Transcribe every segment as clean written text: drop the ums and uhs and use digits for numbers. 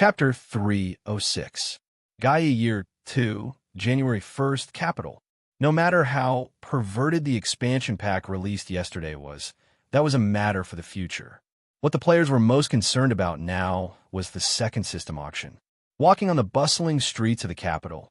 Chapter 306. Gaia Year 2, January 1st, Capital. No matter how perverted the expansion pack released yesterday was, that was a matter for the future. What the players were most concerned about now was the second system auction. Walking on the bustling streets of the capital,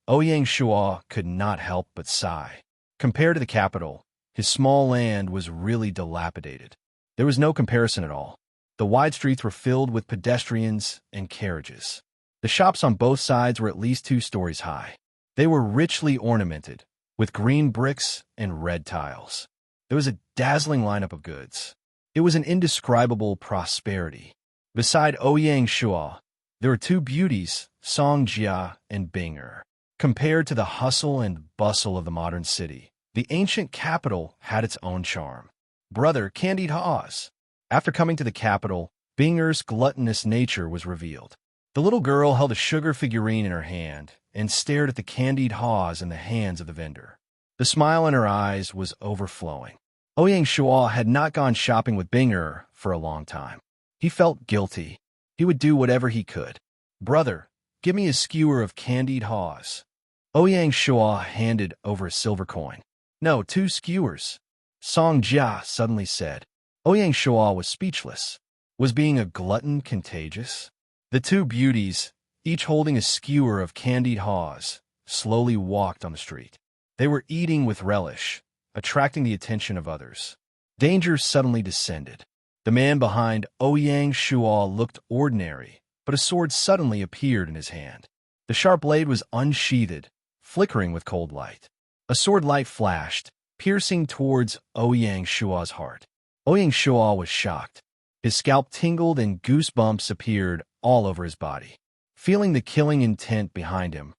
Ouyang Shua could not help but sigh. Compared to the capital, his small land was really dilapidated. There was no comparison at all. The wide streets were filled with pedestrians and carriages. The shops on both sides were at least 2 stories high. They were richly ornamented, with green bricks and red tiles. There was a dazzling lineup of goods. It was an indescribable prosperity. Beside Ouyang Shua, there were 2 beauties, Song Jia and Bing'er. Compared to the hustle and bustle of the modern city, the ancient capital had its own charm. Brother Candied Haws. After coming to the capital, Bing'er's gluttonous nature was revealed. The little girl held a sugar figurine in her hand and stared at the candied haws in the hands of the vendor. The smile in her eyes was overflowing. Ouyang Shua had not gone shopping with Bing'er for a long time. He felt guilty. He would do whatever he could. Brother, give me a skewer of candied haws. Ouyang Shua handed over a silver coin. No, 2 skewers. Song Jia suddenly said. Ouyang Shua was speechless. Was being a glutton contagious? The 2 beauties, each holding a skewer of candied haws, slowly walked on the street. They were eating with relish, attracting the attention of others. Danger suddenly descended. The man behind Ouyang Shua looked ordinary, but a sword suddenly appeared in his hand. The sharp blade was unsheathed, flickering with cold light. A sword light flashed, piercing towards Ouyang Shua's heart. Ouyang Shua was shocked. His scalp tingled and goosebumps appeared all over his body. Feeling the killing intent behind him,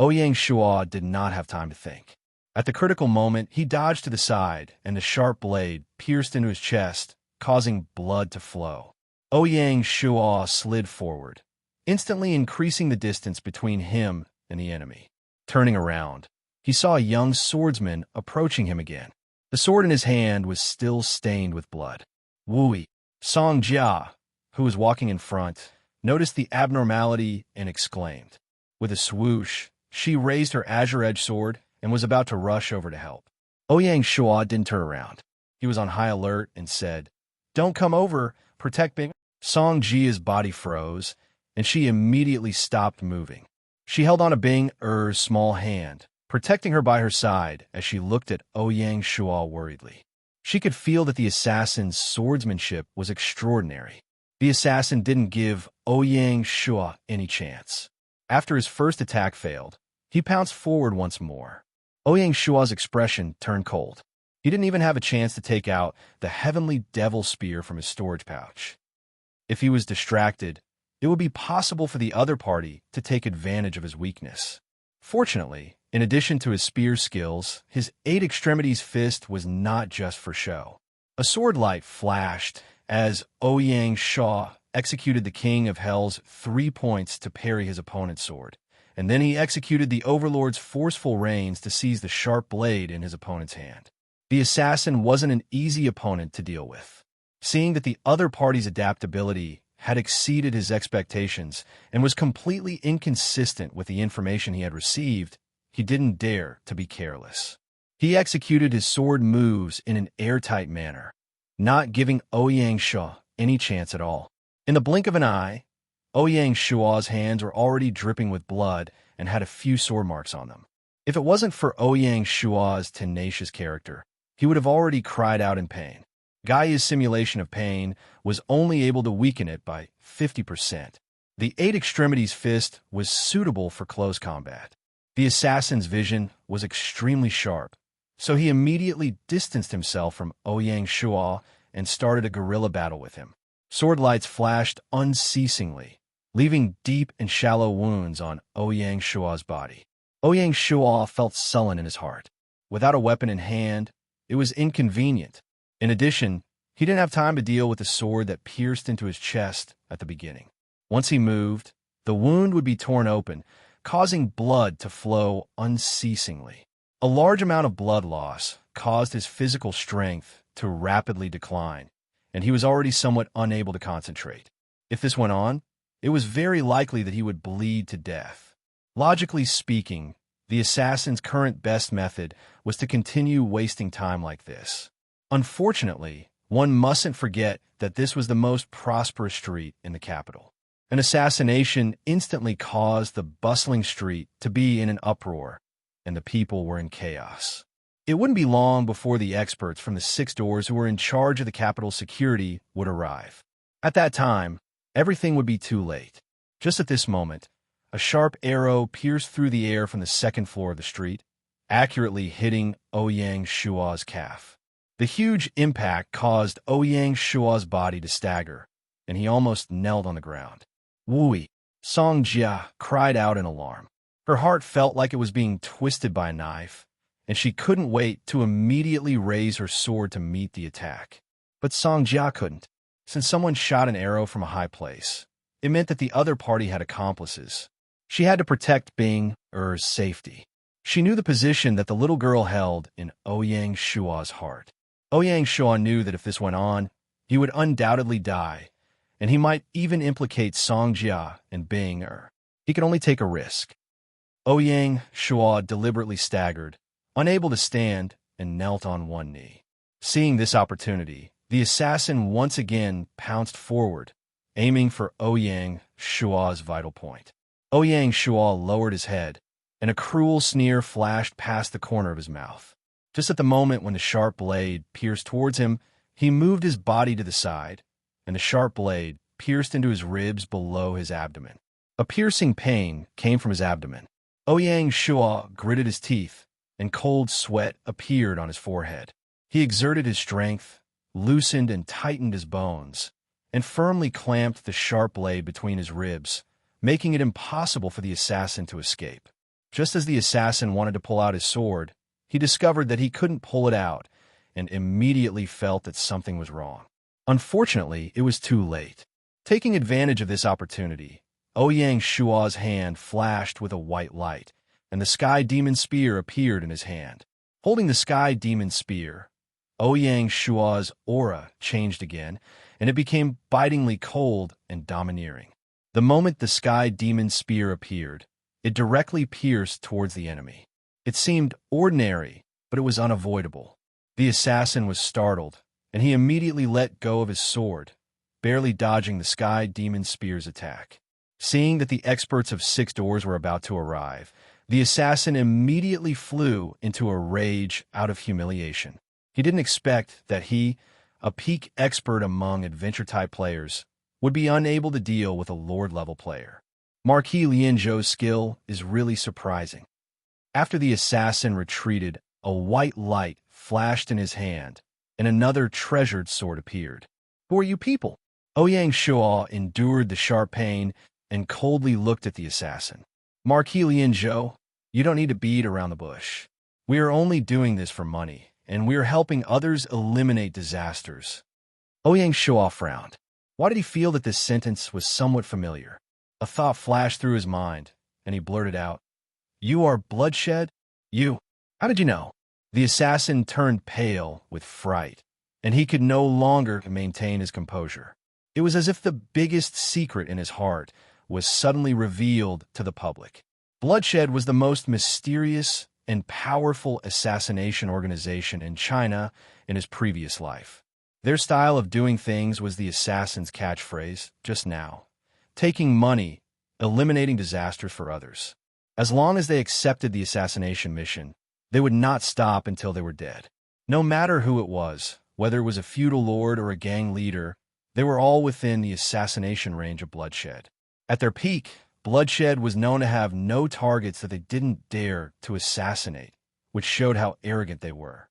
Ouyang Shua did not have time to think. At the critical moment, he dodged to the side, and the sharp blade pierced into his chest, causing blood to flow. Ouyang Shua slid forward, instantly increasing the distance between him and the enemy. Turning around, he saw a young swordsman approaching him again. The sword in his hand was still stained with blood. Wui, Song Jia, who was walking in front, noticed the abnormality and exclaimed. With a swoosh, she raised her azure-edged sword and was about to rush over to help. Ouyang Shua didn't turn around. He was on high alert and said, "Don't come over, protect Bing." Song Jia's body froze, and she immediately stopped moving. She held on to Bing'er's small hand, protecting her by her side as she looked at Ouyang Shua worriedly. She could feel that the assassin's swordsmanship was extraordinary. The assassin didn't give Ouyang Shua any chance. After his first attack failed, he pounced forward once more. Ouyang Shua's expression turned cold. He didn't even have a chance to take out the heavenly devil spear from his storage pouch. If he was distracted, it would be possible for the other party to take advantage of his weakness. Fortunately, in addition to his spear skills, his 8 extremities fist was not just for show. A sword light flashed as Ouyang Shua executed the King of Hell's 3 points to parry his opponent's sword, and then he executed the Overlord's forceful rains to seize the sharp blade in his opponent's hand. The assassin wasn't an easy opponent to deal with. Seeing that the other party's adaptability had exceeded his expectations and was completely inconsistent with the information he had received, he didn't dare to be careless. He executed his sword moves in an airtight manner, not giving Ouyang Shua any chance at all. In the blink of an eye, Ouyang Shua's hands were already dripping with blood and had a few sword marks on them. If it wasn't for Ouyang Shua's tenacious character, he would have already cried out in pain. Gaia's simulation of pain was only able to weaken it by 50%. The 8 extremities fist was suitable for close combat. The assassin's vision was extremely sharp, so he immediately distanced himself from Ouyang Shua and started a guerrilla battle with him. Sword lights flashed unceasingly, leaving deep and shallow wounds on Ouyang Shua's body. Ouyang Shua felt sullen in his heart. Without a weapon in hand, it was inconvenient. In addition, he didn't have time to deal with the sword that pierced into his chest at the beginning. Once he moved, the wound would be torn open, causing blood to flow unceasingly. A large amount of blood loss caused his physical strength to rapidly decline, and he was already somewhat unable to concentrate. If this went on, it was very likely that he would bleed to death. Logically speaking, the assassin's current best method was to continue wasting time like this. Unfortunately, one mustn't forget that this was the most prosperous street in the capital. An assassination instantly caused the bustling street to be in an uproar, and the people were in chaos. It wouldn't be long before the experts from the 6 doors who were in charge of the capital's security would arrive. At that time, everything would be too late. Just at this moment, a sharp arrow pierced through the air from the 2nd floor of the street, accurately hitting Ouyang Shua's calf. The huge impact caused Ouyang Shua's body to stagger, and he almost knelt on the ground. Wui, Song Jia cried out in alarm. Her heart felt like it was being twisted by a knife, and she couldn't wait to immediately raise her sword to meet the attack. But Song Jia couldn't. Since someone shot an arrow from a high place, it meant that the other party had accomplices. She had to protect Bing Er's safety. She knew the position that the little girl held in Ouyang Shua's heart. Ouyang Shua knew that if this went on, he would undoubtedly die, and he might even implicate Song Jia and Bing Er. He could only take a risk. Ouyang Shua deliberately staggered, unable to stand, and knelt on one knee. Seeing this opportunity, the assassin once again pounced forward, aiming for Ouyang Shua's vital point. Ouyang Shua lowered his head, and a cruel sneer flashed past the corner of his mouth. Just at the moment when the sharp blade pierced towards him, he moved his body to the side, and the sharp blade pierced into his ribs below his abdomen. A piercing pain came from his abdomen. Ouyang Shua gritted his teeth, and cold sweat appeared on his forehead. He exerted his strength, loosened and tightened his bones, and firmly clamped the sharp blade between his ribs, making it impossible for the assassin to escape. Just as the assassin wanted to pull out his sword, he discovered that he couldn't pull it out and immediately felt that something was wrong. Unfortunately, it was too late. Taking advantage of this opportunity, Ouyang Shua's hand flashed with a white light, and the Sky Demon Spear appeared in his hand. Holding the Sky Demon Spear, Ouyang Shua's aura changed again, and it became bitingly cold and domineering. The moment the Sky Demon Spear appeared, it directly pierced towards the enemy. It seemed ordinary, but it was unavoidable. The assassin was startled, and he immediately let go of his sword, barely dodging the Sky Demon Spear's attack. Seeing that the experts of 6 doors were about to arrive, the assassin immediately flew into a rage out of humiliation. He didn't expect that he, a peak expert among adventure-type players, would be unable to deal with a Lord-level player. Marquis Lianzhou's skill is really surprising. After the assassin retreated, a white light flashed in his hand, and another treasured sword appeared. "Who are you people?" Ouyang Shua endured the sharp pain and coldly looked at the assassin. "Marquis Lianzhou, you don't need to beat around the bush. We are only doing this for money, and we are helping others eliminate disasters." Ouyang Shua frowned. Why did he feel that this sentence was somewhat familiar? A thought flashed through his mind, and he blurted out, "You are Bloodshed? You? How did you know?" The assassin turned pale with fright, and he could no longer maintain his composure. It was as if the biggest secret in his heart was suddenly revealed to the public. Bloodshed was the most mysterious and powerful assassination organization in China in his previous life. Their style of doing things was the assassin's catchphrase, just now: taking money, eliminating disasters for others. As long as they accepted the assassination mission, they would not stop until they were dead. No matter who it was, whether it was a feudal lord or a gang leader, they were all within the assassination range of Bloodshed. At their peak, Bloodshed was known to have no targets that they didn't dare to assassinate, which showed how arrogant they were.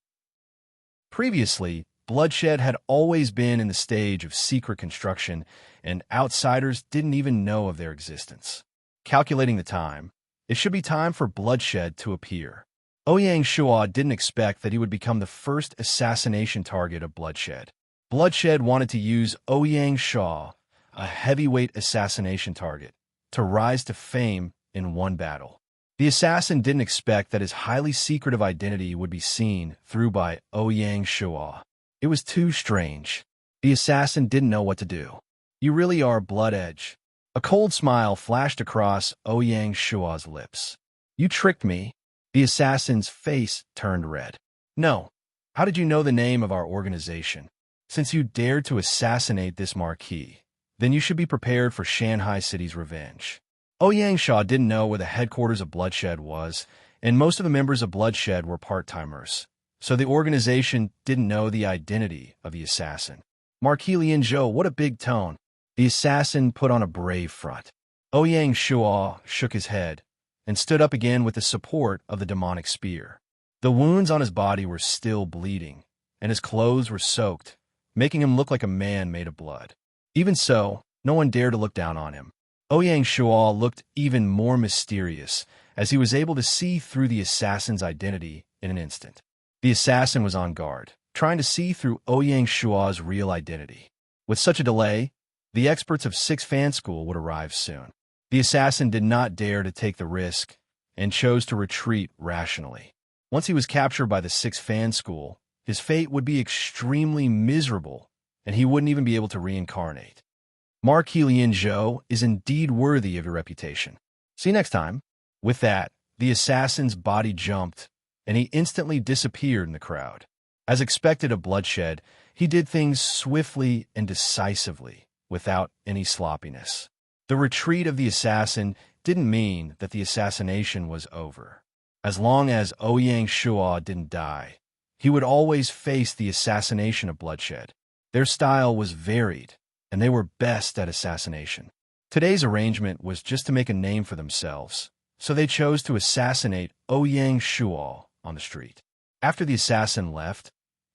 Previously, Bloodshed had always been in the stage of secret construction, and outsiders didn't even know of their existence. Calculating the time, it should be time for Bloodshed to appear. Ouyang Shua didn't expect that he would become the first assassination target of Bloodshed. Bloodshed wanted to use Ouyang Shua, a heavyweight assassination target, to rise to fame in one battle. The assassin didn't expect that his highly secretive identity would be seen through by Ouyang Shua. It was too strange. The assassin didn't know what to do. "You really are Blood Edge. A cold smile flashed across Ouyang Shua's lips. You tricked me. The assassin's face turned red. No. How did you know the name of our organization? Since you dared to assassinate this marquis, then you should be prepared for Shanghai City's revenge. Ouyang Sha didn't know where the headquarters of Bloodshed was, and most of the members of Bloodshed were part-timers, so the organization didn't know the identity of the assassin. Marquis Lian Zhou, what a big tone. The assassin put on a brave front. Ouyang Shua shook his head and stood up again with the support of the demonic spear. The wounds on his body were still bleeding, and his clothes were soaked, making him look like a man made of blood. Even so, no one dared to look down on him. Ouyang Shua looked even more mysterious as he was able to see through the assassin's identity in an instant. The assassin was on guard, trying to see through Ouyang Shua's real identity. With such a delay, the experts of Six Fan School would arrive soon. The assassin did not dare to take the risk and chose to retreat rationally. Once he was captured by the Six Fan School, his fate would be extremely miserable, and he wouldn't even be able to reincarnate. Marquis Lian Zhou is indeed worthy of your reputation. See you next time. With that, the assassin's body jumped, and he instantly disappeared in the crowd. As expected of Bloodshed, he did things swiftly and decisively, without any sloppiness. The retreat of the assassin didn't mean that the assassination was over. As long as Ouyang Shua didn't die, he would always face the assassination of Bloodshed. Their style was varied, and they were best at assassination. Today's arrangement was just to make a name for themselves, so they chose to assassinate Ouyang Shua on the street. After the assassin left,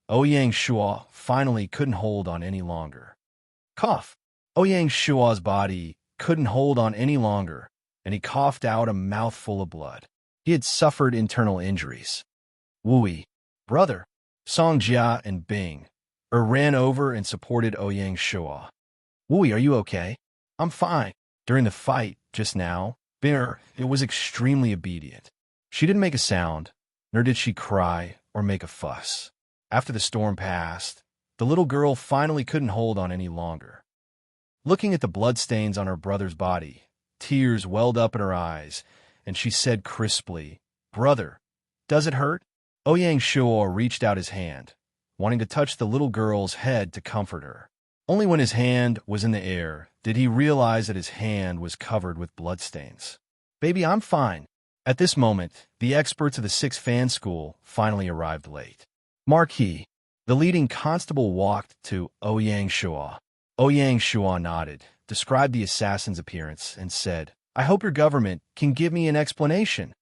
Ouyang Shua finally couldn't hold on any longer. Cough! Ouyang Shua's body couldn't hold on any longer, and he coughed out a mouthful of blood. He had suffered internal injuries. Wui, brother, Song Jia and Bing ran over and supported Ouyang Shua. Wui, are you okay? I'm fine. During the fight just now, Bing was extremely obedient. She didn't make a sound, nor did she cry or make a fuss. After the storm passed, the little girl finally couldn't hold on any longer. Looking at the bloodstains on her brother's body, tears welled up in her eyes, and she said crisply, Brother, does it hurt? Ouyang Shua reached out his hand, wanting to touch the little girl's head to comfort her. Only when his hand was in the air did he realize that his hand was covered with bloodstains. Baby, I'm fine. At this moment, the experts of the Six Fan School finally arrived late. Marquis, the leading constable, walked to Ouyang Shua. Ouyang Shua nodded, described the assassin's appearance, and said, I hope your government can give me an explanation.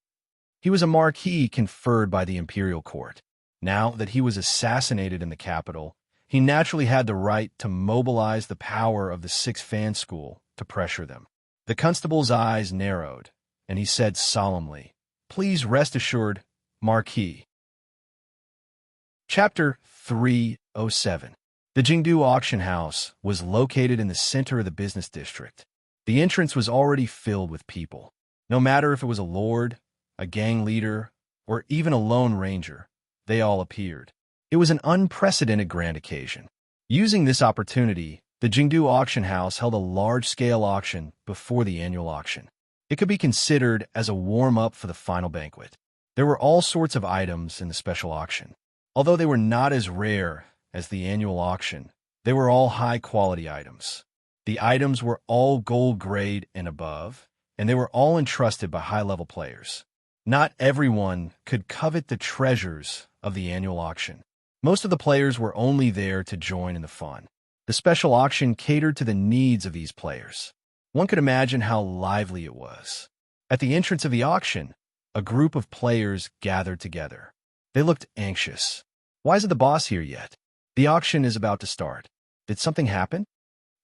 He was a marquis conferred by the imperial court. Now that he was assassinated in the capital, he naturally had the right to mobilize the power of the Six Fan School to pressure them. The constable's eyes narrowed, and he said solemnly, Please rest assured, Marquis. Chapter 307. The Jingdu auction house was located in the center of the business district. The entrance was already filled with people. No matter if it was a lord, a gang leader, or even a lone ranger, they all appeared. It was an unprecedented grand occasion. Using this opportunity, the Jingdu auction house held a large-scale auction before the annual auction. It could be considered as a warm-up for the final banquet. There were all sorts of items in the special auction. Although they were not as rare as the annual auction, they were all high-quality items. The items were all gold grade and above, and they were all entrusted by high-level players. Not everyone could covet the treasures of the annual auction. Most of the players were only there to join in the fun. The special auction catered to the needs of these players. One could imagine how lively it was. At the entrance of the auction, a group of players gathered together. They looked anxious. Why isn't the boss here yet? The auction is about to start. Did something happen?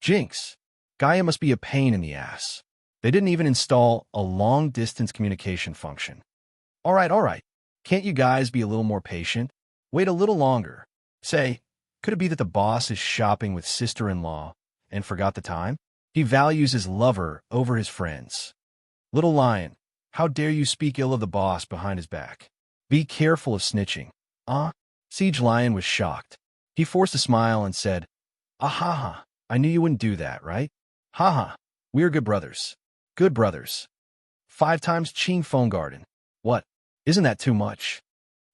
Jinx. Gaia must be a pain in the ass. They didn't even install a long-distance communication function. All right. Can't you guys be a little more patient? Wait a little longer. Say, could it be that the boss is shopping with sister-in-law and forgot the time? He values his lover over his friends. Little Lion, how dare you speak ill of the boss behind his back? Be careful of snitching. Siege Lion was shocked. He forced a smile and said, Ahaha, I knew you wouldn't do that, right? Haha, We're good brothers. Good brothers. 5 times Qing Feng Garden. What? Isn't that too much?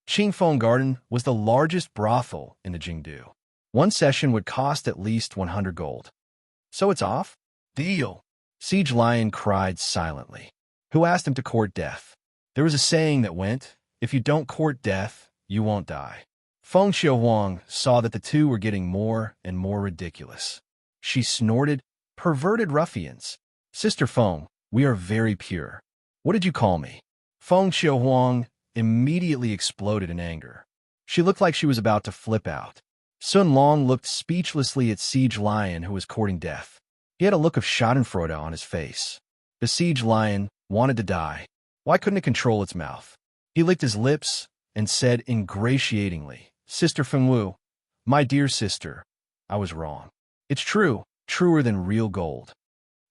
Qing Feng Garden was the largest brothel in the Jingdu. One session would cost at least 100 gold. So it's off? Deal. Siege Lion cried silently. Who asked him to court death? There was a saying that went, if you don't court death, you won't die. Feng Xiaohuang saw that the two were getting more and more ridiculous. She snorted, perverted ruffians. Sister Feng, we are very pure. What did you call me? Feng Xiaohuang immediately exploded in anger. She looked like she was about to flip out. Sun Long looked speechlessly at Siege Lion, who was courting death. He had a look of schadenfreude on his face. The Siege Lion wanted to die. Why couldn't it control its mouth? He licked his lips and said ingratiatingly, Sister Fengwu, my dear sister, I was wrong. It's true, truer than real gold.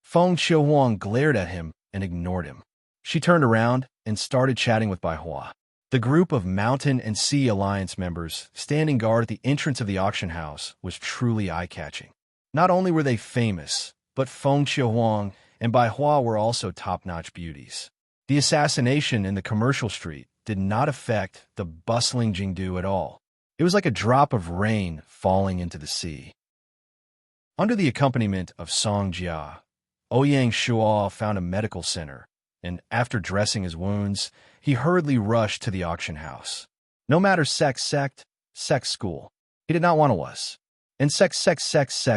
Feng Xiaohuang glared at him and ignored him. She turned around and started chatting with Bai Hua. The group of Mountain and Sea Alliance members standing guard at the entrance of the auction house was truly eye-catching. Not only were they famous, but Feng Xiaohuang and Bai Hua were also top-notch beauties. The assassination in the commercial street did not affect the bustling Jingdu at all. It was like a drop of rain falling into the sea. Under the accompaniment of Song Jia, Ouyang Shuo found a medical center, and after dressing his wounds, he hurriedly rushed to the auction house. No matter sex school, he did not want to was. And sex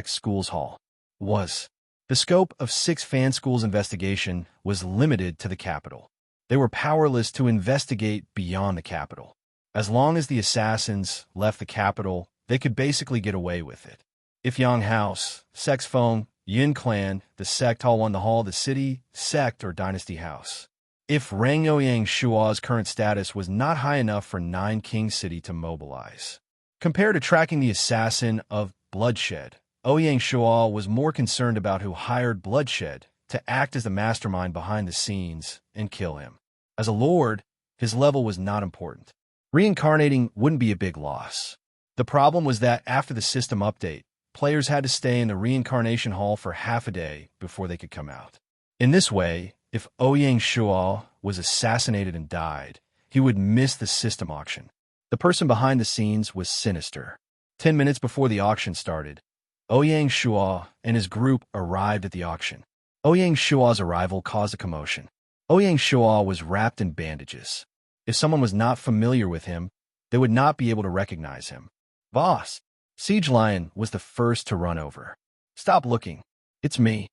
school's hall was. The scope of 6 fan schools' investigation was limited to the capital. They were powerless to investigate beyond the capital. As long as the assassins left the capital, they could basically get away with it. If Yang House, Sex Feng, Yin Clan, the sect all won the hall, the city, sect, or dynasty house. If Rang Ouyang Shua's current status was not high enough for 9 King City to mobilize. Compared to tracking the assassin of Bloodshed, Ouyang Shua was more concerned about who hired Bloodshed to act as the mastermind behind the scenes and kill him. As a lord, his level was not important. Reincarnating wouldn't be a big loss. The problem was that after the system update, players had to stay in the reincarnation hall for half a day before they could come out. In this way, if Ouyang Shua was assassinated and died, he would miss the system auction. The person behind the scenes was sinister. 10 minutes before the auction started, Ouyang Shua and his group arrived at the auction. Ouyang Shua's arrival caused a commotion. Ouyang Shua was wrapped in bandages. If someone was not familiar with him, they would not be able to recognize him. Boss! Siege Lion was the first to run over. Stop looking. It's me.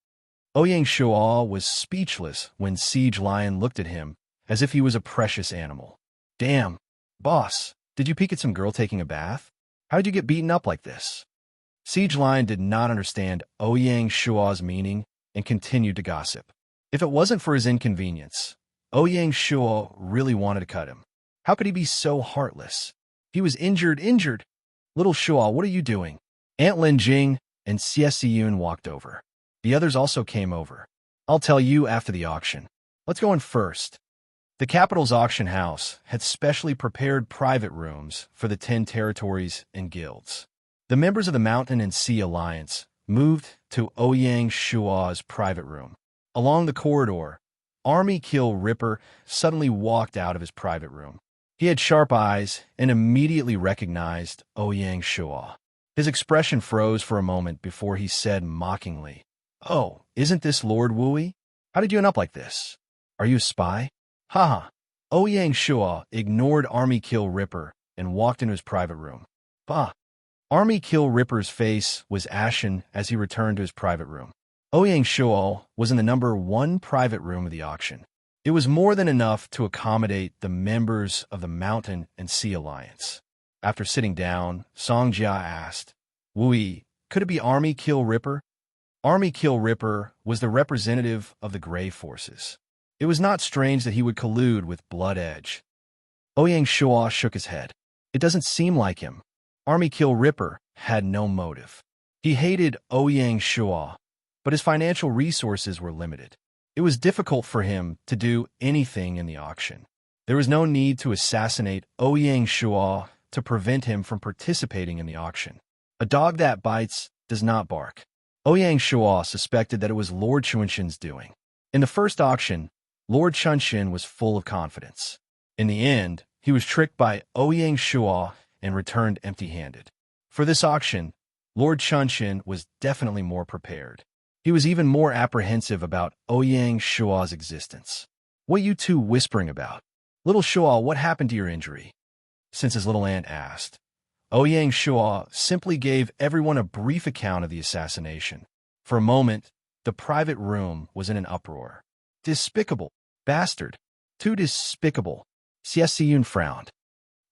Ouyang Shua was speechless when Siege Lion looked at him as if he was a precious animal. Damn. Boss, did you peek at some girl taking a bath? How'd you get beaten up like this? Siege Lion did not understand Ouyang Shua's meaning and continued to gossip. If it wasn't for his inconvenience, Ouyang Shua really wanted to cut him. How could he be so heartless? He was injured. Little Shua, what are you doing? Aunt Lin Jing and Xie Yun walked over. The others also came over. I'll tell you after the auction. Let's go in first. The capital's auction house had specially prepared private rooms for the 10 territories and guilds. The members of the Mountain and Sea Alliance moved to Ouyang Shua's private room. Along the corridor, Army Kill Ripper suddenly walked out of his private room. He had sharp eyes and immediately recognized Ouyang Shua. His expression froze for a moment before he said mockingly, Oh, isn't this Lord Wui? How did you end up like this? Are you a spy? Haha. Ouyang Shua ignored Army Kill Ripper and walked into his private room. Bah. Army Kill Ripper's face was ashen as he returned to his private room. Ouyang Shua was in the number 1 private room of the auction. It was more than enough to accommodate the members of the Mountain and Sea Alliance. After sitting down, Song Jia asked, Wui, could it be Army Kill Ripper? Army Kill Ripper was the representative of the Gray Forces. It was not strange that he would collude with Blood Edge. Ouyang Shua shook his head. It doesn't seem like him. Army Kill Ripper had no motive. He hated Ouyang Shua, but his financial resources were limited. It was difficult for him to do anything in the auction. There was no need to assassinate Ouyang Shua to prevent him from participating in the auction. A dog that bites does not bark. Ouyang Shuo suspected that it was Lord Chunshin's doing. In the first auction, Lord Chunshin was full of confidence. In the end, he was tricked by Ouyang Shuo and returned empty-handed. For this auction, Lord Chunshin was definitely more prepared. He was even more apprehensive about Ouyang Shuo's existence. "What you two whispering about? Little Shuo, what happened to your injury?" Since his little aunt asked. Ouyang Shuo simply gave everyone a brief account of the assassination. For a moment, the private room was in an uproar. "Despicable! Bastard! Too despicable!" Sieyun frowned.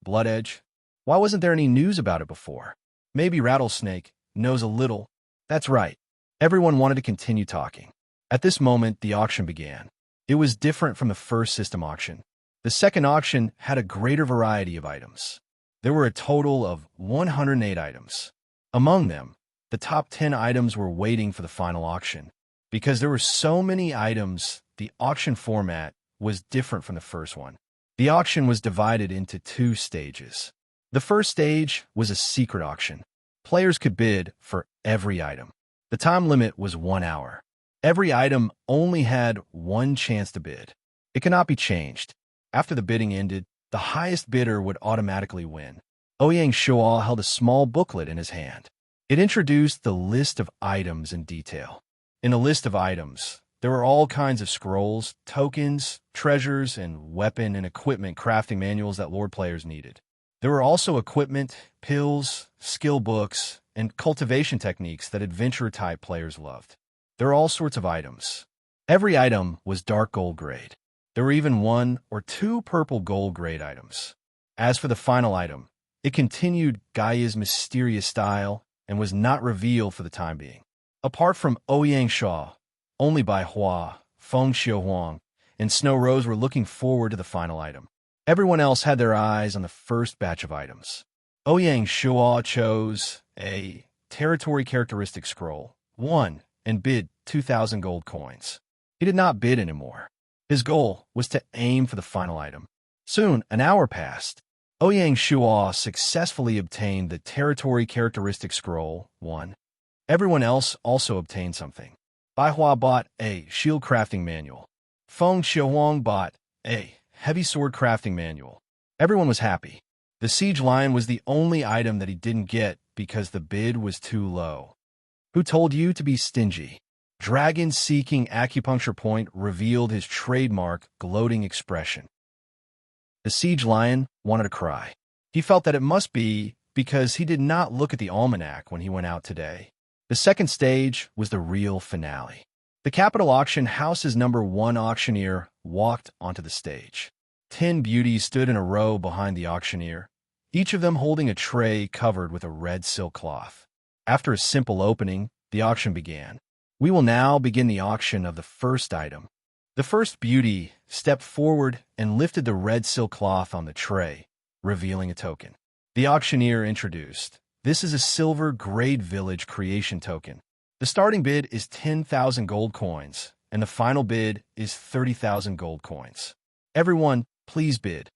"Blood Edge? Why wasn't there any news about it before? Maybe Rattlesnake knows a little." That's right. Everyone wanted to continue talking. At this moment, the auction began. It was different from the first system auction. The second auction had a greater variety of items. There were a total of 108 items. Among them, the top 10 items were waiting for the final auction. Because there were so many items, the auction format was different from the first one. The auction was divided into 2 stages. The first stage was a secret auction. Players could bid for every item. The time limit was 1 hour. Every item only had 1 chance to bid. It could not be changed. After the bidding ended, the highest bidder would automatically win. Ouyang Shuo held a small booklet in his hand. It introduced the list of items in detail. In the list of items, there were all kinds of scrolls, tokens, treasures, and weapon and equipment crafting manuals that Lord players needed. There were also equipment, pills, skill books, and cultivation techniques that adventure-type players loved. There were all sorts of items. Every item was dark gold grade. There were even 1 or 2 purple gold grade items. As for the final item, it continued Gaia's mysterious style and was not revealed for the time being. Apart from Ouyang Shuo, only Bai Hua, Feng Xiuhuang, and Snow Rose were looking forward to the final item. Everyone else had their eyes on the first batch of items. Ouyang Shuo chose a territory characteristic scroll, 1, and bid 2,000 gold coins. He did not bid anymore. His goal was to aim for the final item. Soon, an hour passed. Ouyang Shuo successfully obtained the territory characteristic scroll, 1. Everyone else also obtained something. Bai Hua bought a shield crafting manual. Feng Xiuhuang bought a heavy sword crafting manual. Everyone was happy. The siege lion was the only item that he didn't get because the bid was too low. Who told you to be stingy? Dragon-seeking acupuncture point revealed his trademark gloating expression. The siege lion wanted to cry. He felt that it must be because he did not look at the almanac when he went out today. The second stage was the real finale. The capital auction house's number 1 auctioneer walked onto the stage. 10 beauties stood in a row behind the auctioneer, each of them holding a tray covered with a red silk cloth. After a simple opening, the auction began. We will now begin the auction of the first item. The first beauty stepped forward and lifted the red silk cloth on the tray, revealing a token. The auctioneer introduced, "This is a silver grade village creation token. The starting bid is 10,000 gold coins, and the final bid is 30,000 gold coins. Everyone, please bid."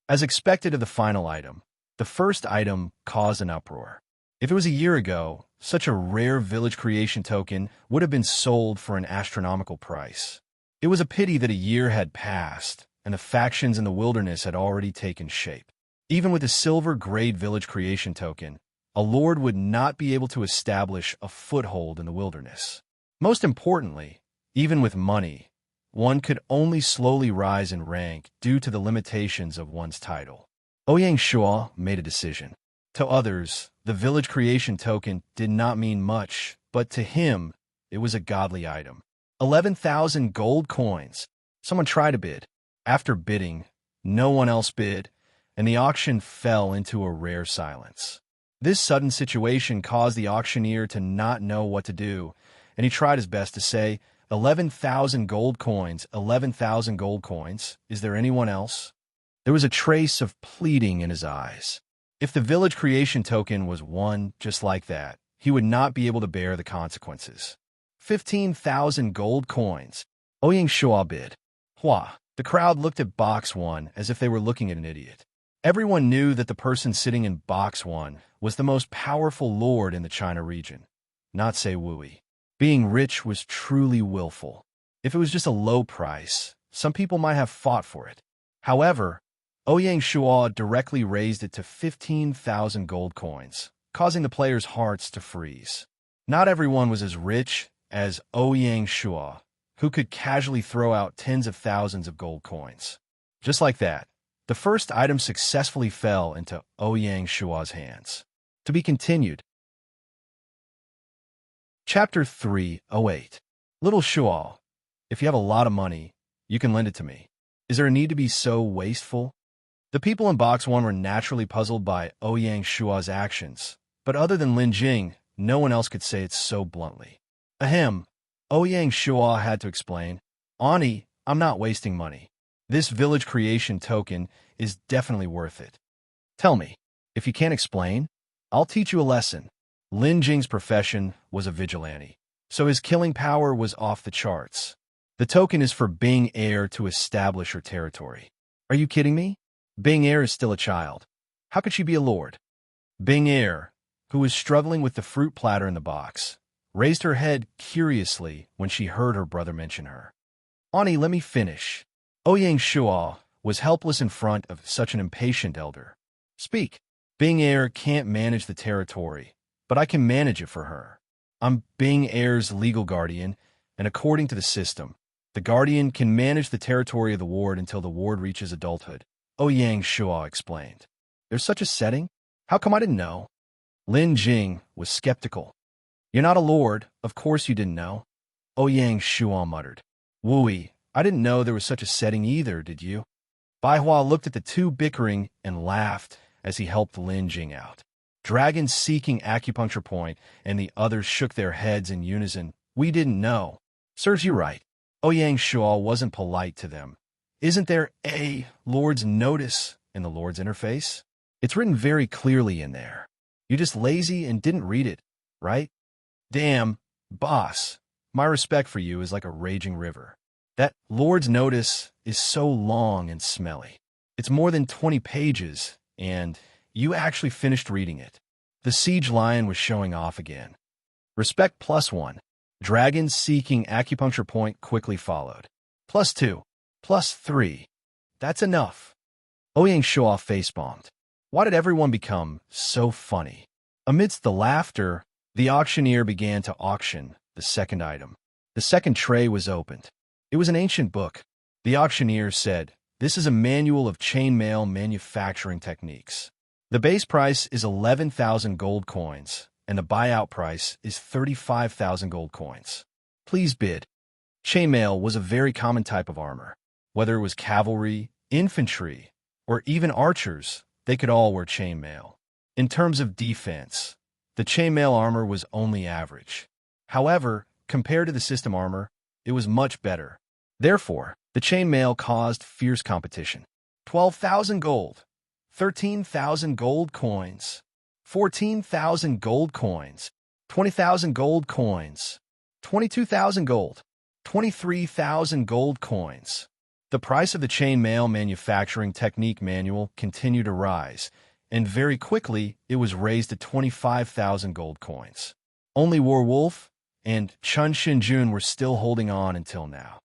As expected of the final item, the first item caused an uproar. If it was a year ago, such a rare village creation token would have been sold for an astronomical price. It was a pity that a year had passed, and the factions in the wilderness had already taken shape. Even with a silver-grade village creation token, a lord would not be able to establish a foothold in the wilderness. Most importantly, even with money, one could only slowly rise in rank due to the limitations of one's title. Ouyang Shuo made a decision. To others, the village creation token did not mean much, but to him, it was a godly item. 11,000 gold coins. Someone tried to bid. After bidding, no one else bid, and the auction fell into a rare silence. This sudden situation caused the auctioneer to not know what to do, and he tried his best to say, 11,000 gold coins, 11,000 gold coins. Is there anyone else? There was a trace of pleading in his eyes. If the village creation token was won just like that, he would not be able to bear the consequences. 15,000 gold coins. Ouyang Shuo bid. Hua. The crowd looked at Box 1 as if they were looking at an idiot. Everyone knew that the person sitting in Box 1 was the most powerful lord in the China region, not Sei Wui. Being rich was truly willful. If it was just a low price, some people might have fought for it. However, Ouyang Shuo directly raised it to 15,000 gold coins, causing the players' hearts to freeze. Not everyone was as rich as Ouyang Shuo, who could casually throw out tens of thousands of gold coins. Just like that, the first item successfully fell into Ouyang Shuo's hands. To be continued. Chapter 308. Little Shuo, if you have a lot of money, you can lend it to me. Is there a need to be so wasteful? The people in Box 1 were naturally puzzled by Ouyang Shuo's actions, but other than Lin Jing, no one else could say it so bluntly. Ahem, Ouyang Shuo had to explain. Ani, I'm not wasting money. This village creation token is definitely worth it. Tell me, if you can't explain, I'll teach you a lesson. Lin Jing's profession was a vigilante, so his killing power was off the charts. The token is for Bing Heir to establish her territory. Are you kidding me? Bing Heir is still a child. How could she be a lord? Bing Heir, who was struggling with the fruit platter in the box, raised her head curiously when she heard her brother mention her. Ani, let me finish. Ouyang Shuo was helpless in front of such an impatient elder. Speak. Bing Heir can't manage the territory, but I can manage it for her. I'm Bing Heir's legal guardian, and according to the system, the guardian can manage the territory of the ward until the ward reaches adulthood, Ouyang Shuo explained. There's such a setting? How come I didn't know? Lin Jing was skeptical. You're not a lord, of course you didn't know. Ouyang Shuo muttered. Wooey, I didn't know there was such a setting either, did you? Bai Hua looked at the two bickering and laughed as he helped Lin Jing out. Dragon seeking acupuncture point, and the others shook their heads in unison. We didn't know. Serves you right. Ouyang Shuo wasn't polite to them. Isn't there a Lord's notice in the Lord's interface? It's written very clearly in there. You're just lazy and didn't read it, right? Damn, boss, my respect for you is like a raging river. That Lord's notice is so long and smelly. It's more than 20 pages, and you actually finished reading it. The siege lion was showing off again. Respect +1. Dragon seeking acupuncture point quickly followed. +2. +3. That's enough. Ouyang Shuo face-bombed. Why did everyone become so funny? Amidst the laughter, the auctioneer began to auction the second item. The second tray was opened. It was an ancient book. The auctioneer said, "This is a manual of chainmail manufacturing techniques. The base price is 11,000 gold coins, and the buyout price is 35,000 gold coins. Please bid." Chainmail was a very common type of armor. Whether it was cavalry, infantry, or even archers, they could all wear chainmail. In terms of defense, the chainmail armor was only average. However, compared to the system armor, it was much better. Therefore, the chainmail caused fierce competition. 12,000 gold, 13,000 gold coins, 14,000 gold coins, 20,000 gold coins, 22,000 gold, 23,000 gold coins. The price of the chainmail manufacturing technique manual continued to rise, and very quickly it was raised to 25,000 gold coins. Only Warwolf and Chun Shinjun were still holding on until now.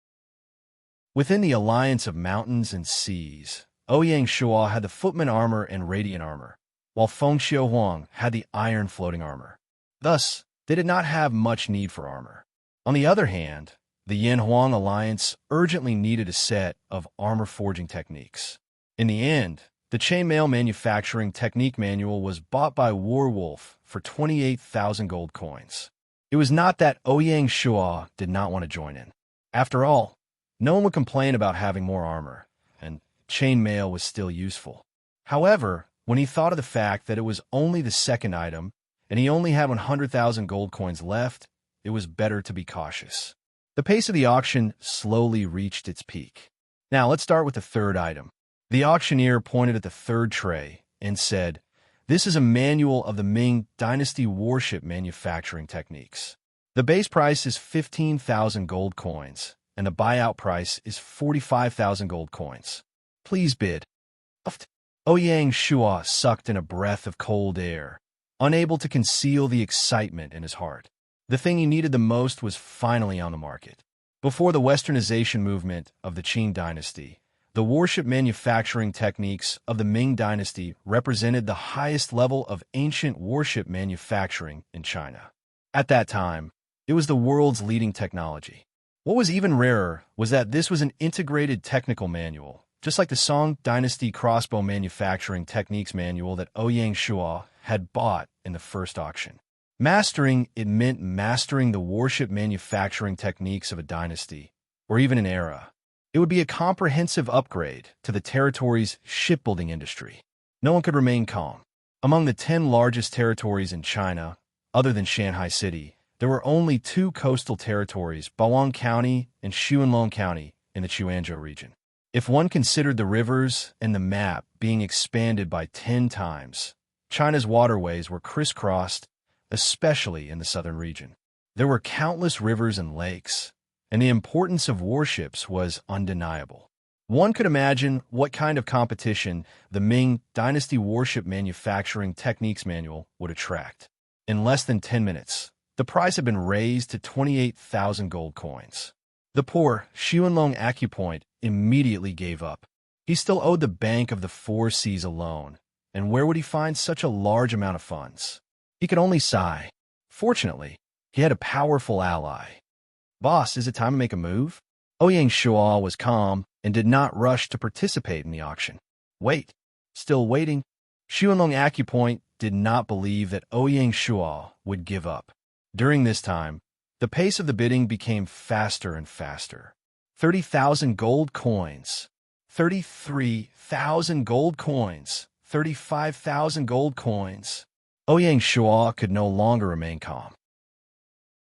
Within the alliance of mountains and seas, Ouyang Shuo had the footman armor and radiant armor, while Feng Xiuhuang had the iron floating armor. Thus, they did not have much need for armor. On the other hand, the Yin-Huang alliance urgently needed a set of armor forging techniques. In the end, the chainmail manufacturing technique manual was bought by Warwolf for 28,000 gold coins. It was not that Ouyang Shuo did not want to join in. After all, no one would complain about having more armor, and chainmail was still useful. However, when he thought of the fact that it was only the second item, and he only had 100,000 gold coins left, it was better to be cautious. The pace of the auction slowly reached its peak. Now let's start with the third item. The auctioneer pointed at the third tray and said, "This is a manual of the Ming Dynasty warship manufacturing techniques. The base price is 15,000 gold coins, and the buyout price is 45,000 gold coins. Please bid." Ouyang Shuo sucked in a breath of cold air, unable to conceal the excitement in his heart. The thing he needed the most was finally on the market. Before the westernization movement of the Qing dynasty, the warship manufacturing techniques of the Ming dynasty represented the highest level of ancient warship manufacturing in China. At that time, it was the world's leading technology. What was even rarer was that this was an integrated technical manual, just like the Song Dynasty crossbow manufacturing techniques manual that Ouyang Shua had bought in the first auction. Mastering it meant mastering the warship manufacturing techniques of a dynasty, or even an era. It would be a comprehensive upgrade to the territory's shipbuilding industry. No one could remain calm. Among the 10 largest territories in China, other than Shanghai City, there were only 2 coastal territories, Bawang County and Xuanlong County, in the Chuanzhou region. If one considered the rivers and the map being expanded by 10 times, China's waterways were crisscrossed, especially in the southern region. There were countless rivers and lakes, and the importance of warships was undeniable. One could imagine what kind of competition the Ming Dynasty Warship Manufacturing Techniques Manual would attract. In less than 10 minutes, the price had been raised to 28,000 gold coins. The poor Xuanlong acupoint immediately gave up. He still owed the Bank of the Four Seas a loan, and where would he find such a large amount of funds? He could only sigh. Fortunately, he had a powerful ally. "Boss, is it time to make a move?" Ouyang Shua was calm and did not rush to participate in the auction. Wait. Still waiting. Xuanlong Acupoint did not believe that Ouyang Shua would give up. During this time, the pace of the bidding became faster and faster. 30,000 gold coins. 33,000 gold coins. 35,000 gold coins. Ouyang Shua could no longer remain calm.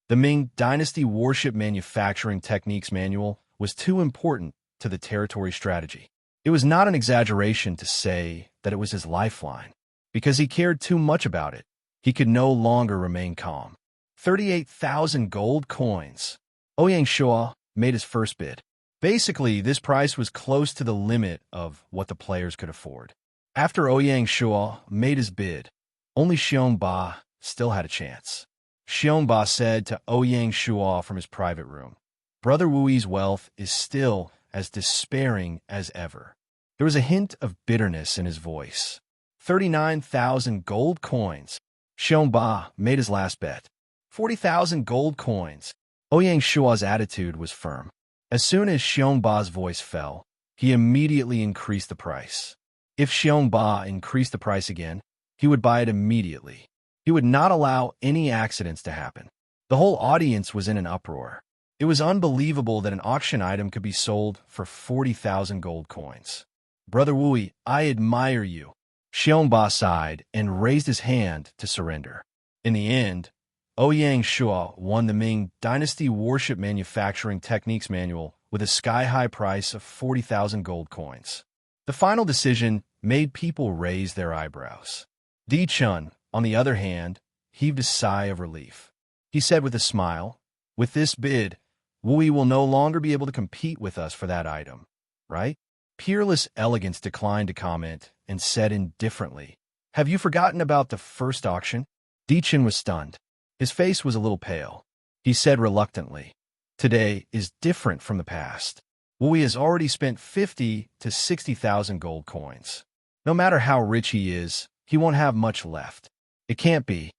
The Ming Dynasty Warship Manufacturing Techniques Manual was too important to the territory strategy. It was not an exaggeration to say that it was his lifeline. Because he cared too much about it, he could no longer remain calm. 38,000 gold coins. Ouyang Shua made his first bid. Basically, this price was close to the limit of what the players could afford. After Ouyang Shua made his bid, only Xiongba still had a chance. Xiongba said to Ouyang Shua from his private room, "Brother Wui's wealth is still as despairing as ever." There was a hint of bitterness in his voice. 39,000 gold coins. Xiongba made his last bet. 40,000 gold coins. Ouyang Shua's attitude was firm. As soon as Xiongba's voice fell, he immediately increased the price. If Xiongba increased the price again, he would buy it immediately. He would not allow any accidents to happen. The whole audience was in an uproar. It was unbelievable that an auction item could be sold for 40,000 gold coins. "Brother Wui, I admire you." Xiongba sighed and raised his hand to surrender. In the end, Ouyang Shua won the Ming Dynasty Warship Manufacturing Techniques Manual with a sky-high price of 40,000 gold coins. The final decision made people raise their eyebrows. Di Chun, on the other hand, heaved a sigh of relief. He said with a smile, "With this bid, Wui will no longer be able to compete with us for that item, right?" Peerless Elegance declined to comment and said indifferently, "Have you forgotten about the first auction?" Di Chun was stunned. His face was a little pale. He said reluctantly, "Today is different from the past. Wui has already spent 50 to 60,000 gold coins. No matter how rich he is, he won't have much left. It can't be.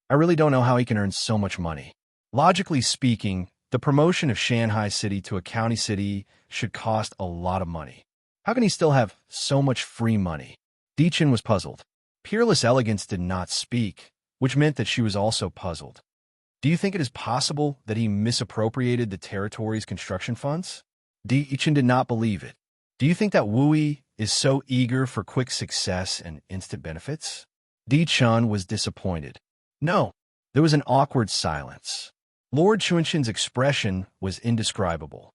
I really don't know how he can earn so much money. Logically speaking, the promotion of Shanghai City to a county city should cost a lot of money. How can he still have so much free money?" Di Chun was puzzled. Peerless Elegance did not speak, which meant that she was also puzzled. "Do you think it is possible that he misappropriated the territory's construction funds?" Di Chun did not believe it. "Do you think that Wui is so eager for quick success and instant benefits?" Di Chun was disappointed. "No." There was an awkward silence. Lord Chunshin's expression was indescribable.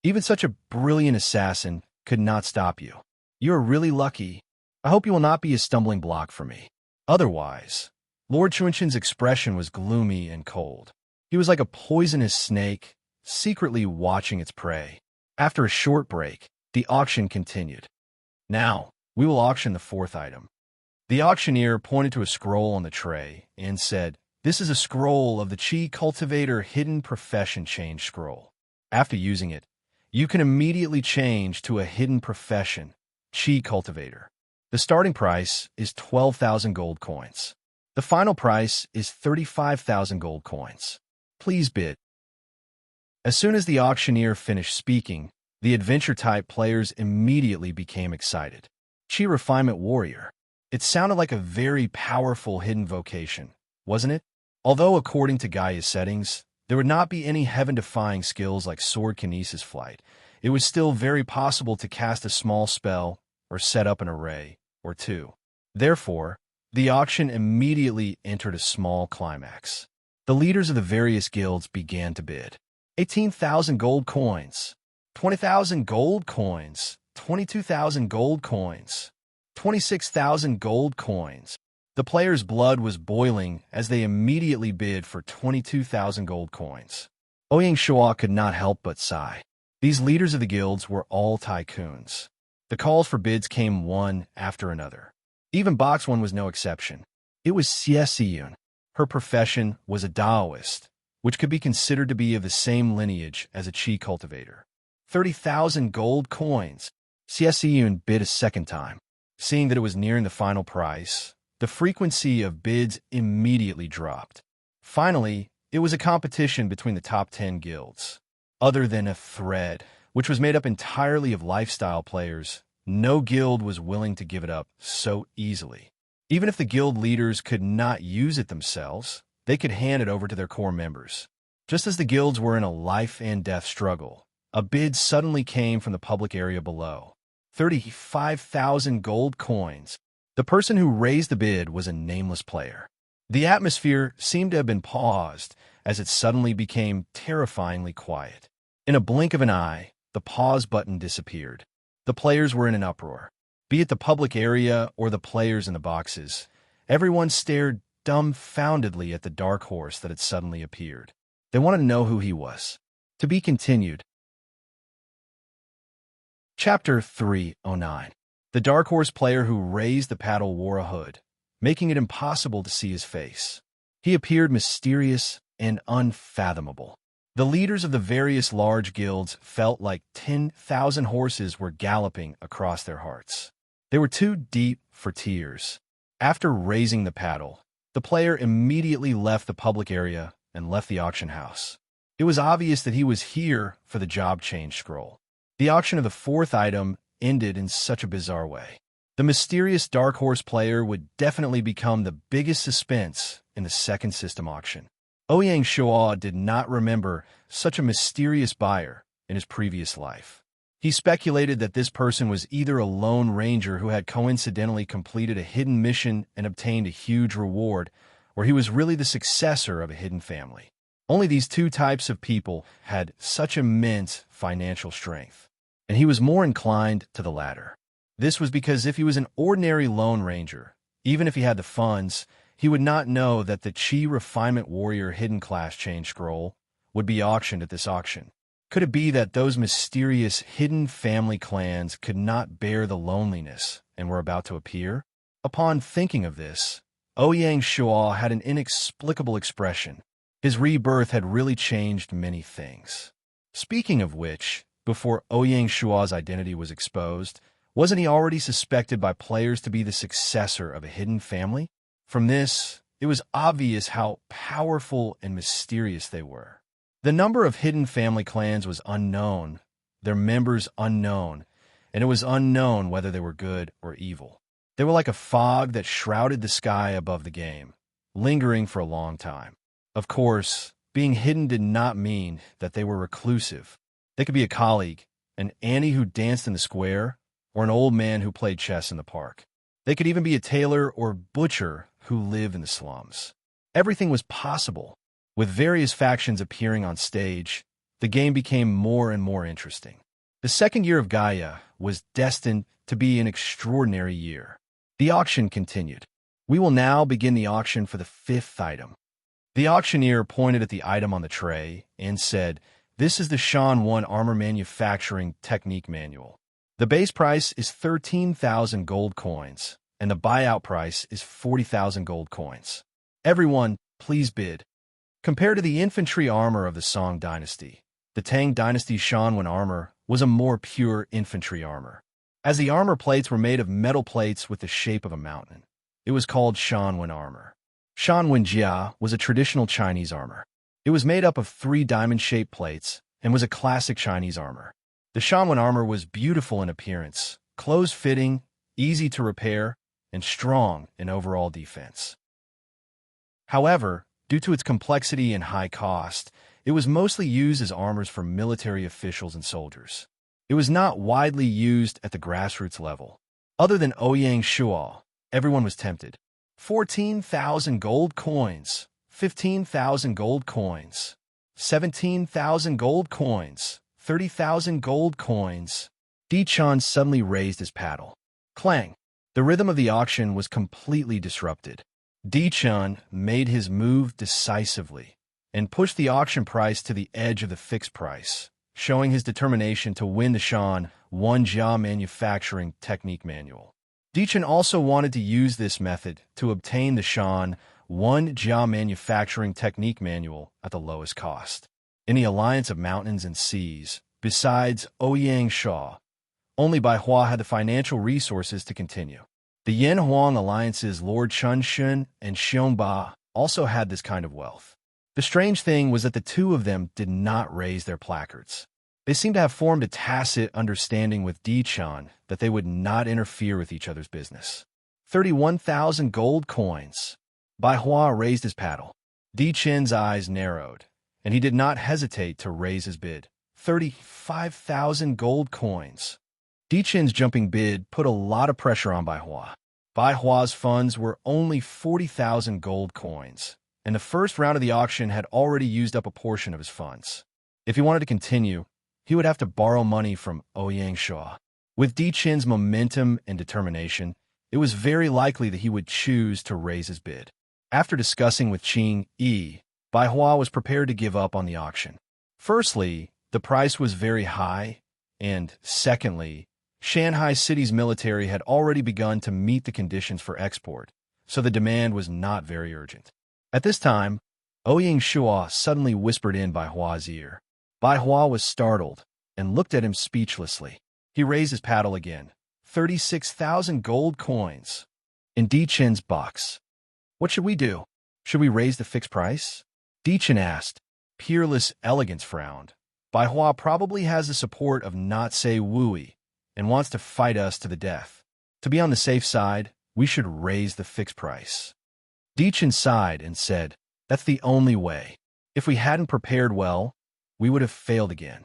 "Even such a brilliant assassin could not stop you. You are really lucky. I hope you will not be a stumbling block for me. Otherwise..." Lord Chunshin's expression was gloomy and cold. He was like a poisonous snake, secretly watching its prey. After a short break, the auction continued. "Now, we will auction the fourth item." The auctioneer pointed to a scroll on the tray and said, This is a scroll of the Chi Cultivator Hidden Profession Change scroll. After using it, you can immediately change to a hidden profession, Chi Cultivator. The starting price is 12,000 gold coins. The final price is 35,000 gold coins. Please bid. As soon as the auctioneer finished speaking, the adventure-type players immediately became excited. Chi Refinement Warrior. It sounded like a very powerful hidden vocation, wasn't it? Although according to Gaia's settings, there would not be any heaven-defying skills like sword kinesis flight, it was still very possible to cast a small spell or set up an array or two. Therefore, the auction immediately entered a small climax. The leaders of the various guilds began to bid. 18,000 gold coins, 20,000 gold coins, 22,000 gold coins, 26,000 gold coins. The players' blood was boiling as they immediately bid for 22,000 gold coins. Ouyang Shua could not help but sigh. These leaders of the guilds were all tycoons. The calls for bids came one after another. Even Box One was no exception. It was Xie Xiyun. Her profession was a Taoist, which could be considered to be of the same lineage as a Chi cultivator. 30,000 gold coins. Xie Xiyun bid a second time. Seeing that it was nearing the final price, the frequency of bids immediately dropped. Finally, it was a competition between the top 10 guilds. Other than a thread, which was made up entirely of lifestyle players, no guild was willing to give it up so easily. Even if the guild leaders could not use it themselves, they could hand it over to their core members. Just as the guilds were in a life and death struggle, a bid suddenly came from the public area below. 35,000 gold coins. The person who raised the bid was a nameless player. The atmosphere seemed to have been paused as it suddenly became terrifyingly quiet. In a blink of an eye, the pause button disappeared. The players were in an uproar. Be it the public area or the players in the boxes, everyone stared dumbfoundedly at the dark horse that had suddenly appeared. They wanted to know who he was. To be continued. Chapter 309. The dark horse player who raised the paddle wore a hood, making it impossible to see his face. He appeared mysterious and unfathomable. The leaders of the various large guilds felt like 10,000 horses were galloping across their hearts. They were too deep for tears. After raising the paddle, the player immediately left the public area and left the auction house. It was obvious that he was here for the job change scroll. The auction of the fourth item ended in such a bizarre way. The mysterious dark horse player would definitely become the biggest suspense in the second system auction. Ouyang Shua did not remember such a mysterious buyer in his previous life. He speculated that this person was either a lone ranger who had coincidentally completed a hidden mission and obtained a huge reward, or he was really the successor of a hidden family. Only these two types of people had such immense financial strength, and he was more inclined to the latter. This was because if he was an ordinary lone ranger, even if he had the funds, he would not know that the Chi Refinement Warrior Hidden Class Change Scroll would be auctioned at this auction. Could it be that those mysterious hidden family clans could not bear the loneliness and were about to appear? Upon thinking of this, Ouyang Shua had an inexplicable expression. His rebirth had really changed many things. Speaking of which, before Ouyang Shua's identity was exposed, wasn't he already suspected by players to be the successor of a hidden family? From this, it was obvious how powerful and mysterious they were. The number of hidden family clans was unknown, their members unknown, and it was unknown whether they were good or evil. They were like a fog that shrouded the sky above the game, lingering for a long time. Of course, being hidden did not mean that they were reclusive. They could be a colleague, an Annie who danced in the square, or an old man who played chess in the park. They could even be a tailor or butcher who lived in the slums. Everything was possible. With various factions appearing on stage, the game became more and more interesting. The second year of Gaia was destined to be an extraordinary year. The auction continued. We will now begin the auction for the fifth item. The auctioneer pointed at the item on the tray and said, "This is the Shan 1 Armor Manufacturing Technique Manual. The base price is 13,000 gold coins, and the buyout price is 40,000 gold coins. Everyone, Please bid. Compared to the infantry armor of the Song dynasty, the Tang dynasty's Shanwen armor was a more pure infantry armor. As the armor plates were made of metal plates with the shape of a mountain, it was called Shanwen armor. Shanwen Jia was a traditional Chinese armor. It was made up of 3 diamond-shaped plates and was a classic Chinese armor. The Shanwen armor was beautiful in appearance, close-fitting, easy to repair, and strong in overall defense. However, due to its complexity and high cost, it was mostly used as armors for military officials and soldiers. It was not widely used at the grassroots level. Other than Ouyang Shuo, everyone was tempted. 14,000 gold coins, 15,000 gold coins, 17,000 gold coins, 30,000 gold coins. Di Chun suddenly raised his paddle. Clang! The rhythm of the auction was completely disrupted. Di Chun made his move decisively and pushed the auction price to the edge of the fixed price, showing his determination to win the Shan 1 Jia manufacturing technique manual. Di Chun also wanted to use this method to obtain the Shan 1 Jia manufacturing technique manual at the lowest cost. In the alliance of mountains and seas, besides Ouyang Shuo, only Bai Hua had the financial resources to continue. The Yin Huang alliance's Lord Chun Shun and Xiong Ba also had this kind of wealth. The strange thing was that the two of them did not raise their placards. They seemed to have formed a tacit understanding with Di Chun that they would not interfere with each other's business. 31,000 gold coins. Bai Hua raised his paddle. Di Chun's eyes narrowed, and he did not hesitate to raise his bid. 35,000 gold coins. Di Chun's jumping bid put a lot of pressure on Bai Hua. Bai Hua's funds were only 40,000 gold coins, and the first round of the auction had already used up a portion of his funds. If he wanted to continue, he would have to borrow money from Ouyang Shuo. With Di Chun's momentum and determination, it was very likely that he would choose to raise his bid. After discussing with Qing Yi, Bai Hua was prepared to give up on the auction. Firstly, the price was very high, and secondly, Shanghai City's military had already begun to meet the conditions for export, so the demand was not very urgent. At this time, Ouyang Shuo suddenly whispered in Bai Hua's ear. Bai Hua was startled and looked at him speechlessly. He raised his paddle again. 36,000 gold coins. In Di Chun's box. What should we do? Should we raise the fixed price? Di Chun asked. Peerless Elegance frowned. Bai Hua probably has the support of Not Say Wui and wants to fight us to the death. To be on the safe side, we should raise the fixed price. Di Chun sighed and said, that's the only way. If we hadn't prepared well, we would have failed again.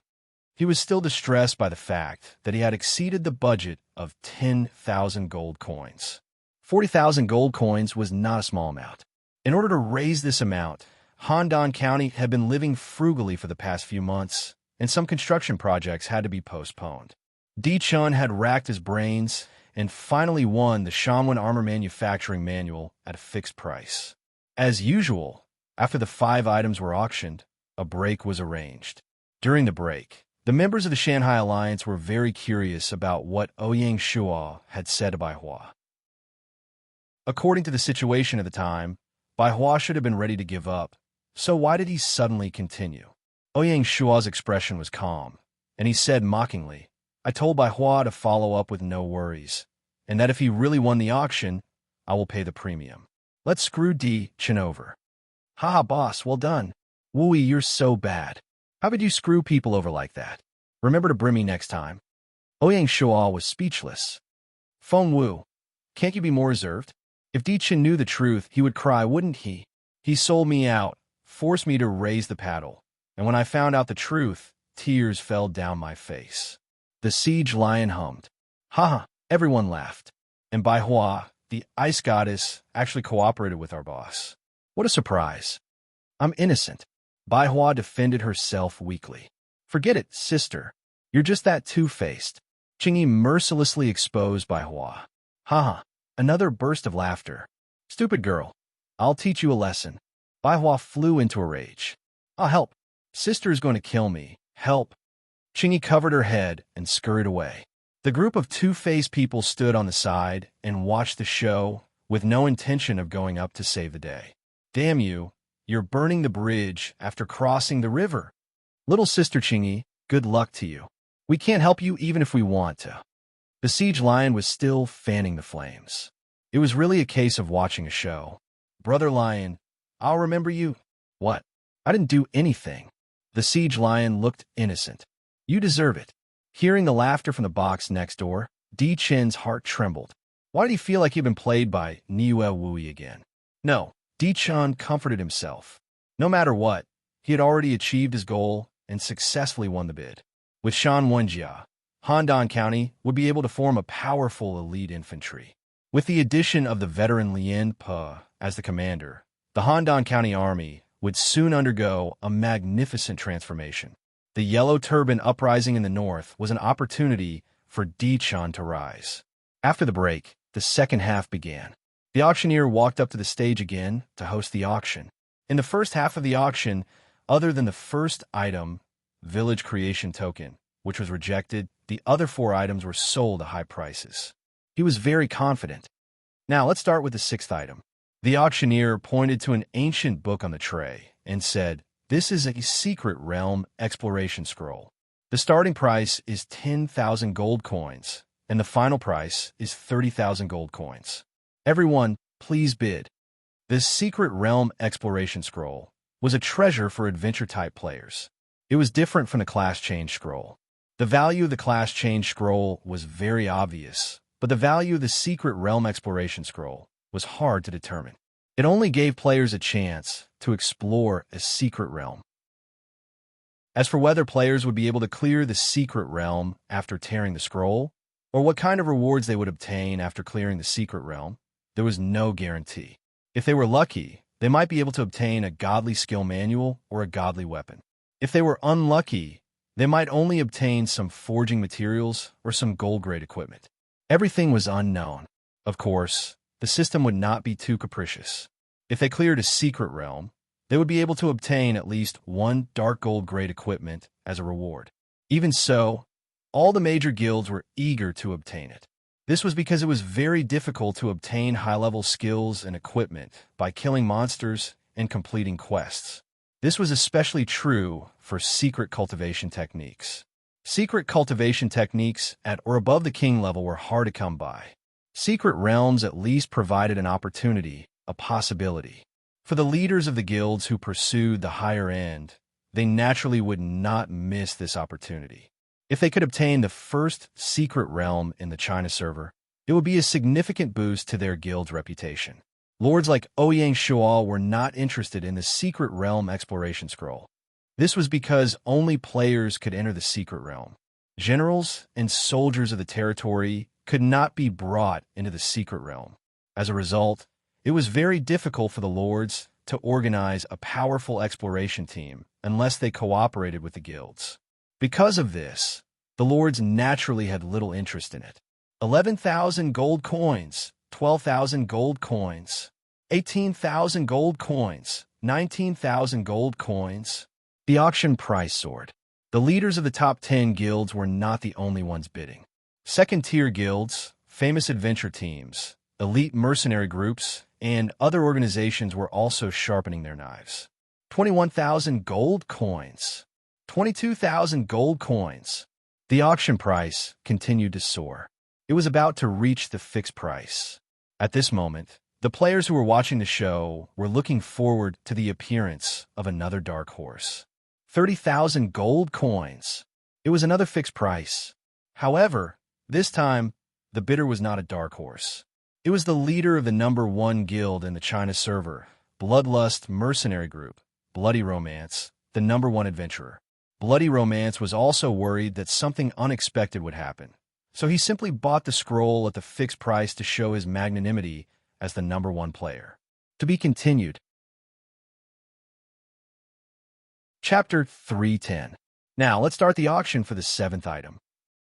He was still distressed by the fact that he had exceeded the budget of 10,000 gold coins. 40,000 gold coins was not a small amount. In order to raise this amount, Handan County had been living frugally for the past few months, and some construction projects had to be postponed. Di Chun had racked his brains and finally won the Shanwen Armor Manufacturing Manual at a fixed price. As usual, after the 5 items were auctioned, a break was arranged. During the break, the members of the Shanghai Alliance were very curious about what Ouyang Shuo had said to Bai Hua. According to the situation at the time, Bai Hua should have been ready to give up, so why did he suddenly continue? Ouyang Shuo's expression was calm, and he said mockingly, I told Bai Hua to follow up with no worries, and that if he really won the auction, I will pay the premium. Let's screw Di Chun over. Haha, boss, well done. Wooey, you're so bad. How could you screw people over like that? Remember to brim me next time. Ouyang Shuo was speechless. Feng Wu, can't you be more reserved? If Di Chun knew the truth, he would cry, wouldn't he? He sold me out, forced me to raise the paddle, and when I found out the truth, tears fell down my face. The siege lion hummed. Haha, everyone laughed. And Bai Hua, the ice goddess, actually cooperated with our boss. What a surprise. I'm innocent. Bai Hua defended herself weakly. Forget it, sister. You're just that two-faced. Qingyi mercilessly exposed Bai Hua. Haha, another burst of laughter. Stupid girl. I'll teach you a lesson. Bai Hua flew into a rage. I'll help. Sister is going to kill me. Help. Qingyi covered her head and scurried away. The group of two-faced people stood on the side and watched the show with no intention of going up to save the day. Damn you, you're burning the bridge after crossing the river. Little sister Chingy, good luck to you. We can't help you even if we want to. The siege lion was still fanning the flames. It was really a case of watching a show. Brother Lion, I'll remember you. What? I didn't do anything. The siege lion looked innocent. You deserve it. Hearing the laughter from the box next door, Di Chen's heart trembled. Why did he feel like he'd been played by Niue Wui again? No, Di Chen comforted himself. No matter what, he had already achieved his goal and successfully won the bid. With Shan Wenjia, Handan County would be able to form a powerful elite infantry. With the addition of the veteran Lien Pe as the commander, the Handan County Army would soon undergo a magnificent transformation. The Yellow Turban uprising in the north was an opportunity for Di Chen to rise. After the break, the second half began. The auctioneer walked up to the stage again to host the auction. In the first half of the auction, other than the first item, Village Creation Token, which was rejected, the other 4 items were sold at high prices. He was very confident. Now let's start with the 6th item. The auctioneer pointed to an ancient book on the tray and said, "This is a secret realm exploration scroll. The starting price is 10,000 gold coins, and the final price is 30,000 gold coins. Everyone, please bid." This secret realm exploration scroll was a treasure for adventure-type players. It was different from the class change scroll. The value of the class change scroll was very obvious, but the value of the secret realm exploration scroll was hard to determine. It only gave players a chance to explore a secret realm. As for whether players would be able to clear the secret realm after tearing the scroll, or what kind of rewards they would obtain after clearing the secret realm, there was no guarantee. If they were lucky, they might be able to obtain a godly skill manual or a godly weapon. If they were unlucky, they might only obtain some forging materials or some gold-grade equipment. Everything was unknown. Of course, the system would not be too capricious. If they cleared a secret realm, they would be able to obtain at least 1 dark gold-grade equipment as a reward. Even so, all the major guilds were eager to obtain it. This was because it was very difficult to obtain high-level skills and equipment by killing monsters and completing quests. This was especially true for secret cultivation techniques. Secret cultivation techniques at or above the king level were hard to come by. Secret realms at least provided an opportunity, a possibility. For the leaders of the guilds who pursued the higher end, they naturally would not miss this opportunity. If they could obtain the first secret realm in the China server, it would be a significant boost to their guild's reputation. Lords like Ouyang Shual were not interested in the secret realm exploration scroll. This was because only players could enter the secret realm. Generals and soldiers of the territory could not be brought into the secret realm. As a result, it was very difficult for the lords to organize a powerful exploration team unless they cooperated with the guilds. Because of this, the lords naturally had little interest in it. 11,000 gold coins, 12,000 gold coins, 18,000 gold coins, 19,000 gold coins. The auction price soared. The leaders of the top 10 guilds were not the only ones bidding. Second-tier guilds, famous adventure teams, elite mercenary groups, and other organizations were also sharpening their knives. 21,000 gold coins. 22,000 gold coins. The auction price continued to soar. It was about to reach the fixed price. At this moment, the players who were watching the show were looking forward to the appearance of another dark horse. 30,000 gold coins. It was another fixed price. However, this time, the bidder was not a dark horse. It was the leader of the #1 guild in the China server, Bloodlust Mercenary Group, Bloody Romance, the #1 adventurer. Bloody Romance was also worried that something unexpected would happen, so he simply bought the scroll at the fixed price to show his magnanimity as the #1 player. To be continued. Chapter 310. Now, let's start the auction for the 7th item.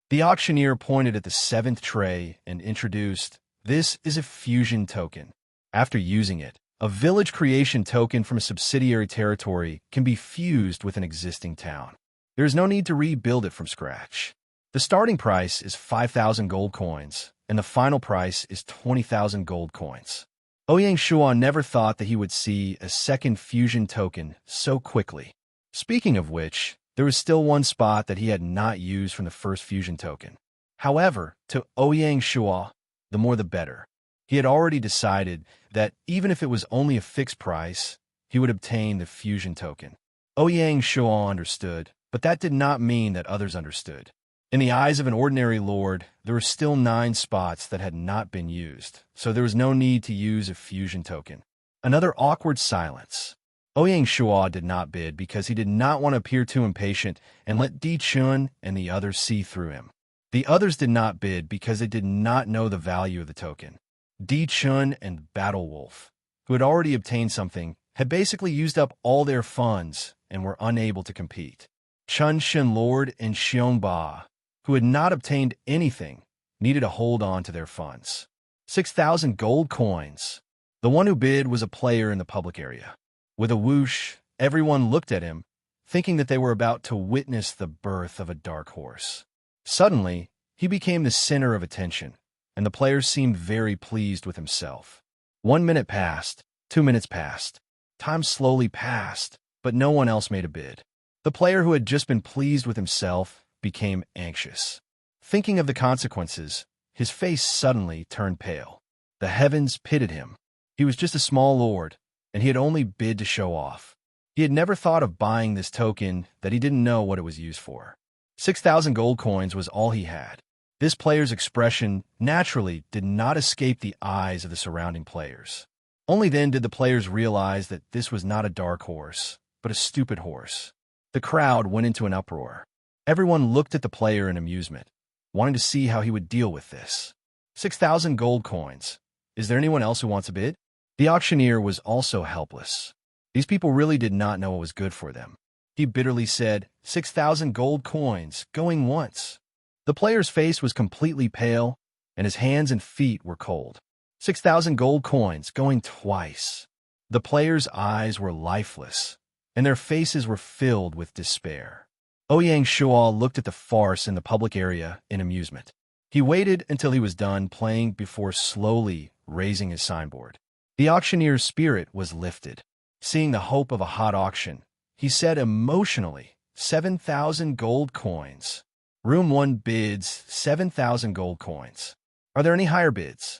The auctioneer pointed at the 7th tray and introduced, "This is a fusion token. After using it, a village creation token from a subsidiary territory can be fused with an existing town. There is no need to rebuild it from scratch. The starting price is 5,000 gold coins, and the final price is 20,000 gold coins. Ouyang Shuan never thought that he would see a second fusion token so quickly. Speaking of which, there was still one spot that he had not used from the first fusion token. However, to Ouyang Shuan, the more the better. He had already decided that even if it was only a fixed price, he would obtain the fusion token. Ouyang Shuan understood, but that did not mean that others understood. In the eyes of an ordinary lord, there were still 9 spots that had not been used, so there was no need to use a fusion token. Another awkward silence. Ouyang Shuan did not bid because he did not want to appear too impatient and let Di Chun and the others see through him. The others did not bid because they did not know the value of the token. Di Chun and Battle Wolf, who had already obtained something, had basically used up all their funds and were unable to compete. Chun Shin Lord and Xiong Ba, who had not obtained anything, needed to hold on to their funds. 6,000 gold coins. The one who bid was a player in the public area. With a whoosh, everyone looked at him, thinking that they were about to witness the birth of a dark horse. Suddenly, he became the center of attention, and the player seemed very pleased with himself. 1 minute passed, 2 minutes passed. Time slowly passed, but no one else made a bid. The player who had just been pleased with himself became anxious. Thinking of the consequences, his face suddenly turned pale. The heavens pitied him. He was just a small lord, and he had only bid to show off. He had never thought of buying this token that he didn't know what it was used for. 6,000 gold coins was all he had. This player's expression naturally did not escape the eyes of the surrounding players. Only then did the players realize that this was not a dark horse, but a stupid horse. The crowd went into an uproar. Everyone looked at the player in amusement, wanting to see how he would deal with this. 6,000 gold coins. Is there anyone else who wants a bid? The auctioneer was also helpless. These people really did not know what was good for them. He bitterly said, 6,000 gold coins, going once. The player's face was completely pale, and his hands and feet were cold. 6,000 gold coins, going twice. The players' eyes were lifeless, and their faces were filled with despair. Ouyang Shual looked at the farce in the public area in amusement. He waited until he was done playing before slowly raising his signboard. The auctioneer's spirit was lifted. Seeing the hope of a hot auction, he said emotionally, 7,000 gold coins. Room 1 bids 7,000 gold coins. Are there any higher bids?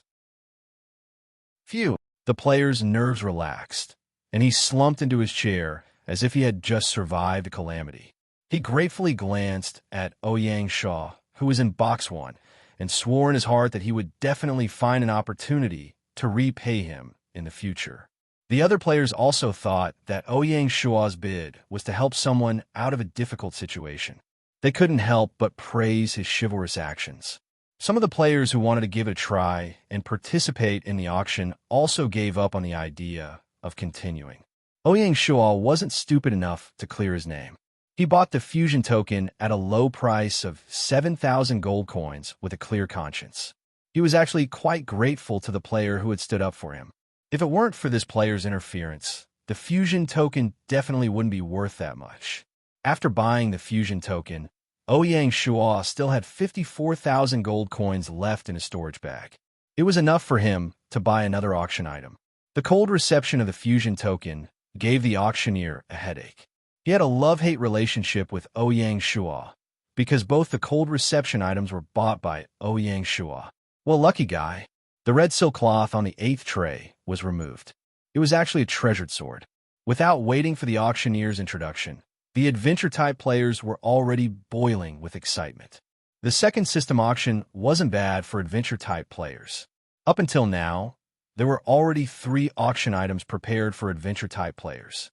Phew. The player's nerves relaxed, and he slumped into his chair as if he had just survived a calamity. He gratefully glanced at Ouyang Shuan, who was in box 1, and swore in his heart that he would definitely find an opportunity to repay him in the future. The other players also thought that Ouyang Shua's bid was to help someone out of a difficult situation. They couldn't help but praise his chivalrous actions. Some of the players who wanted to give it a try and participate in the auction also gave up on the idea of continuing. Ouyang Shuan wasn't stupid enough to clear his name. He bought the fusion token at a low price of 7,000 gold coins with a clear conscience. He was actually quite grateful to the player who had stood up for him. If it weren't for this player's interference, the fusion token definitely wouldn't be worth that much. After buying the fusion token, Ouyang Shuan still had 54,000 gold coins left in his storage bag. It was enough for him to buy another auction item. The cold reception of the fusion token gave the auctioneer a headache. He had a love-hate relationship with Ouyang Shuan because both the cold reception items were bought by Ouyang Shuan. Well, lucky guy. The red silk cloth on the 8th tray was removed. It was actually a treasured sword. Without waiting for the auctioneer's introduction, the adventure-type players were already boiling with excitement. The second system auction wasn't bad for adventure-type players. Up until now, there were already 3 auction items prepared for adventure-type players.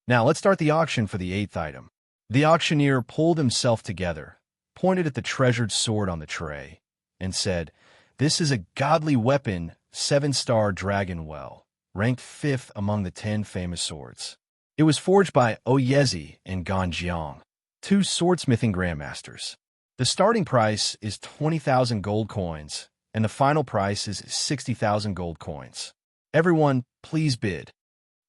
Now let's start the auction for the 8th item. The auctioneer pulled himself together, pointed at the treasured sword on the tray, and said, "This is a godly weapon, 7-star dragon well, ranked 5th among the 10 famous swords. It was forged by Oyezi and Ganjiang, 2 swordsmithing grandmasters. The starting price is 20,000 gold coins, and the final price is 60,000 gold coins. Everyone, please bid."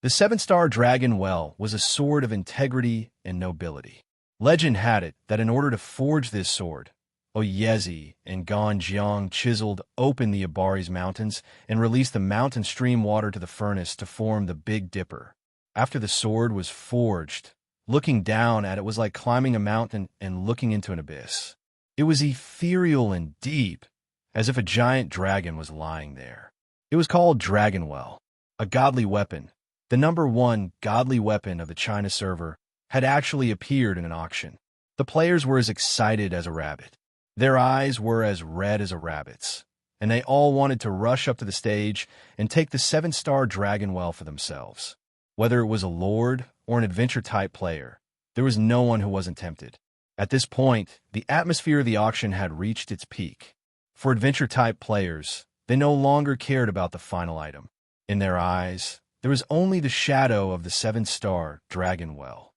The 7-star dragon well was a sword of integrity and nobility. Legend had it that in order to forge this sword, Oyezi and Ganjiang chiseled open the Abari's mountains and released the mountain stream water to the furnace to form the Big Dipper. After the sword was forged, looking down at it was like climbing a mountain and looking into an abyss. It was ethereal and deep, as if a giant dragon was lying there. It was called Dragonwell, a godly weapon. The #1 godly weapon of the China server had actually appeared in an auction. The players were as excited as a rabbit. Their eyes were as red as a rabbit's, and they all wanted to rush up to the stage and take the 7-star Dragonwell for themselves. Whether it was a lord or an adventure-type player, there was no one who wasn't tempted. At this point, the atmosphere of the auction had reached its peak. For adventure-type players, they no longer cared about the final item. In their eyes, there was only the shadow of the 7-star Dragonwell.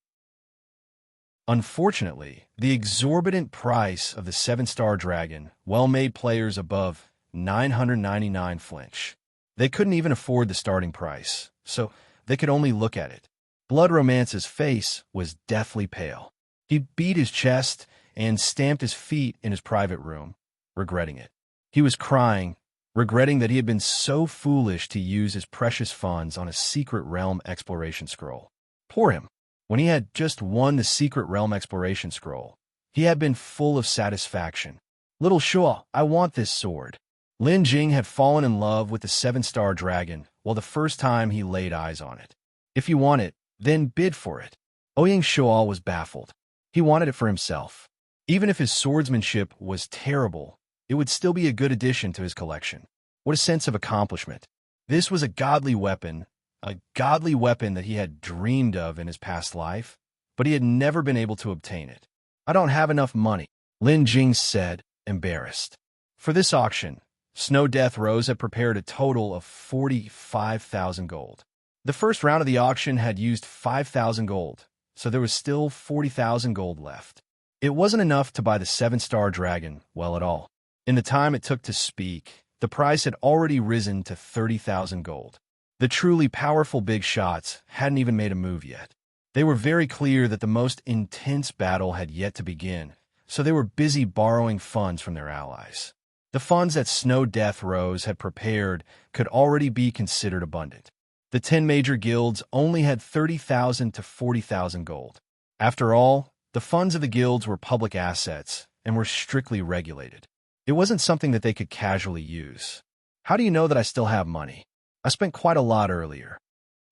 Unfortunately, the exorbitant price of the 7-star dragon made players above 999 flinch. They couldn't even afford the starting price, so they could only look at it. Blood Romance's face was deathly pale. He beat his chest and stamped his feet in his private room, regretting it. He was crying, regretting that he had been so foolish to use his precious funds on a secret realm exploration scroll. Poor him. When he had just won the secret realm exploration scroll, he had been full of satisfaction. Little Shua, I want this sword. Lin Jing had fallen in love with the 7-star dragon the first time he laid eyes on it. If you want it, then bid for it. Ouyang Shua was baffled. He wanted it for himself. Even if his swordsmanship was terrible, it would still be a good addition to his collection. What a sense of accomplishment. This was a godly weapon that he had dreamed of in his past life, but he had never been able to obtain it. I don't have enough money, Lin Jing said, embarrassed. For this auction, Snow Death Rose had prepared a total of 45,000 gold. The first round of the auction had used 5,000 gold, so there was still 40,000 gold left. It wasn't enough to buy the 7-star dragon at all. In the time it took to speak, the price had already risen to 30,000 gold. The truly powerful big shots hadn't even made a move yet. They were very clear that the most intense battle had yet to begin, so they were busy borrowing funds from their allies. The funds that Snow Death Rose had prepared could already be considered abundant. The 10 major guilds only had 30,000 to 40,000 gold. After all, the funds of the guilds were public assets and were strictly regulated. It wasn't something that they could casually use. How do you know that I still have money? I spent quite a lot earlier.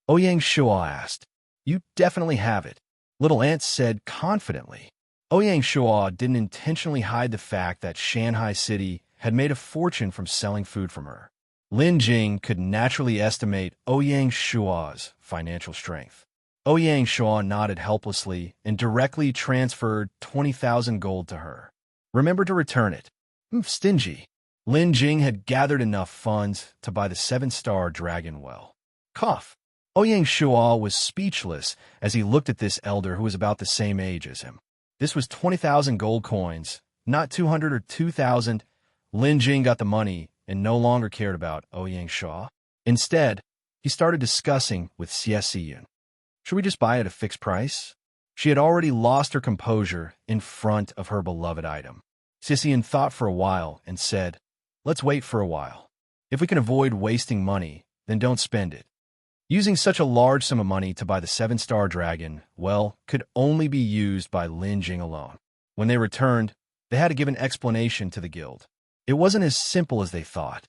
Ouyang Shua asked. You definitely have it, Little Ant said confidently. Ouyang Shua didn't intentionally hide the fact that Shanghai City had made a fortune from selling food from her. Lin Jing could naturally estimate Ouyang Shua's financial strength. Ouyang Shua nodded helplessly and directly transferred 20,000 gold to her. Remember to return it. Stingy. Lin Jing had gathered enough funds to buy the 7-star Dragonwell. Cough. Ouyang Shua was speechless as he looked at this elder who was about the same age as him. This was 20,000 gold coins, not 200 or 2,000. Lin Jing got the money and no longer cared about Ouyang Shua. Instead, he started discussing with Xie Xiyun. Should we just buy at a fixed price? She had already lost her composure in front of her beloved item. Xie Xiyun thought for a while and said, let's wait for a while. If we can avoid wasting money, then don't spend it. Using such a large sum of money to buy the 7-star dragon, could only be used by Lin Jing alone. When they returned, they had to give an explanation to the guild. It wasn't as simple as they thought.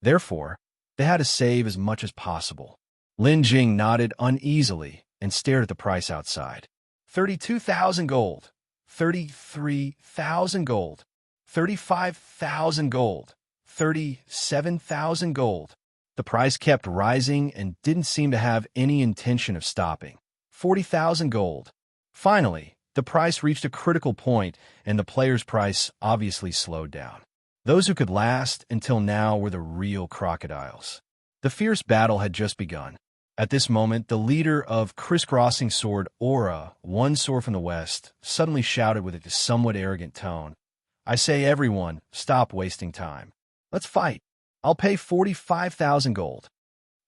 Therefore, they had to save as much as possible. Lin Jing nodded uneasily and stared at the price outside. 32,000 gold, 33,000 gold, 35,000 gold, 37,000 gold. The price kept rising and didn't seem to have any intention of stopping. 40,000 gold. Finally, the price reached a critical point, and the player's price obviously slowed down. Those who could last until now were the real crocodiles. The fierce battle had just begun. At this moment, the leader of Crisscrossing Sword Aura, one sword from the west, suddenly shouted with a somewhat arrogant tone, I say everyone, stop wasting time. Let's fight. I'll pay 45,000 gold.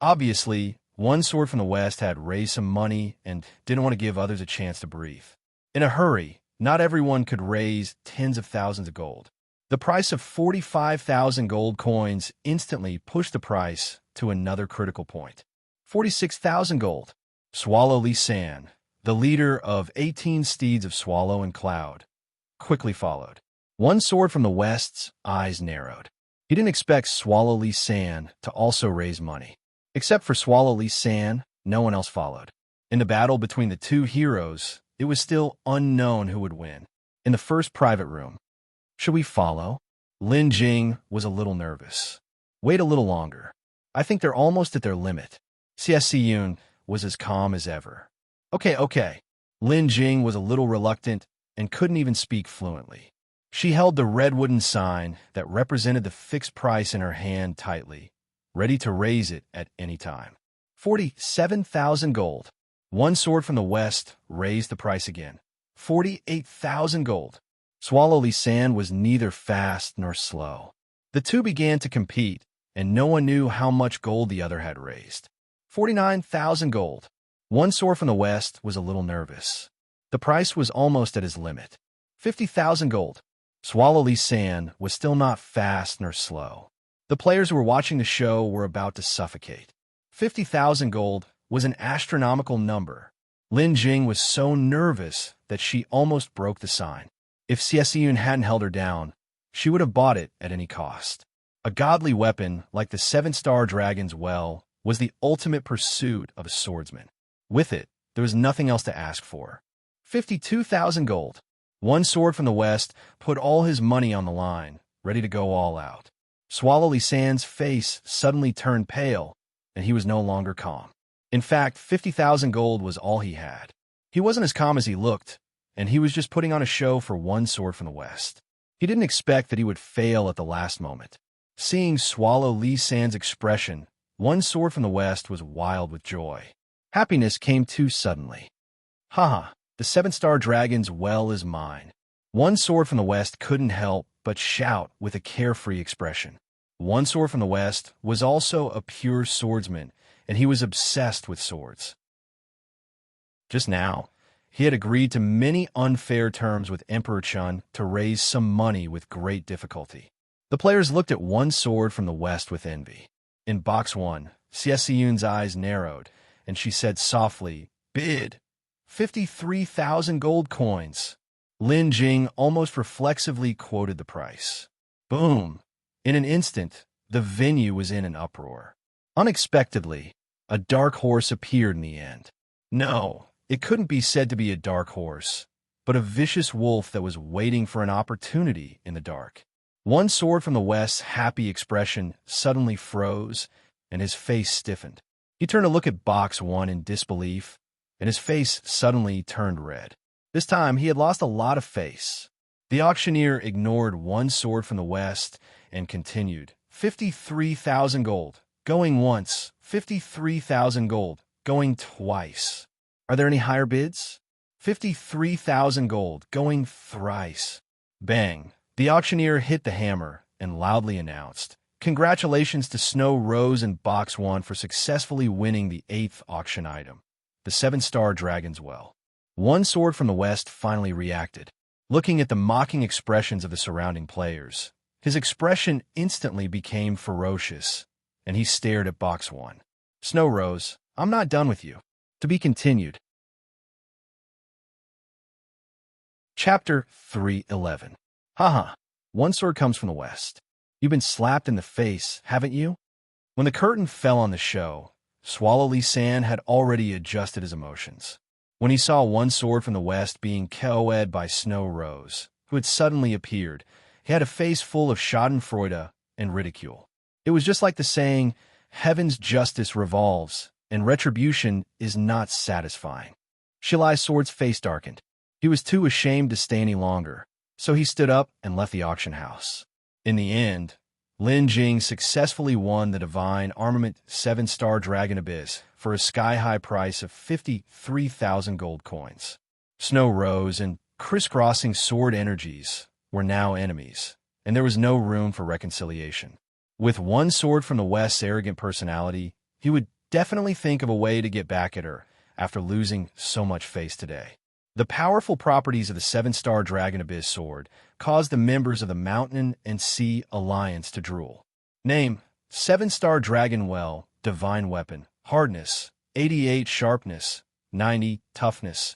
Obviously, one sword from the west had raised some money and didn't want to give others a chance to breathe. In a hurry, not everyone could raise tens of thousands of gold. The price of 45,000 gold coins instantly pushed the price to another critical point. 46,000 gold. Swallow Lisan, the leader of 18 steeds of Swallow and Cloud, quickly followed. One sword from the west's eyes narrowed. He didn't expect Swallow Lisan to also raise money. Except for Swallow Lisan, no one else followed. In the battle between the two heroes, it was still unknown who would win. In the first private room, should we follow? Lin Jing was a little nervous. Wait a little longer. I think they're almost at their limit. CSC Yun was as calm as ever. Okay. Lin Jing was a little reluctant and couldn't even speak fluently. She held the red wooden sign that represented the fixed price in her hand tightly, ready to raise it at any time. 47,000 gold. One sword from the west raised the price again. 48,000 gold. Swallow Lisan was neither fast nor slow. The two began to compete, and no one knew how much gold the other had raised. 49,000 gold. One sword from the west was a little nervous. The price was almost at his limit. 50,000 gold. Swallow Lisan was still not fast nor slow. The players who were watching the show were about to suffocate. 50,000 gold was an astronomical number. Lin Jing was so nervous that she almost broke the sign. If Xiexiyun hadn't held her down, she would have bought it at any cost. A godly weapon like the seven-star dragon's well was the ultimate pursuit of a swordsman. With it, there was nothing else to ask for. 52,000 gold. One sword from the west put all his money on the line, ready to go all out. Swallow Lisan's face suddenly turned pale, and he was no longer calm. In fact, 50,000 gold was all he had. He wasn't as calm as he looked, and he was just putting on a show for one sword from the west. He didn't expect that he would fail at the last moment. Seeing Swallow Lisan's expression, one sword from the west was wild with joy. Happiness came too suddenly. Haha, the seven-star dragon's well is mine. One sword from the west couldn't help but shout with a carefree expression. One sword from the west was also a pure swordsman, and he was obsessed with swords. Just now, he had agreed to many unfair terms with Emperor Chun to raise some money with great difficulty. The players looked at one sword from the west with envy. In box 1, Xiexiyun's eyes narrowed, and she said softly, "Bid 53,000 gold coins." Lin Jing almost reflexively quoted the price. Boom! In an instant, the venue was in an uproar. Unexpectedly, a dark horse appeared in the end. No, it couldn't be said to be a dark horse, but a vicious wolf that was waiting for an opportunity in the dark. One sword from the west's happy expression suddenly froze, and his face stiffened. He turned to look at box 1 in disbelief, and his face suddenly turned red. This time, he had lost a lot of face. The auctioneer ignored one sword from the west and continued, 53,000 gold, going once, 53,000 gold, going twice. Are there any higher bids? 53,000 gold, going thrice. Bang! The auctioneer hit the hammer and loudly announced, "Congratulations to Snow Rose and Box 1 for successfully winning the 8th auction item, the 7-star Dragon's Well." One sword from the west finally reacted. Looking at the mocking expressions of the surrounding players, his expression instantly became ferocious, and he stared at Box 1. "Snow Rose, I'm not done with you. To be continued." Chapter 311. Haha, one sword comes from the west. You've been slapped in the face, haven't you? When the curtain fell on the show, Swallow Lisan had already adjusted his emotions. When he saw one sword from the west being KO'd by Snow Rose, who had suddenly appeared, he had a face full of schadenfreude and ridicule. It was just like the saying, "Heaven's justice revolves, and retribution is not satisfying." Shilai's sword's face darkened. He was too ashamed to stay any longer, so he stood up and left the auction house. In the end, Lin Jing successfully won the Divine Armament 7-star Dragon Abyss for a sky-high price of 53,000 gold coins. Snow Rose and crisscrossing sword energies were now enemies, and there was no room for reconciliation. With one sword from the West's arrogant personality, he would definitely think of a way to get back at her after losing so much face today. The powerful properties of the 7-star Dragon Abyss Sword caused the members of the Mountain and Sea Alliance to drool. Name: 7-star Dragon Well, Divine Weapon. Hardness: 88 sharpness, 90 toughness,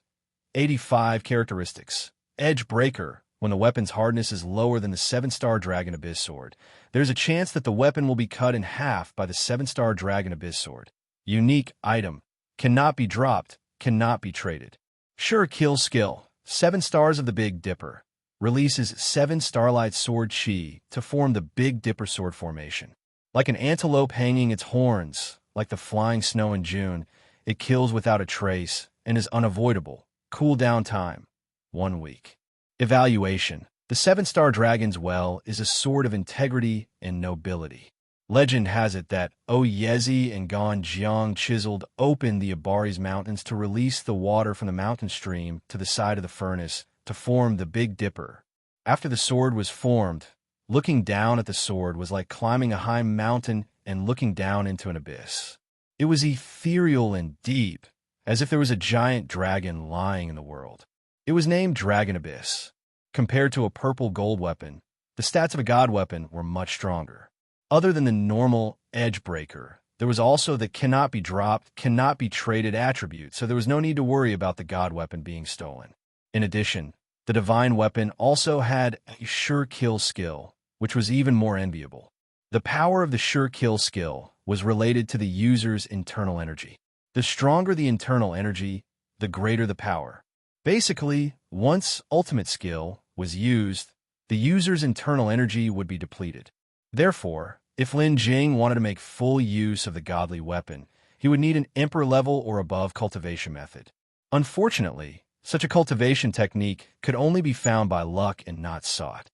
85 characteristics. Edge Breaker: when the weapon's hardness is lower than the 7-star Dragon Abyss Sword, there's a chance that the weapon will be cut in half by the 7-star Dragon Abyss Sword. Unique item: cannot be dropped, cannot be traded. Sure Kill Skill: 7 stars of the Big Dipper. Releases 7 Starlight Sword Chi to form the Big Dipper Sword formation. Like an antelope hanging its horns, like the flying snow in June, it kills without a trace and is unavoidable. Cooldown time: 1 week. Evaluation: the 7-star Dragon's Well is a sword of integrity and nobility. Legend has it that Oyezi and Ganjiang chiseled open the Abari's mountains to release the water from the mountain stream to the side of the furnace to form the Big Dipper. After the sword was formed, looking down at the sword was like climbing a high mountain and looking down into an abyss. It was ethereal and deep, as if there was a giant dragon lying in the world. It was named Dragon Abyss. Compared to a purple gold weapon, the stats of a god weapon were much stronger. Other than the normal Edge Breaker, there was also the cannot be dropped, cannot be traded attribute, so there was no need to worry about the god weapon being stolen. In addition, the divine weapon also had a sure kill skill, which was even more enviable. The power of the sure kill skill was related to the user's internal energy. The stronger the internal energy, the greater the power. Basically, once ultimate skill was used, the user's internal energy would be depleted. Therefore, if Lin Jing wanted to make full use of the godly weapon, he would need an emperor level or above cultivation method. Unfortunately, such a cultivation technique could only be found by luck and not sought.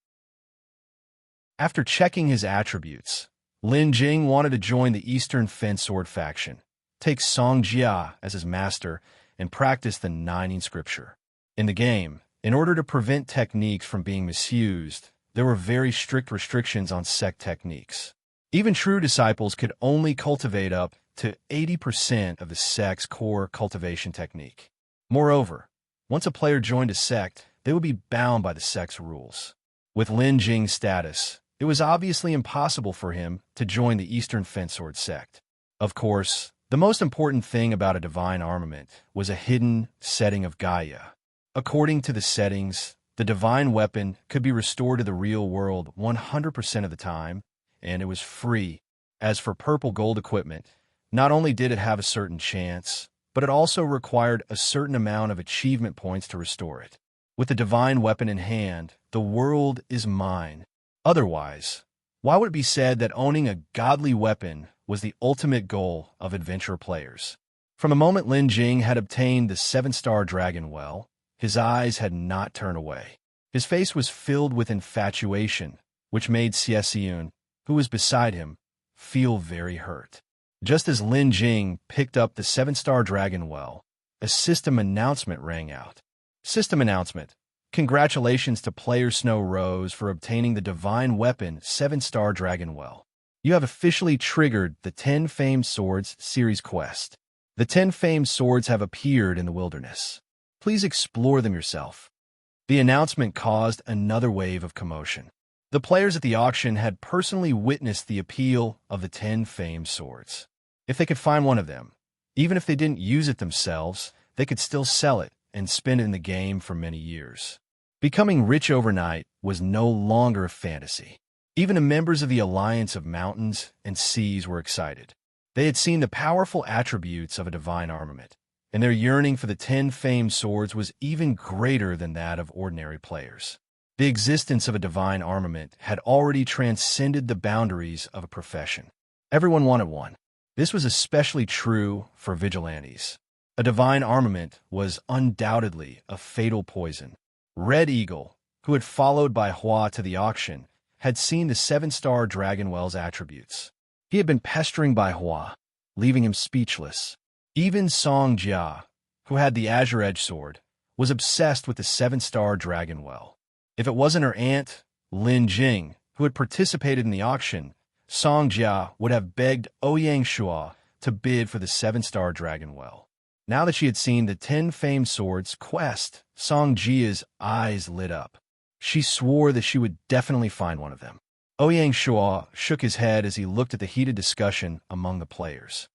After checking his attributes, Lin Jing wanted to join the Eastern Fence Sword faction, take Song Jia as his master, and practice the 9 scripture. In the game, in order to prevent techniques from being misused, there were very strict restrictions on sect techniques. Even true disciples could only cultivate up to 80% of the sect's core cultivation technique. Moreover, once a player joined a sect, they would be bound by the sect's rules. With Lin Jing's status, it was obviously impossible for him to join the Eastern Fence Sword sect. Of course, the most important thing about a divine armament was a hidden setting of Gaia. According to the settings, the divine weapon could be restored to the real world 100% of the time, and it was free. As for purple gold equipment, not only did it have a certain chance, but it also required a certain amount of achievement points to restore it. With the divine weapon in hand, the world is mine. Otherwise, why would it be said that owning a godly weapon was the ultimate goal of adventure players? From the moment Lin Jing had obtained the 7-star Dragon Well, his eyes had not turned away. His face was filled with infatuation, which made Xie Xiun, who was beside him, feel very hurt. Just as Lin Jing picked up the 7-star Dragon Well, a system announcement rang out. System announcement: congratulations to player Snow Rose for obtaining the divine weapon 7-star Dragon Well. You have officially triggered the 10 Famed Swords series quest. The 10 Famed Swords have appeared in the wilderness. Please explore them yourself. The announcement caused another wave of commotion. The players at the auction had personally witnessed the appeal of the 10 Famed Swords. If they could find one of them, even if they didn't use it themselves, they could still sell it and spend it in the game for many years. Becoming rich overnight was no longer a fantasy. Even the members of the Alliance of Mountains and Seas were excited. They had seen the powerful attributes of a divine armament, and their yearning for the 10 Famed Swords was even greater than that of ordinary players. The existence of a divine armament had already transcended the boundaries of a profession. Everyone wanted one. This was especially true for vigilantes. A divine armament was undoubtedly a fatal poison. Red Eagle, who had followed Bai Hua to the auction, had seen the 7-star Dragon Well's attributes. He had been pestering Bai Hua, leaving him speechless. Even Song Jia, who had the Azure Edge Sword, was obsessed with the 7-star Dragon Well. If it wasn't her aunt, Lin Jing, who had participated in the auction, Song Jia would have begged Ouyang Shua to bid for the 7-star Dragon Well. Now that she had seen the 10 famed swords quest, Song Jia's eyes lit up. She swore that she would definitely find one of them. Ouyang Shuo shook his head as he looked at the heated discussion among the players.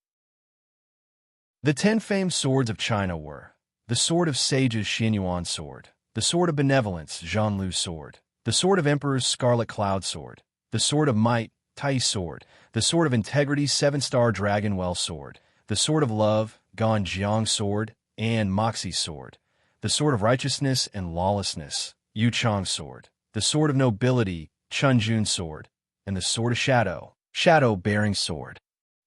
The 10 famed swords of China were the Sword of Sages Xianyuan Sword, the Sword of Benevolence Zhanlu Sword, the Sword of Emperors Scarlet Cloud Sword, the Sword of Might Tai Sword, the Sword of Integrity 7-star Dragon Well Sword, the Sword of Love Ganjiang Sword and Moxie Sword, the Sword of Righteousness and Lawlessness Yu Chang Sword, the Sword of Nobility Chunjun Sword, and the Sword of Shadow Shadow-Bearing Sword.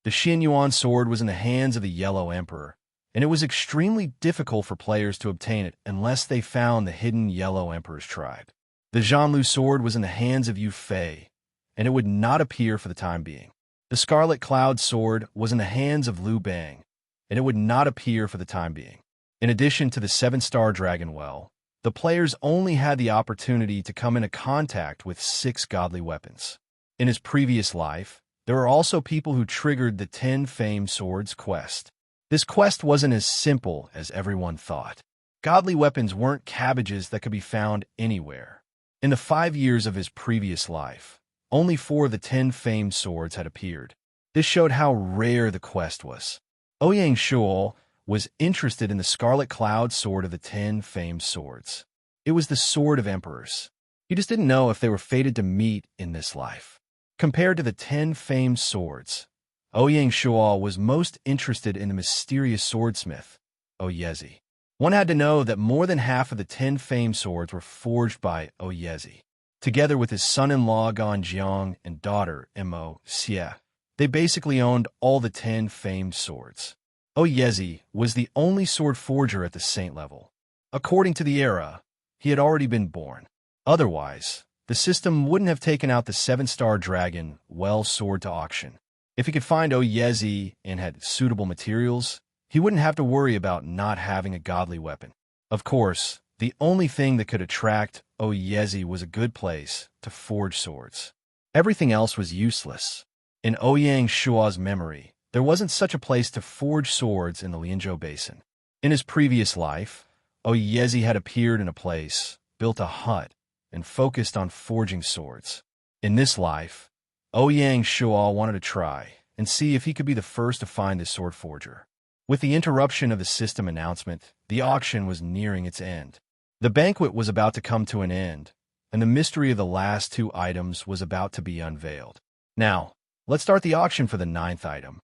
The Xianyuan Sword was in the hands of the Yellow Emperor, and it was extremely difficult for players to obtain it unless they found the hidden Yellow Emperor's tribe. The Zhanlu Sword was in the hands of Yu Fei, and it would not appear for the time being. The Scarlet Cloud Sword was in the hands of Liu Bang, and it would not appear for the time being. In addition to the 7-star Dragon Well, the players only had the opportunity to come into contact with 6 godly weapons. In his previous life, there were also people who triggered the 10 famed swords quest. This quest wasn't as simple as everyone thought. Godly weapons weren't cabbages that could be found anywhere. In the 5 years of his previous life, only 4 of the 10 famed swords had appeared. This showed how rare the quest was. Ouyang Shuo was interested in the Scarlet Cloud Sword of the 10 famed swords. It was the Sword of Emperors. He just didn't know if they were fated to meet in this life. Compared to the 10 famed swords, Ouyang Shuo was most interested in the mysterious swordsmith, Oyezi. One had to know that more than half of the 10 famed swords were forged by Oyezi. Together with his son-in-law Ganjiang and daughter Mo Xie, they basically owned all the 10 famed swords. Oyezi was the only sword forger at the saint level. According to the era, he had already been born. Otherwise, the system wouldn't have taken out the 7-star Dragon Well Sword to auction. If he could find Oyezi and had suitable materials, he wouldn't have to worry about not having a godly weapon. Of course, the only thing that could attract Oyezi was a good place to forge swords. Everything else was useless. In Ouyang Shuo's memory, there wasn't such a place to forge swords in the Lianzhou Basin. In his previous life, Oyezi had appeared in a place, built a hut, and focused on forging swords. In this life, Ouyang Shuo wanted to try and see if he could be the first to find this sword forger. With the interruption of the system announcement, the auction was nearing its end. The banquet was about to come to an end, and the mystery of the last 2 items was about to be unveiled. Now, let's start the auction for the 9th item.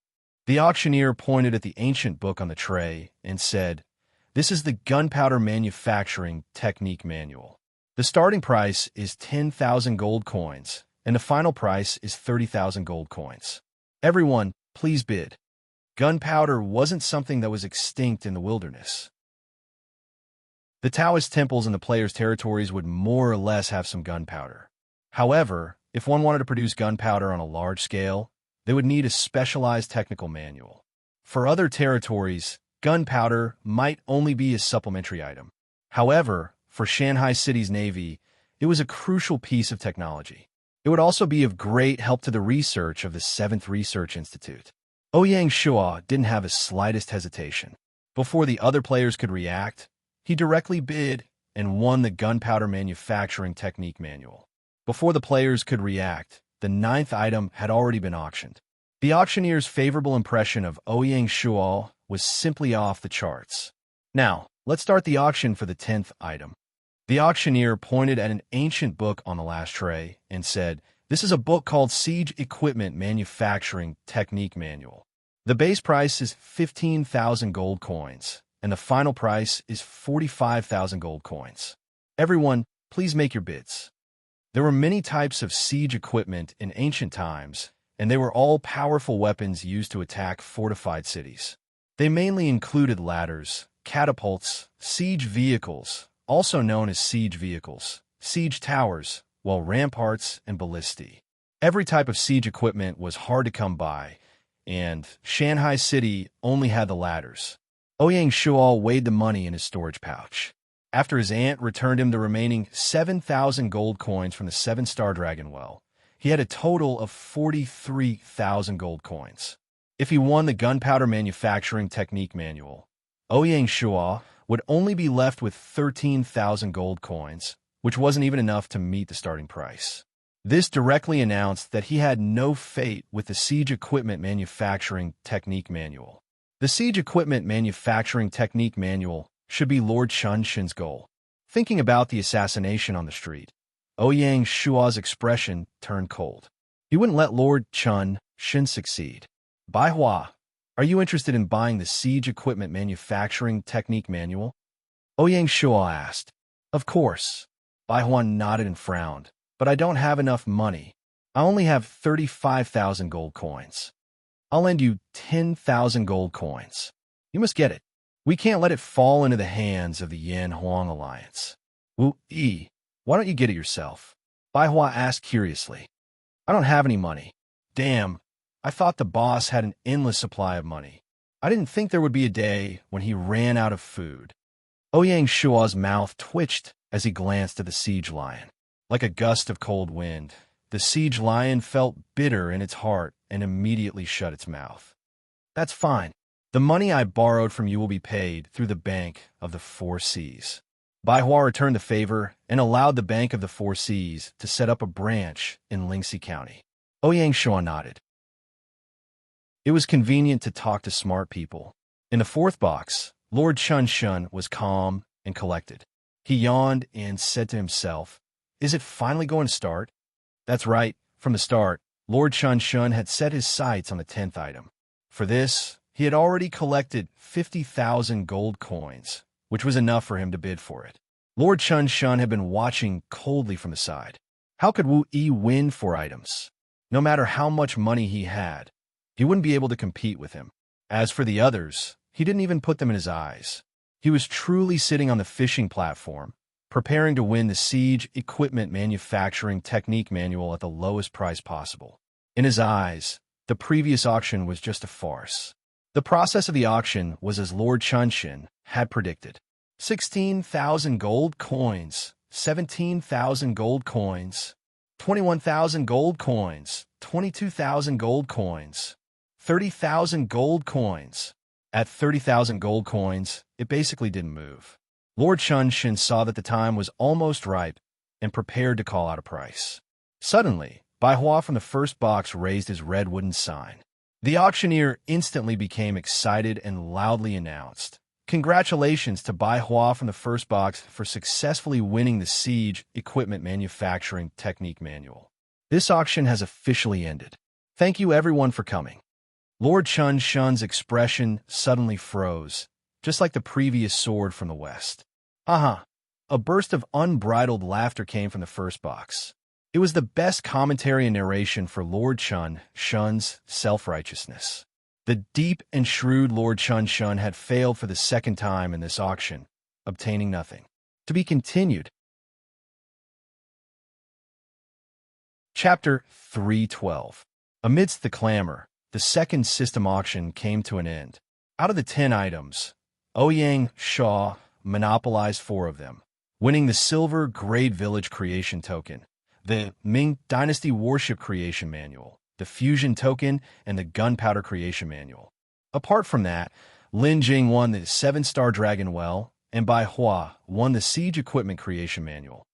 The auctioneer pointed at the ancient book on the tray and said, "This is the Gunpowder Manufacturing Technique Manual. The starting price is 10,000 gold coins, and the final price is 30,000 gold coins. Everyone, please bid." Gunpowder wasn't something that was extinct in the wilderness. The Taoist temples in the players' territories would more or less have some gunpowder. However, if one wanted to produce gunpowder on a large scale, they would need a specialized technical manual. For other territories, gunpowder might only be a supplementary item. However, for Shanghai City's Navy, it was a crucial piece of technology. It would also be of great help to the research of the 7th Research Institute. Ouyang Shuo didn't have the slightest hesitation. Before the other players could react, he directly bid and won the Gunpowder Manufacturing Technique Manual. Before the players could react, the 9th item had already been auctioned. The auctioneer's favorable impression of Ouyang Shuo was simply off the charts. Now, let's start the auction for the 10th item. The auctioneer pointed at an ancient book on the last tray and said, "This is a book called Siege Equipment Manufacturing Technique Manual. The base price is 15,000 gold coins, and the final price is 45,000 gold coins. Everyone, please make your bids." There were many types of siege equipment in ancient times, and they were all powerful weapons used to attack fortified cities. They mainly included ladders, catapults, siege vehicles, also known as siege vehicles, siege towers, while ramparts and ballistae. Every type of siege equipment was hard to come by, and Shanghai City only had the ladders. Ouyang Shuo weighed the money in his storage pouch. After his aunt returned him the remaining 7,000 gold coins from the 7-star Dragon Well, he had a total of 43,000 gold coins. If he won the Gunpowder Manufacturing Technique Manual, Ouyang Shua would only be left with 13,000 gold coins, which wasn't even enough to meet the starting price. This directly announced that he had no fate with the Siege Equipment Manufacturing Technique Manual. The Siege Equipment Manufacturing Technique Manual should be Lord Chun Shin's goal. Thinking about the assassination on the street, Ouyang Shua's expression turned cold. He wouldn't let Lord Chun Shin succeed. Bai Hua, are you interested in buying the Siege Equipment Manufacturing Technique Manual? Ouyang Shua asked. Of course. Bai Hua nodded and frowned. But I don't have enough money. I only have 35,000 gold coins. I'll lend you 10,000 gold coins. You must get it. We can't let it fall into the hands of the Yan-Huang Alliance. Wu Yi, why don't you get it yourself? Bai Hua asked curiously. I don't have any money. Damn, I thought the boss had an endless supply of money. I didn't think there would be a day when he ran out of food. Ouyang Shua's mouth twitched as he glanced at the siege lion. Like a gust of cold wind, the siege lion felt bitter in its heart and immediately shut its mouth. That's fine. The money I borrowed from you will be paid through the Bank of the Four Seas. Bai Hua returned the favor and allowed the Bank of the Four Seas to set up a branch in Lingxi County. Ouyang Shua nodded. It was convenient to talk to smart people. In the fourth box, Lord Chun Shun was calm and collected. He yawned and said to himself, Is it finally going to start? That's right. From the start, Lord Chun Shun had set his sights on the 10th item. For this, he had already collected 50,000 gold coins, which was enough for him to bid for it. Lord Chun Shun had been watching coldly from the side. How could Wu Yi win 4 items? No matter how much money he had, he wouldn't be able to compete with him. As for the others, he didn't even put them in his eyes. He was truly sitting on the fishing platform, preparing to win the Siege Equipment Manufacturing Technique Manual at the lowest price possible. In his eyes, the previous auction was just a farce. The process of the auction was as Lord Chunshin had predicted. 16,000 gold coins, 17,000 gold coins, 21,000 gold coins, 22,000 gold coins, 30,000 gold coins. At 30,000 gold coins, it basically didn't move. Lord Chunshin saw that the time was almost ripe and prepared to call out a price. Suddenly, Bai Hua from the first box raised his red wooden sign. The auctioneer instantly became excited and loudly announced, Congratulations to Bai Hua from the first box for successfully winning the Siege Equipment Manufacturing Technique Manual. This auction has officially ended. Thank you everyone for coming. Lord Chun Shun's expression suddenly froze, just like the previous sword from the west. Aha! A burst of unbridled laughter came from the first box. It was the best commentary and narration for Lord Chun Shun's self-righteousness. The deep and shrewd Lord Chun Shun had failed for the second time in this auction, obtaining nothing. To be continued. Chapter 312. Amidst the clamor, the second system auction came to an end. Out of the 10 items, Ouyang Shua monopolized 4 of them, winning the Silver Grade Village Creation Token, the Ming Dynasty Warship Creation Manual, the Fusion Token, and the Gunpowder Creation Manual. Apart from that, Lin Jing won the 7-Star Dragon Well, and Bai Hua won the Siege Equipment Creation Manual.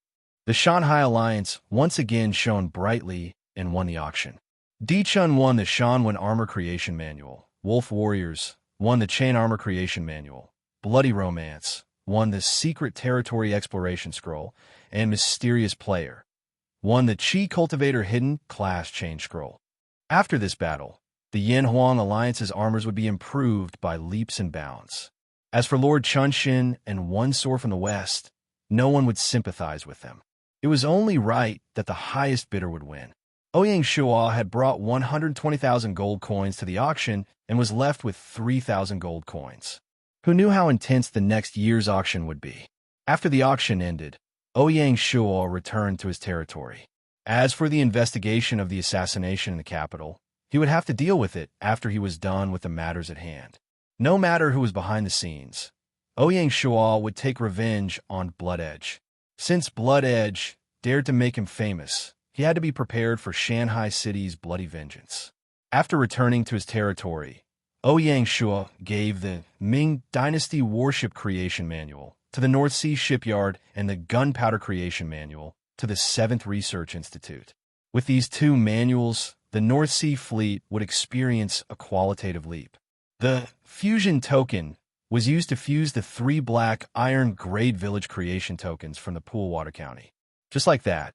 The Shanghai Alliance once again shone brightly and won the auction. Di Chun won the Shanwen Armor Creation Manual. Wolf Warriors won the Chain Armor Creation Manual. Bloody Romance won the Secret Territory Exploration Scroll. And Mysterious Player won the Qi Cultivator Hidden Class Chain Scroll. After this battle, the Yan-Huang Alliance's armors would be improved by leaps and bounds. As for Lord Chunshin and One Sword from the West, no one would sympathize with them. It was only right that the highest bidder would win. Ouyang Shua had brought 120,000 gold coins to the auction and was left with 3,000 gold coins. Who knew how intense the next year's auction would be? After the auction ended, Ouyang Shua returned to his territory. As for the investigation of the assassination in the capital, he would have to deal with it after he was done with the matters at hand. No matter who was behind the scenes, Ouyang Shua would take revenge on Blood Edge. Since Blood Edge dared to make him famous, he had to be prepared for Shanghai City's bloody vengeance. After returning to his territory, Ouyang Shua gave the Ming Dynasty Warship Creation Manual to the North Sea Shipyard and the Gunpowder Creation Manual to the 7th Research Institute. With these two manuals, the North Sea Fleet would experience a qualitative leap. The fusion token was used to fuse the 3 black iron grade village creation tokens from the Poolwater County. Just like that,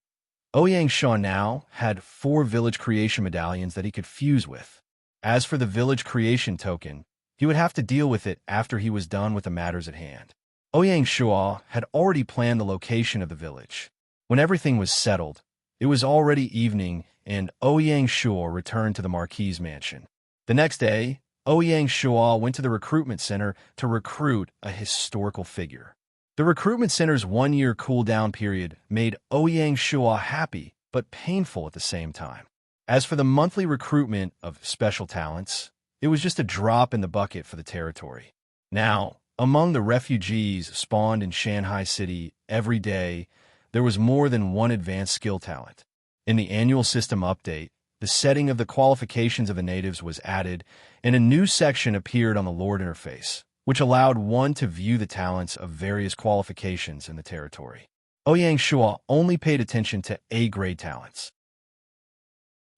Ouyang Shua now had 4 village creation medallions that he could fuse with. As for the village creation token, he would have to deal with it after he was done with the matters at hand. Ouyang Shua had already planned the location of the village. When everything was settled, it was already evening, and Ouyang Shua returned to the Marquis's mansion. The next day, Ouyang Shua went to the recruitment center to recruit a historical figure. The recruitment center's 1-year cool-down period made Ouyang Shua happy but painful at the same time. As for the monthly recruitment of special talents, it was just a drop in the bucket for the territory. Now, among the refugees spawned in Shanghai City every day, there was more than one advanced skill talent. In the annual system update, the setting of the qualifications of the natives was added, and a new section appeared on the Lord interface, which allowed one to view the talents of various qualifications in the territory. Ouyang Shua only paid attention to A-grade talents.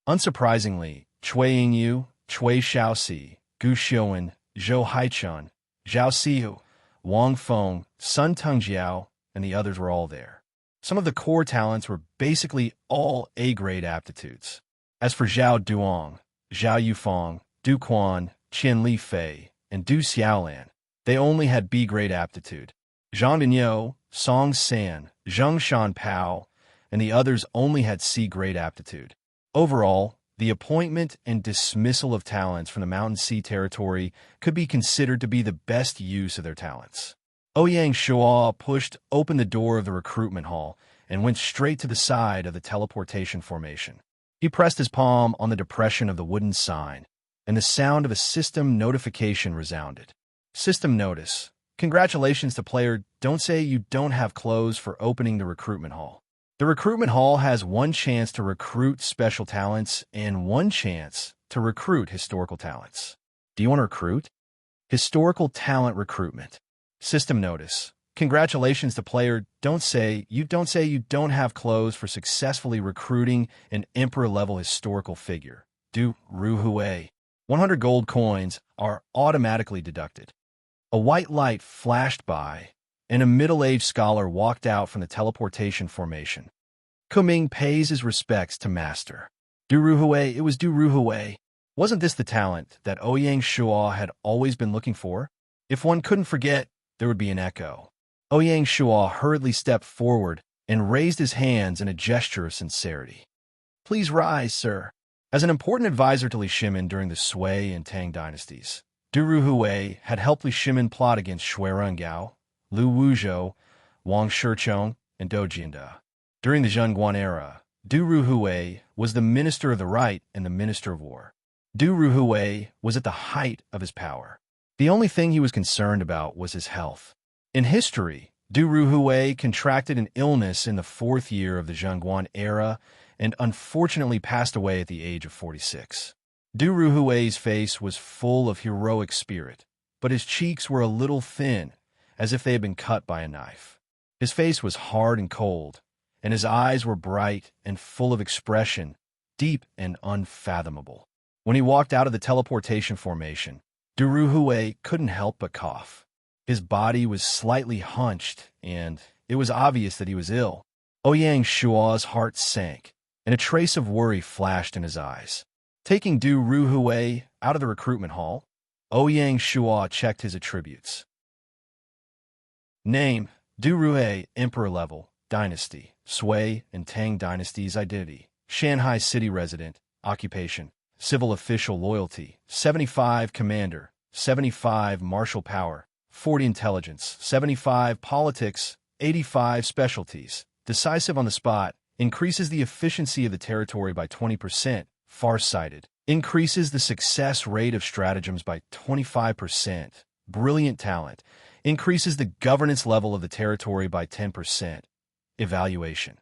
Unsurprisingly, Cui Yingyu, Cui Shaoxi, Gu Xiuan, Zhou Haichun, Zhao Sihu, Wang Feng, Sun Tengjiao, and the others were all there. Some of the core talents were basically all A-grade aptitudes. As for Zhao Duong, Zhao Yufeng, Du Quan, Qian Li Fei, and Du Xiaolan, they only had B-grade aptitude. Zhang Binyo, Song San, Zheng Shan Pao, and the others only had C-grade aptitude. Overall, the appointment and dismissal of talents from the Mountain Sea territory could be considered to be the best use of their talents. Ouyang Shua pushed open the door of the recruitment hall and went straight to the side of the teleportation formation. He pressed his palm on the depression of the wooden sign, and the sound of a system notification resounded. System notice. Congratulations to player. Don't say you don't have clothes for opening the recruitment hall. The recruitment hall has 1 chance to recruit special talents and 1 chance to recruit historical talents. Do you want to recruit? Historical talent recruitment. System notice. Congratulations to player. Don't say you don't have clothes for successfully recruiting an emperor-level historical figure. Du Ruhui. 100 gold coins are automatically deducted. A white light flashed by, and a middle-aged scholar walked out from the teleportation formation. Kuming pays his respects to master. Du Ruhui, it was Du Ruhui. Wasn't this the talent that Ouyang Shua had always been looking for? If one couldn't forget, there would be an echo. Ouyang Shua hurriedly stepped forward and raised his hands in a gesture of sincerity. Please rise, sir. As an important advisor to Li Shimin during the Sui and Tang dynasties, Du Ruhui had helped Li Shimin plot against Shui Rengao, Lu Wuzhou, Wang Shichong, and Dou Jianda. During the Zhengguan era, Du Ruhui was the Minister of the Right and the Minister of War. Du Ruhui was at the height of his power. The only thing he was concerned about was his health. In history, Du Ruhui contracted an illness in the 4th year of the Zhengguan era and unfortunately passed away at the age of 46. Du Ruhui's face was full of heroic spirit, but his cheeks were a little thin, as if they had been cut by a knife. His face was hard and cold, and his eyes were bright and full of expression, deep and unfathomable. When he walked out of the teleportation formation, Du Ruhui couldn't help but cough. His body was slightly hunched, and it was obvious that he was ill. Ouyang Shua's heart sank, and a trace of worry flashed in his eyes. Taking Du Ruhui out of the recruitment hall, Ouyang Shua checked his attributes. Name: Du Ruhui, Emperor level, Dynasty, Sui and Tang dynasties. Identity: Shanghai City resident. Occupation: Civil official. Loyalty: 75 Commander, 75 Martial Power, 40 Intelligence, 75 Politics, 85 Specialties. Decisive on the spot. Increases the efficiency of the territory by 20%. Farsighted. Increases the success rate of stratagems by 25%. Brilliant talent. Increases the governance level of the territory by 10%. Evaluation.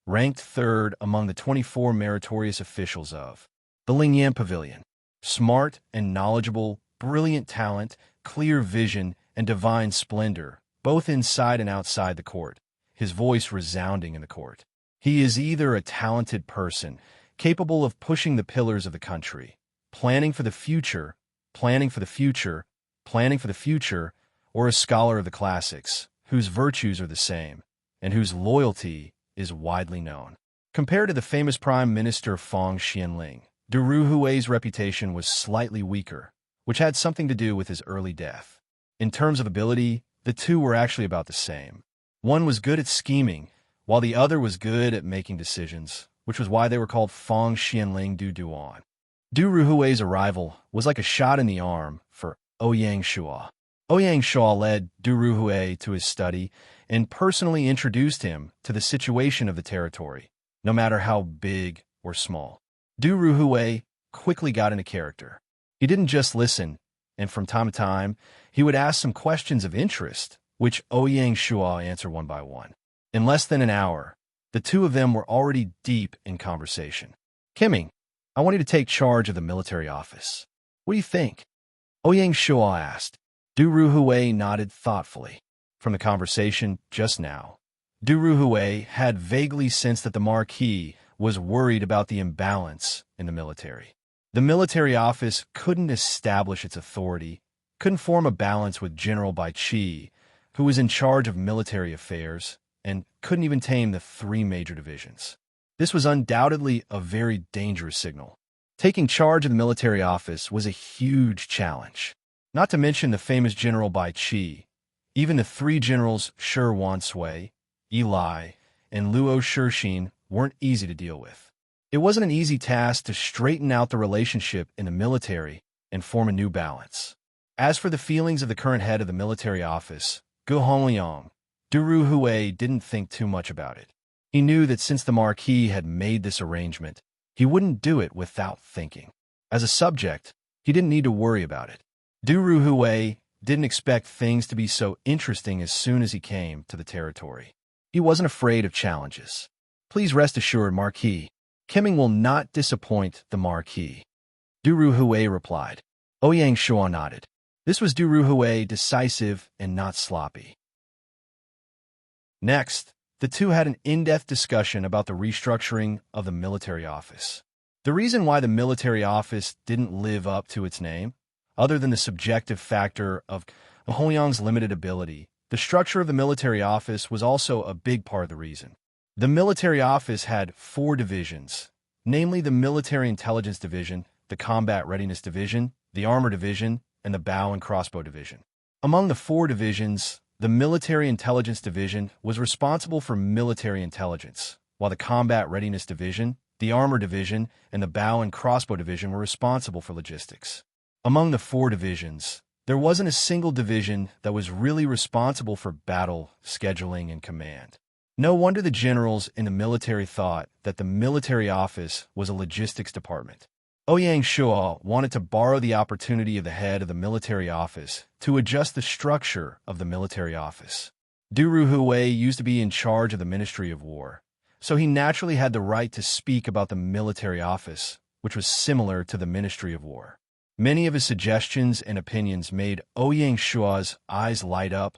Ranked 3rd among the 24 meritorious officials of the Lingyan Pavilion. Smart and knowledgeable, brilliant talent, clear vision, and divine splendor, both inside and outside the court, his voice resounding in the court. He is either a talented person, capable of pushing the pillars of the country, planning for the future, planning for the future, planning for the future, or a scholar of the classics, whose virtues are the same, and whose loyalty is widely known. Compared to the famous Prime Minister Feng Xianling, Du Ruhui's reputation was slightly weaker, which had something to do with his early death. In terms of ability, the two were actually about the same. One was good at scheming, while the other was good at making decisions, which was why they were called Feng Xianling Du Duan. Du Ruhui's arrival was like a shot in the arm for Ouyang Shua. Ouyang Shua led Du Ruhui to his study and personally introduced him to the situation of the territory, no matter how big or small. Du Ruhui quickly got into character. He didn't just listen, and from time to time, he would ask some questions of interest, which Ouyang Shua answered one by one. In less than an hour, the two of them were already deep in conversation. "Kimming, I want you to take charge of the military office. What do you think?" Ouyang Shua asked. Du Ruhui nodded thoughtfully. From the conversation just now, Du Ruhui had vaguely sensed that the Marquis was worried about the imbalance in the military. The military office couldn't establish its authority, couldn't form a balance with General Baichi, who was in charge of military affairs, and couldn't even tame the three major divisions. This was undoubtedly a very dangerous signal. Taking charge of the military office was a huge challenge. Not to mention the famous General Baichi. Even the three generals Shi Wansui, Eli, and Luo Shixin weren't easy to deal with. It wasn't an easy task to straighten out the relationship in the military and form a new balance. As for the feelings of the current head of the military office, Gu Hongliang, Du Ruhui didn't think too much about it. He knew that since the Marquis had made this arrangement, he wouldn't do it without thinking. As a subject, he didn't need to worry about it. Du Ruhui didn't expect things to be so interesting as soon as he came to the territory. He wasn't afraid of challenges. "Please rest assured, Marquis, Kimming will not disappoint the Marquis," Du Ruhui replied. Ouyang Shua nodded. This was Du Ruhui, decisive and not sloppy. Next, the two had an in-depth discussion about the restructuring of the military office. The reason why the military office didn't live up to its name, other than the subjective factor of Hongliang's limited ability, the structure of the military office was also a big part of the reason. The military office had 4 divisions, namely the Military Intelligence Division, the Combat Readiness Division, the Armor Division, and the Bow and Crossbow Division. Among the 4 divisions, the Military Intelligence Division was responsible for military intelligence, while the Combat Readiness Division, the Armor Division, and the Bow and Crossbow Division were responsible for logistics. Among the 4 divisions, there wasn't a single division that was really responsible for battle, scheduling, and command. No wonder the generals in the military thought that the military office was a logistics department. Ouyang Shua wanted to borrow the opportunity of the head of the military office to adjust the structure of the military office. Du Ruhui used to be in charge of the Ministry of War, so he naturally had the right to speak about the military office, which was similar to the Ministry of War. Many of his suggestions and opinions made Ouyang Shua's eyes light up,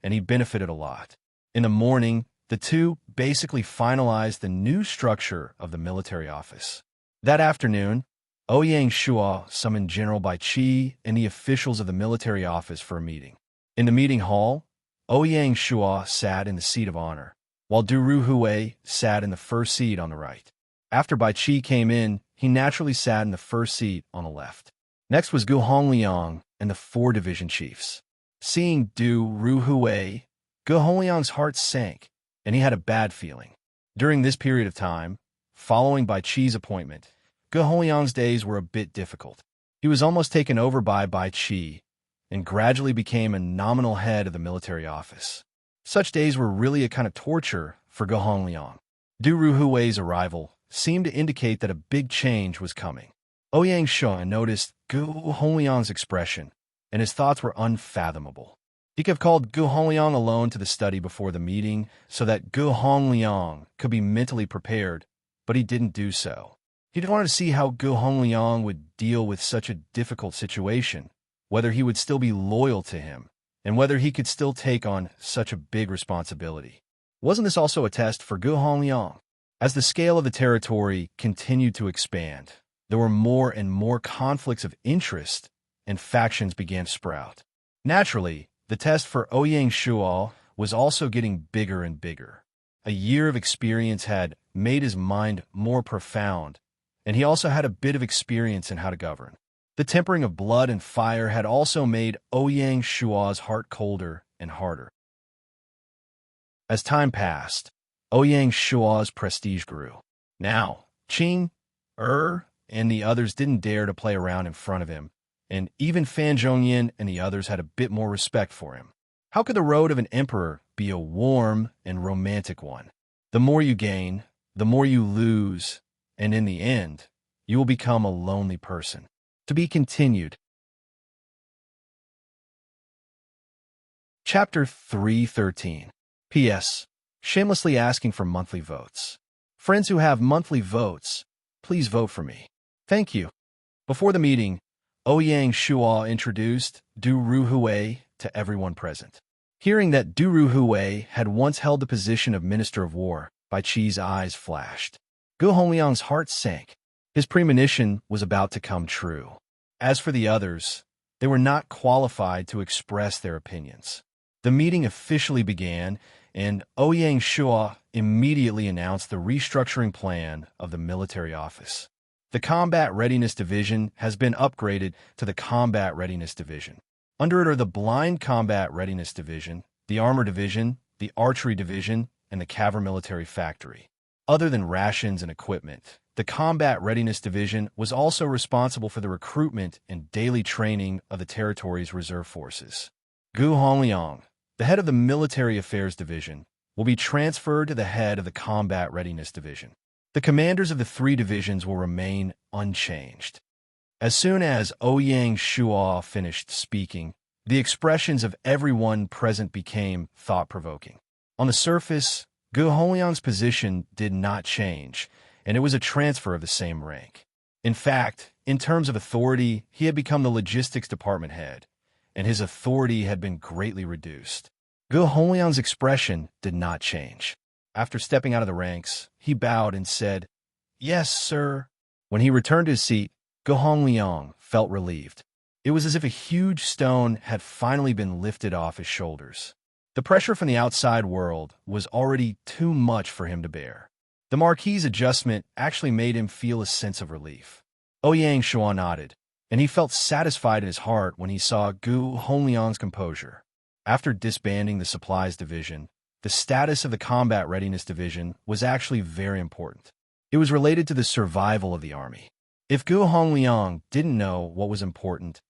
and he benefited a lot. In the morning, the two basically finalized the new structure of the military office. That afternoon, Ouyang Shua summoned General Baichi and the officials of the military office for a meeting. In the meeting hall, Ouyang Shua sat in the seat of honor, while Du Ruhui sat in the first seat on the right. After Baichi came in, he naturally sat in the first seat on the left. Next was Gu Hongliang and the 4 division chiefs. Seeing Du Ruhui, Gu Hongliang's heart sank, and he had a bad feeling. During this period of time, following Baichi's appointment, Gu Hongliang's days were a bit difficult. He was almost taken over by Baichi and gradually became a nominal head of the military office. Such days were really a kind of torture for Gu Hongliang. Du Ruhui's arrival seemed to indicate that a big change was coming. Ouyang Shua noticed Gu Hongliang's expression, and his thoughts were unfathomable. He could have called Gu Hongliang alone to the study before the meeting so that Gu Hongliang could be mentally prepared, but he didn't do so. He wanted to see how Gu Hongliang would deal with such a difficult situation, whether he would still be loyal to him, and whether he could still take on such a big responsibility. Wasn't this also a test for Gu Hongliang? As the scale of the territory continued to expand, there were more and more conflicts of interest, and factions began to sprout. Naturally, the test for Ouyang Shuo was also getting bigger and bigger. A year of experience had made his mind more profound, and he also had a bit of experience in how to govern. The tempering of blood and fire had also made Ouyang Shuo's heart colder and harder. As time passed, Ouyang Shuo's prestige grew. Now, Qing, and the others didn't dare to play around in front of him, and even Fan Zhongyan and the others had a bit more respect for him. How could the road of an emperor be a warm and romantic one? The more you gain, the more you lose, and in the end, you will become a lonely person. To be continued. Chapter 313. P.S. Shamelessly asking for monthly votes. Friends who have monthly votes, please vote for me. Thank you. Before the meeting, Ouyang Shuo introduced Du Ruhui to everyone present. Hearing that Du Ruhui had once held the position of Minister of War, Bai Qi's eyes flashed. Gu Hongliang's heart sank. His premonition was about to come true. As for the others, they were not qualified to express their opinions. The meeting officially began, and Ouyang Shuo immediately announced the restructuring plan of the military office. The Combat Readiness Division has been upgraded to the Combat Readiness Division. Under it are the Blind Combat Readiness Division, the Armor Division, the Archery Division, and the Cavalry Military Factory. Other than rations and equipment, the Combat Readiness Division was also responsible for the recruitment and daily training of the territory's reserve forces. Gu Hongliang, the head of the Military Affairs Division, will be transferred to the head of the Combat Readiness Division. The commanders of the three divisions will remain unchanged. As soon as Ouyang Shuo finished speaking, the expressions of everyone present became thought-provoking. On the surface, Gu Hongliang's position did not change, and it was a transfer of the same rank. In fact, in terms of authority, he had become the logistics department head, and his authority had been greatly reduced. Gu Hongliang's expression did not change. After stepping out of the ranks, he bowed and said, "Yes, sir." When he returned to his seat, Gu Hongliang felt relieved. It was as if a huge stone had finally been lifted off his shoulders. The pressure from the outside world was already too much for him to bear. The Marquis's adjustment actually made him feel a sense of relief. Ouyang Shuo nodded, and he felt satisfied in his heart when he saw Gu Hongliang's composure. After disbanding the Supplies Division, the status of the Combat Readiness Division was actually very important. It was related to the survival of the army. If Gu Hongliang didn't know what was important,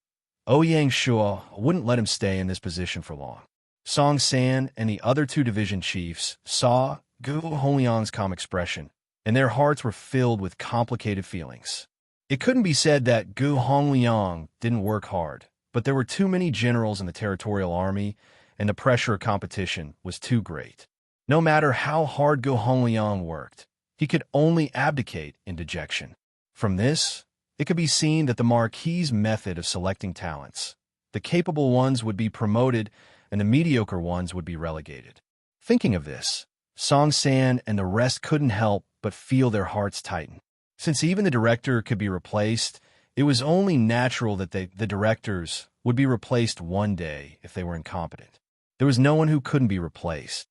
Ouyang Shuo wouldn't let him stay in this position for long. Song San and the other two division chiefs saw Gu Hongliang's calm expression, and their hearts were filled with complicated feelings. It couldn't be said that Gu Hongliang didn't work hard, but there were too many generals in the territorial army, and the pressure of competition was too great. No matter how hard Gu Hongliang worked, he could only abdicate in dejection. From this, it could be seen that the Marquis's method of selecting talents, the capable ones would be promoted and the mediocre ones would be relegated. Thinking of this, Song San and the rest couldn't help but feel their hearts tighten. Since even the director could be replaced, it was only natural that the directors would be replaced one day if they were incompetent. There was no one who couldn't be replaced.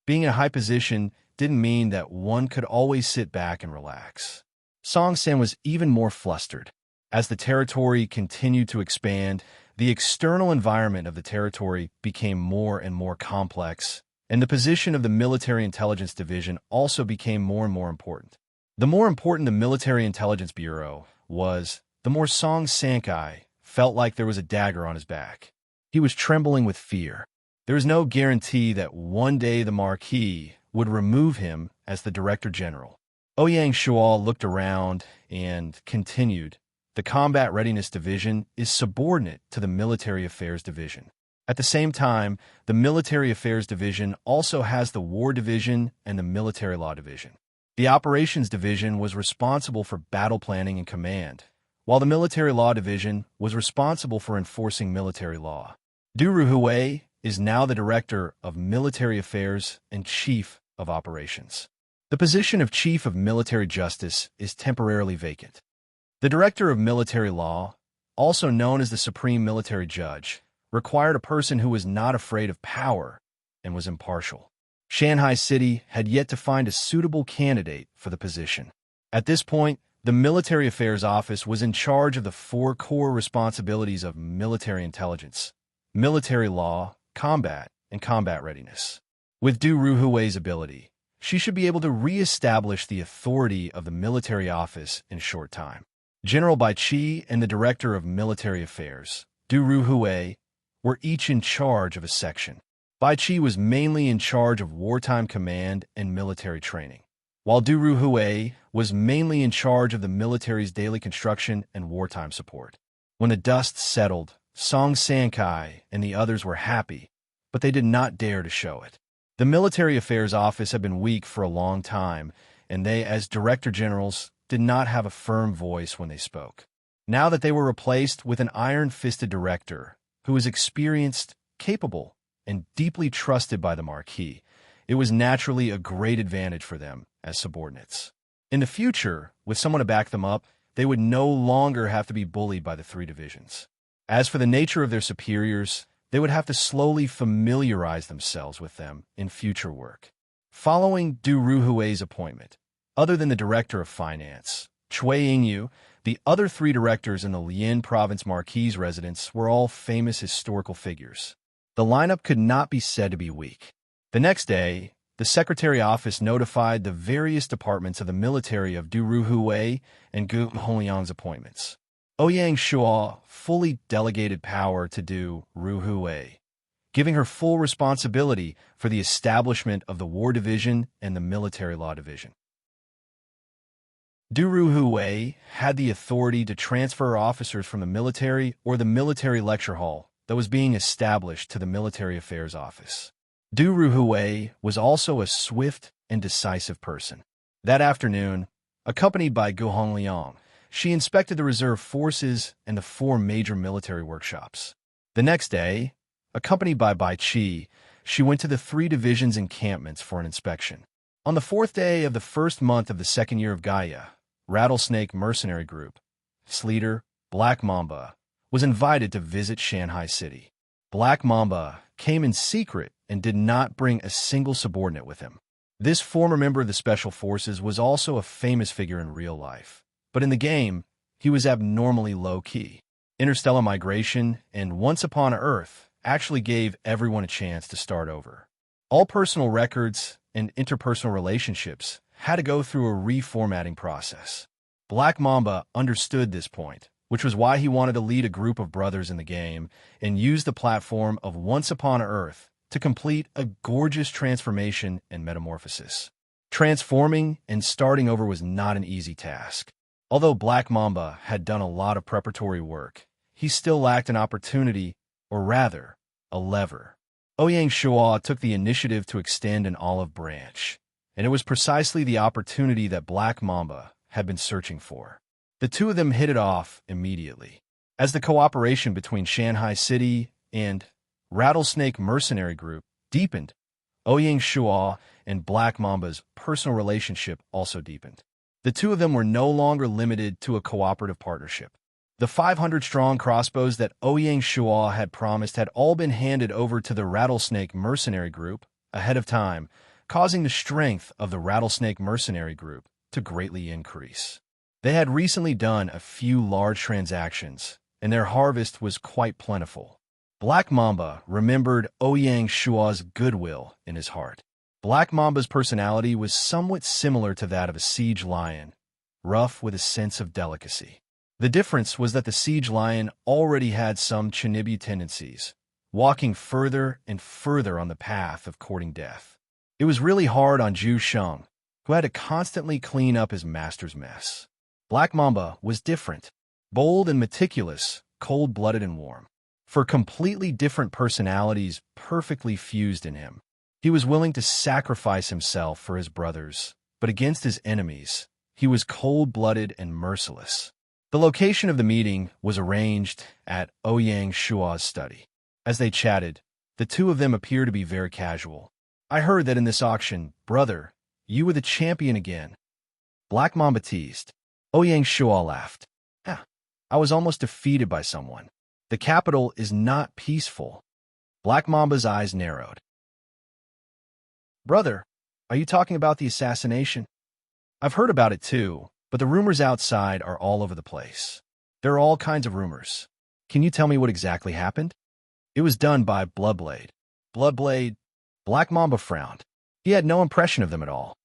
Being in a high position didn't mean that one could always sit back and relax. Song San was even more flustered. As the territory continued to expand, the external environment of the territory became more and more complex, and the position of the Military Intelligence Division also became more and more important. The more important the Military Intelligence Bureau was, the more Song Sankai felt like there was a dagger on his back. He was trembling with fear. There was no guarantee that one day the Marquis would remove him as the Director General. Ouyang Shuo looked around and continued, "The Combat Readiness Division is subordinate to the Military Affairs Division. At the same time, the Military Affairs Division also has the War Division and the Military Law Division. The Operations Division was responsible for battle planning and command, while the Military Law Division was responsible for enforcing military law. Du Ruhui is now the Director of Military Affairs and Chief of Operations. The position of Chief of Military Justice is temporarily vacant. The Director of Military Law, also known as the Supreme Military Judge, required a person who was not afraid of power and was impartial. Shanghai City had yet to find a suitable candidate for the position. At this point, the Military Affairs Office was in charge of the four core responsibilities of military intelligence, military law, combat, and combat readiness. With Du Ruhui's ability, she should be able to re-establish the authority of the military office in a short time. General Bai Qi and the Director of Military Affairs, Du Ruhui, were each in charge of a section. Bai Qi was mainly in charge of wartime command and military training, while Du Ruhui was mainly in charge of the military's daily construction and wartime support. When the dust settled, Song Sankai and the others were happy, but they did not dare to show it. The Military Affairs Office had been weak for a long time, and they, as Director Generals, did not have a firm voice when they spoke. Now that they were replaced with an iron-fisted director who was experienced, capable, and deeply trusted by the Marquis, it was naturally a great advantage for them as subordinates. In the future, with someone to back them up, they would no longer have to be bullied by the three divisions. As for the nature of their superiors, they would have to slowly familiarize themselves with them in future work. Following Du Ruhui's appointment, other than the Director of Finance, Cui Yingyu, the other three directors in the Lian Province Marquis' residence were all famous historical figures. The lineup could not be said to be weak. The next day, the Secretary Office notified the various departments of the military of Du Ruhui and Gu Hongliang's appointments. Ouyang Shuo fully delegated power to Du Ruhui, giving her full responsibility for the establishment of the War Division and the Military Law Division. Du Ruhui had the authority to transfer officers from the military or the military lecture hall that was being established to the Military Affairs Office. Du Ruhui was also a swift and decisive person. That afternoon, accompanied by Gu Hongliang, she inspected the reserve forces and the four major military workshops. The next day, accompanied by Bai Qi, she went to the three divisions' encampments for an inspection. On the fourth day of the first month of the second year of Gaia, Rattlesnake Mercenary Group, its leader, Black Mamba, was invited to visit Shanghai City. Black Mamba came in secret and did not bring a single subordinate with him. This former member of the Special Forces was also a famous figure in real life, but in the game, he was abnormally low-key. Interstellar Migration and Once Upon a Earth actually gave everyone a chance to start over. All personal records and interpersonal relationships had to go through a reformatting process. Black Mamba understood this point, which was why he wanted to lead a group of brothers in the game and use the platform of Once Upon a Earth to complete a gorgeous transformation and metamorphosis. Transforming and starting over was not an easy task. Although Black Mamba had done a lot of preparatory work, he still lacked an opportunity, or rather, a lever. Ouyang Shuo took the initiative to extend an olive branch, and it was precisely the opportunity that Black Mamba had been searching for. The two of them hit it off immediately. As the cooperation between Shanghai City and Rattlesnake Mercenary Group deepened, Ouyang Shuo and Black Mamba's personal relationship also deepened. The two of them were no longer limited to a cooperative partnership. The 500-strong crossbows that Ouyang Shuo had promised had all been handed over to the Rattlesnake Mercenary Group ahead of time, causing the strength of the Rattlesnake Mercenary Group to greatly increase. They had recently done a few large transactions, and their harvest was quite plentiful. Black Mamba remembered Ouyang Shuo's goodwill in his heart. Black Mamba's personality was somewhat similar to that of a siege lion, rough with a sense of delicacy. The difference was that the siege lion already had some Chinibu tendencies, walking further and further on the path of courting death. It was really hard on Zhu Sheng, who had to constantly clean up his master's mess. Black Mamba was different, bold and meticulous, cold-blooded and warm. For completely different personalities perfectly fused in him. He was willing to sacrifice himself for his brothers, but against his enemies, he was cold-blooded and merciless. The location of the meeting was arranged at Ouyang Shua's study. As they chatted, the two of them appeared to be very casual. I heard that in this auction, brother, you were the champion again. Black Mamba teased. Ouyang Shua laughed. I was almost defeated by someone. The capital is not peaceful. Black Mamba's eyes narrowed. Brother, are you talking about the assassination? I've heard about it too, but the rumors outside are all over the place. There are all kinds of rumors. Can you tell me what exactly happened? It was done by Bloodblade. Bloodblade? Black Mamba frowned. He had no impression of them at all.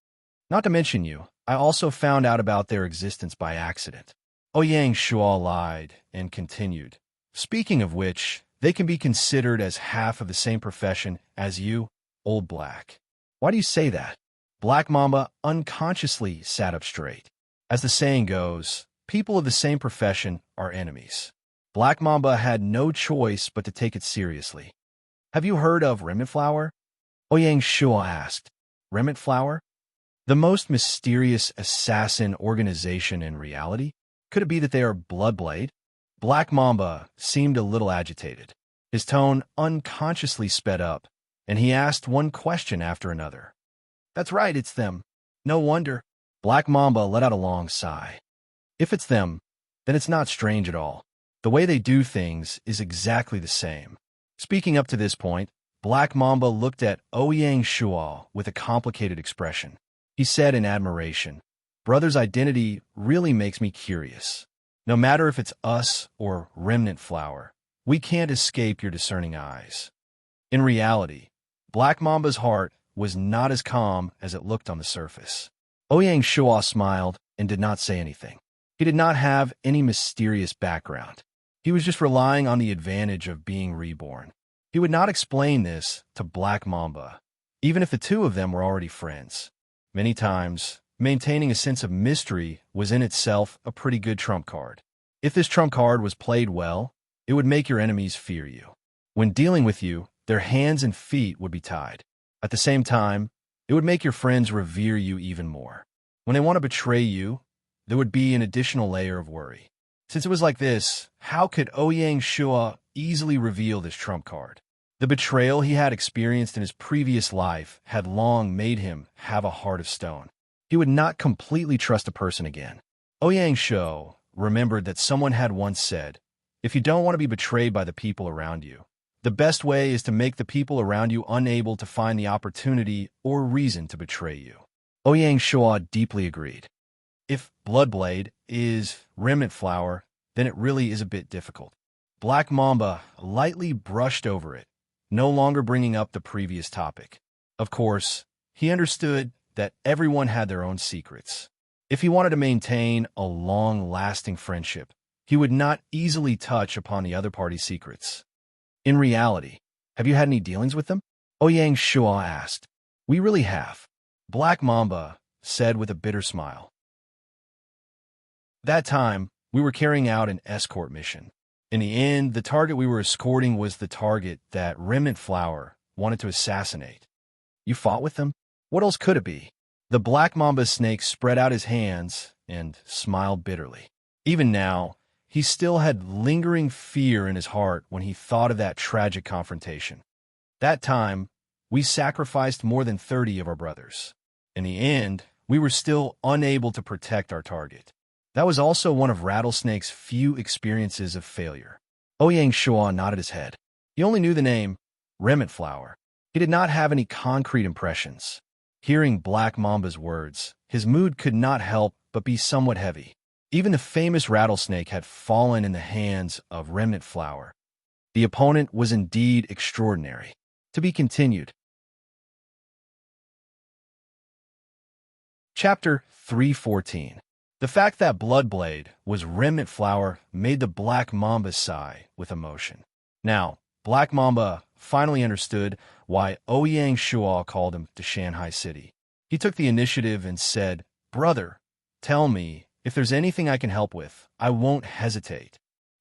Not to mention you, I also found out about their existence by accident. Ouyang Shua lied and continued. Speaking of which, they can be considered as half of the same profession as you, Old Black. Why do you say that? Black Mamba unconsciously sat up straight. As the saying goes, people of the same profession are enemies. Black Mamba had no choice but to take it seriously. Have you heard of Remnant Flower? Ouyang Shua asked. Remnant Flower? The most mysterious assassin organization in reality? Could it be that they are Bloodblade? Black Mamba seemed a little agitated. His tone unconsciously sped up, and he asked one question after another. That's right, it's them. No wonder. Black Mamba let out a long sigh. If it's them, then it's not strange at all. The way they do things is exactly the same. Speaking up to this point, Black Mamba looked at Ouyang Shua with a complicated expression. He said in admiration, Brother's identity really makes me curious. No matter if it's us or Remnant Flower, we can't escape your discerning eyes. In reality, Black Mamba's heart was not as calm as it looked on the surface. Ouyang Shua smiled and did not say anything. He did not have any mysterious background. He was just relying on the advantage of being reborn. He would not explain this to Black Mamba, even if the two of them were already friends. Many times, maintaining a sense of mystery was in itself a pretty good trump card. If this trump card was played well, it would make your enemies fear you. When dealing with you, their hands and feet would be tied. At the same time, it would make your friends revere you even more. When they want to betray you, there would be an additional layer of worry. Since it was like this, how could Ouyang Shua easily reveal this trump card? The betrayal he had experienced in his previous life had long made him have a heart of stone. He would not completely trust a person again. Ouyang Shua remembered that someone had once said, if you don't want to be betrayed by the people around you, the best way is to make the people around you unable to find the opportunity or reason to betray you. Ouyang Shua deeply agreed. If Bloodblade is Remnant Flower, then it really is a bit difficult. Black Mamba lightly brushed over it, no longer bringing up the previous topic. Of course, he understood that everyone had their own secrets. If he wanted to maintain a long-lasting friendship, he would not easily touch upon the other party's secrets. In reality, have you had any dealings with them? Ouyang Shua asked. We really have. Black Mamba said with a bitter smile. That time, we were carrying out an escort mission. In the end, the target we were escorting was the target that Remnant Flower wanted to assassinate. You fought with them? What else could it be? The Black Mamba snake spread out his hands and smiled bitterly. Even now, he still had lingering fear in his heart when he thought of that tragic confrontation. That time, we sacrificed more than 30 of our brothers. In the end, we were still unable to protect our target. That was also one of Rattlesnake's few experiences of failure. Ouyang Shua nodded his head. He only knew the name, Remnant Flower. He did not have any concrete impressions. Hearing Black Mamba's words, his mood could not help but be somewhat heavy. Even the famous Rattlesnake had fallen in the hands of Remnant Flower. The opponent was indeed extraordinary. To be continued. Chapter 314. The fact that Bloodblade was Remnant Flower made the Black Mamba sigh with emotion. Now, Black Mamba finally understood why Ouyang Shua called him to Shanghai City. He took the initiative and said, Brother, tell me, if there's anything I can help with, I won't hesitate.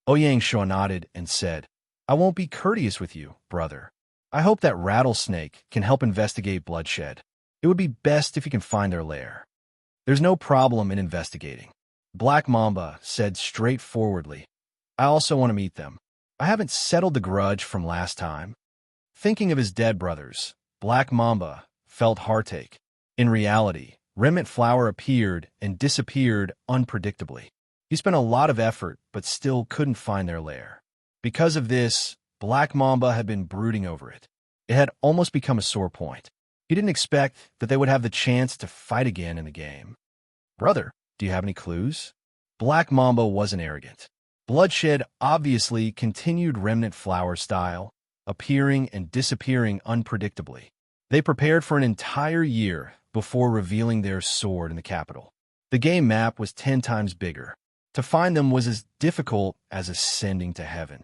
Ouyang Shua nodded and said, I won't be courteous with you, brother. I hope that Rattlesnake can help investigate bloodshed. It would be best if you can find their lair. There's no problem in investigating. Black Mamba said straightforwardly. I also want to meet them. I haven't settled the grudge from last time. Thinking of his dead brothers, Black Mamba felt heartache. In reality, Remnant Flower appeared and disappeared unpredictably. He spent a lot of effort but still couldn't find their lair. Because of this, Black Mamba had been brooding over it. It had almost become a sore point. He didn't expect that they would have the chance to fight again in the game. Brother, do you have any clues? Black Mamba wasn't arrogant. Bloodshed obviously continued Remnant Flower style, appearing and disappearing unpredictably. They prepared for an entire year before revealing their sword in the capital. The game map was 10 times bigger. To find them was as difficult as ascending to heaven.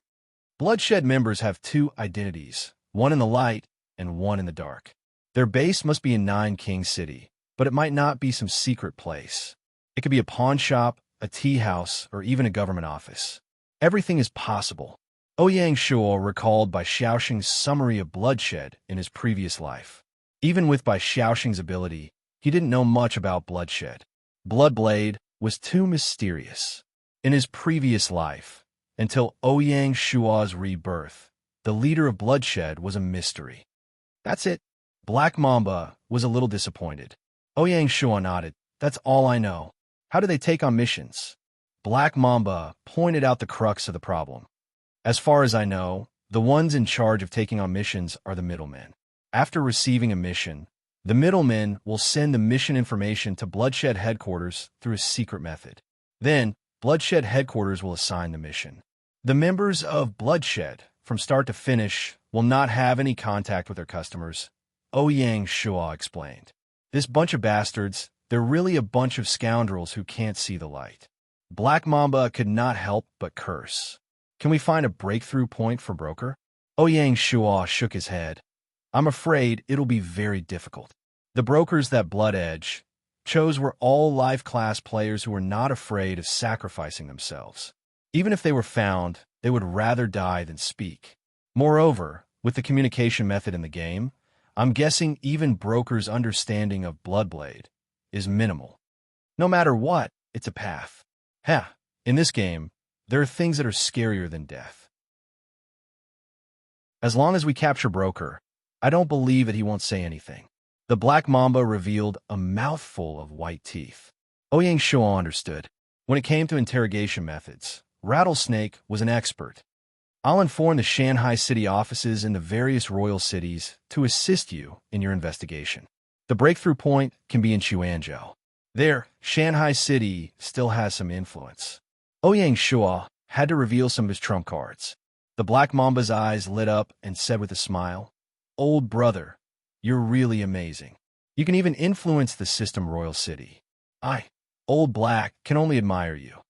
Bloodshed members have two identities, one in the light and one in the dark. Their base must be in Nine King City, but it might not be some secret place. It could be a pawn shop, a tea house, or even a government office. Everything is possible. Ouyang Shuo recalled Bai Xiaoxing's summary of Bloodshed in his previous life. Even with Bai Xiaoxing's ability, he didn't know much about Bloodshed. Bloodblade was too mysterious. In his previous life, until Ouyang Shuo's rebirth, the leader of Bloodshed was a mystery. That's it. Black Mamba was a little disappointed. Ouyang Shuo nodded. That's all I know. How do they take on missions? Black Mamba pointed out the crux of the problem. As far as I know, the ones in charge of taking on missions are the middlemen. After receiving a mission, the middlemen will send the mission information to Bloodshed headquarters through a secret method. Then, Bloodshed headquarters will assign the mission. The members of Bloodshed, from start to finish, will not have any contact with their customers, Ouyang Shuo explained. This bunch of bastards, they're really a bunch of scoundrels who can't see the light. Black Mamba could not help but curse. Can we find a breakthrough point for Broker? Ouyang Shuo shook his head. I'm afraid it'll be very difficult. The brokers that Blood Edge chose were all life-class players who were not afraid of sacrificing themselves. Even if they were found, they would rather die than speak. Moreover, with the communication method in the game, I'm guessing even Broker's understanding of Bloodblade is minimal. No matter what, it's a path. In this game, there are things that are scarier than death. As long as we capture Broker, I don't believe that he won't say anything. The Black Mamba revealed a mouthful of white teeth. Ouyang Shuo understood. When it came to interrogation methods, Rattlesnake was an expert. I'll inform the Shanghai City offices in the various royal cities to assist you in your investigation. The breakthrough point can be in Chuanzhou. There, Shanghai City still has some influence. Ouyang Shuo had to reveal some of his trump cards. The Black Mamba's eyes lit up and said with a smile, Old brother, you're really amazing. You can even influence the system royal city. I, Old Black, can only admire you.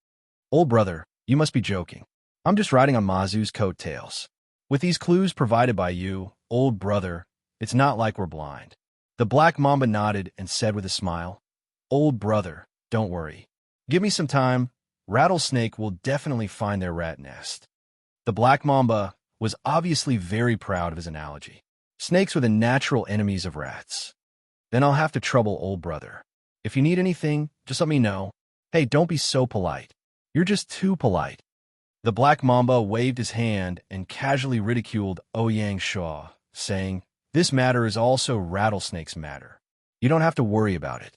Old brother, you must be joking. I'm just riding on Mazu's coattails. With these clues provided by you, old brother, it's not like we're blind. The Black Mamba nodded and said with a smile, Old brother, don't worry. Give me some time. Rattlesnake will definitely find their rat nest. The Black Mamba was obviously very proud of his analogy. Snakes were the natural enemies of rats. Then I'll have to trouble old brother. If you need anything, just let me know. Hey, don't be so polite. You're just too polite. The Black Mamba waved his hand and casually ridiculed Ouyang Shuo, saying, This matter is also Rattlesnake's matter. You don't have to worry about it.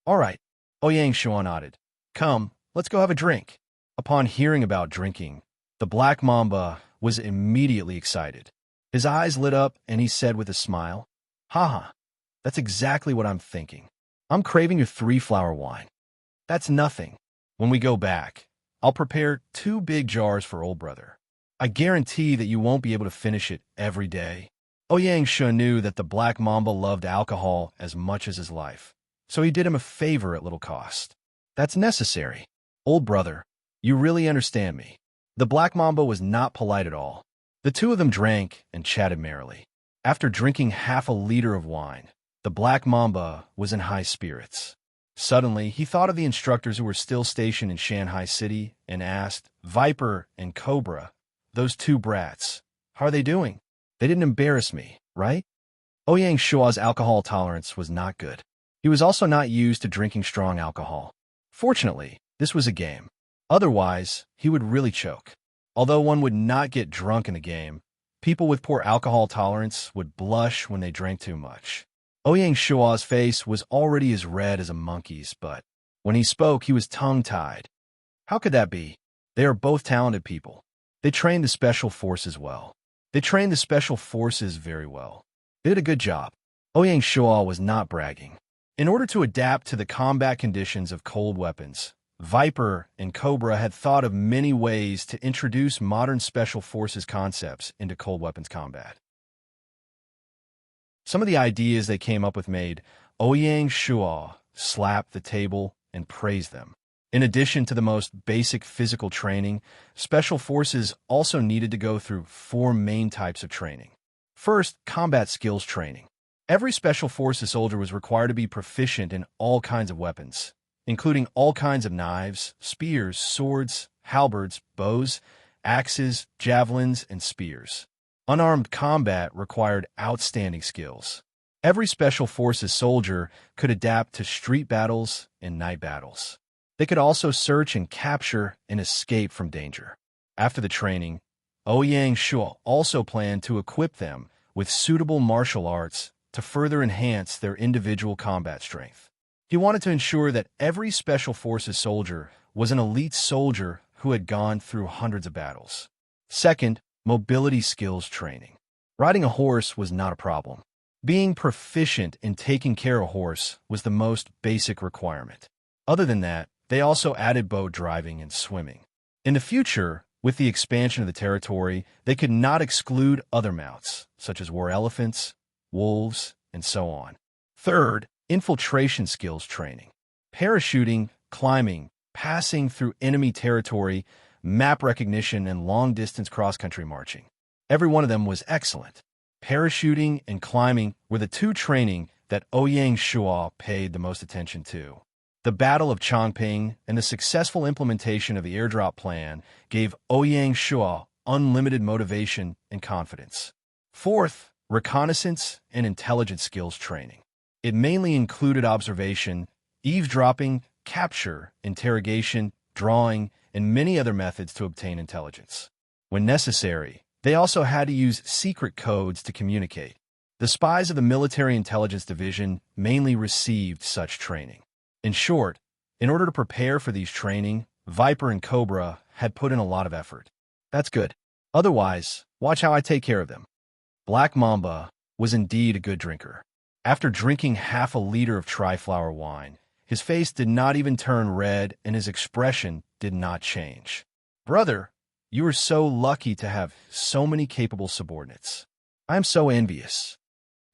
All right, Ouyang Shuo nodded. Come, let's go have a drink. Upon hearing about drinking, the Black Mamba was immediately excited. His eyes lit up and he said with a smile, Haha, that's exactly what I'm thinking. I'm craving your 3-flower wine. That's nothing. When we go back, I'll prepare 2 big jars for old brother. I guarantee that you won't be able to finish it every day. Ouyang Shuo knew that the Black Mamba loved alcohol as much as his life, so he did him a favor at little cost. That's necessary. Old brother, you really understand me. The Black Mamba was not polite at all. The two of them drank and chatted merrily. After drinking half a liter of wine, the Black Mamba was in high spirits. Suddenly, he thought of the instructors who were still stationed in Shanghai City and asked, Viper and Cobra, those 2 brats, how are they doing? They didn't embarrass me, right? Ouyang Shuo's alcohol tolerance was not good. He was also not used to drinking strong alcohol. Fortunately, This was a game. Otherwise, he would really choke. Although one would not get drunk in the game, people with poor alcohol tolerance would blush when they drank too much. Ouyang Shua's face was already as red as a monkey's, but when he spoke, he was tongue-tied. How could that be? They are both talented people. They trained the special forces well. They trained the special forces very well. They did a good job. Ouyang Shua was not bragging. In order to adapt to the combat conditions of cold weapons, Viper and Cobra had thought of many ways to introduce modern special forces concepts into cold weapons combat. Some of the ideas they came up with made Ouyang Shua slap the table and praise them. In addition to the most basic physical training, special forces also needed to go through 4 main types of training. First, combat skills training. Every special forces soldier was required to be proficient in all kinds of weapons, including all kinds of knives, spears, swords, halberds, bows, axes, javelins, and spears. Unarmed combat required outstanding skills. Every special forces soldier could adapt to street battles and night battles. They could also search and capture and escape from danger. After the training, Ouyang Shua also planned to equip them with suitable martial arts to further enhance their individual combat strength. He wanted to ensure that every special forces soldier was an elite soldier who had gone through hundreds of battles. Second, mobility skills training. Riding a horse was not a problem. Being proficient in taking care of a horse was the most basic requirement. Other than that, they also added boat driving and swimming. In the future, with the expansion of the territory, they could not exclude other mounts, such as war elephants, wolves, and so on. Third, infiltration skills training. Parachuting, climbing, passing through enemy territory, map recognition, and long-distance cross-country marching. Every one of them was excellent. Parachuting and climbing were the 2 training that Ouyang Shua paid the most attention to. The Battle of Chongping and the successful implementation of the airdrop plan gave Ouyang Shua unlimited motivation and confidence. Fourth, reconnaissance and intelligence skills training. It mainly included observation, eavesdropping, capture, interrogation, drawing, and many other methods to obtain intelligence. When necessary, they also had to use secret codes to communicate. The spies of the Military Intelligence Division mainly received such training. In short, in order to prepare for these training, Viper and Cobra had put in a lot of effort. That's good. Otherwise, watch how I take care of them. Black Mamba was indeed a good drinker. After drinking half a liter of tri-flower wine, his face did not even turn red and his expression did not change. Brother, you are so lucky to have so many capable subordinates. I am so envious.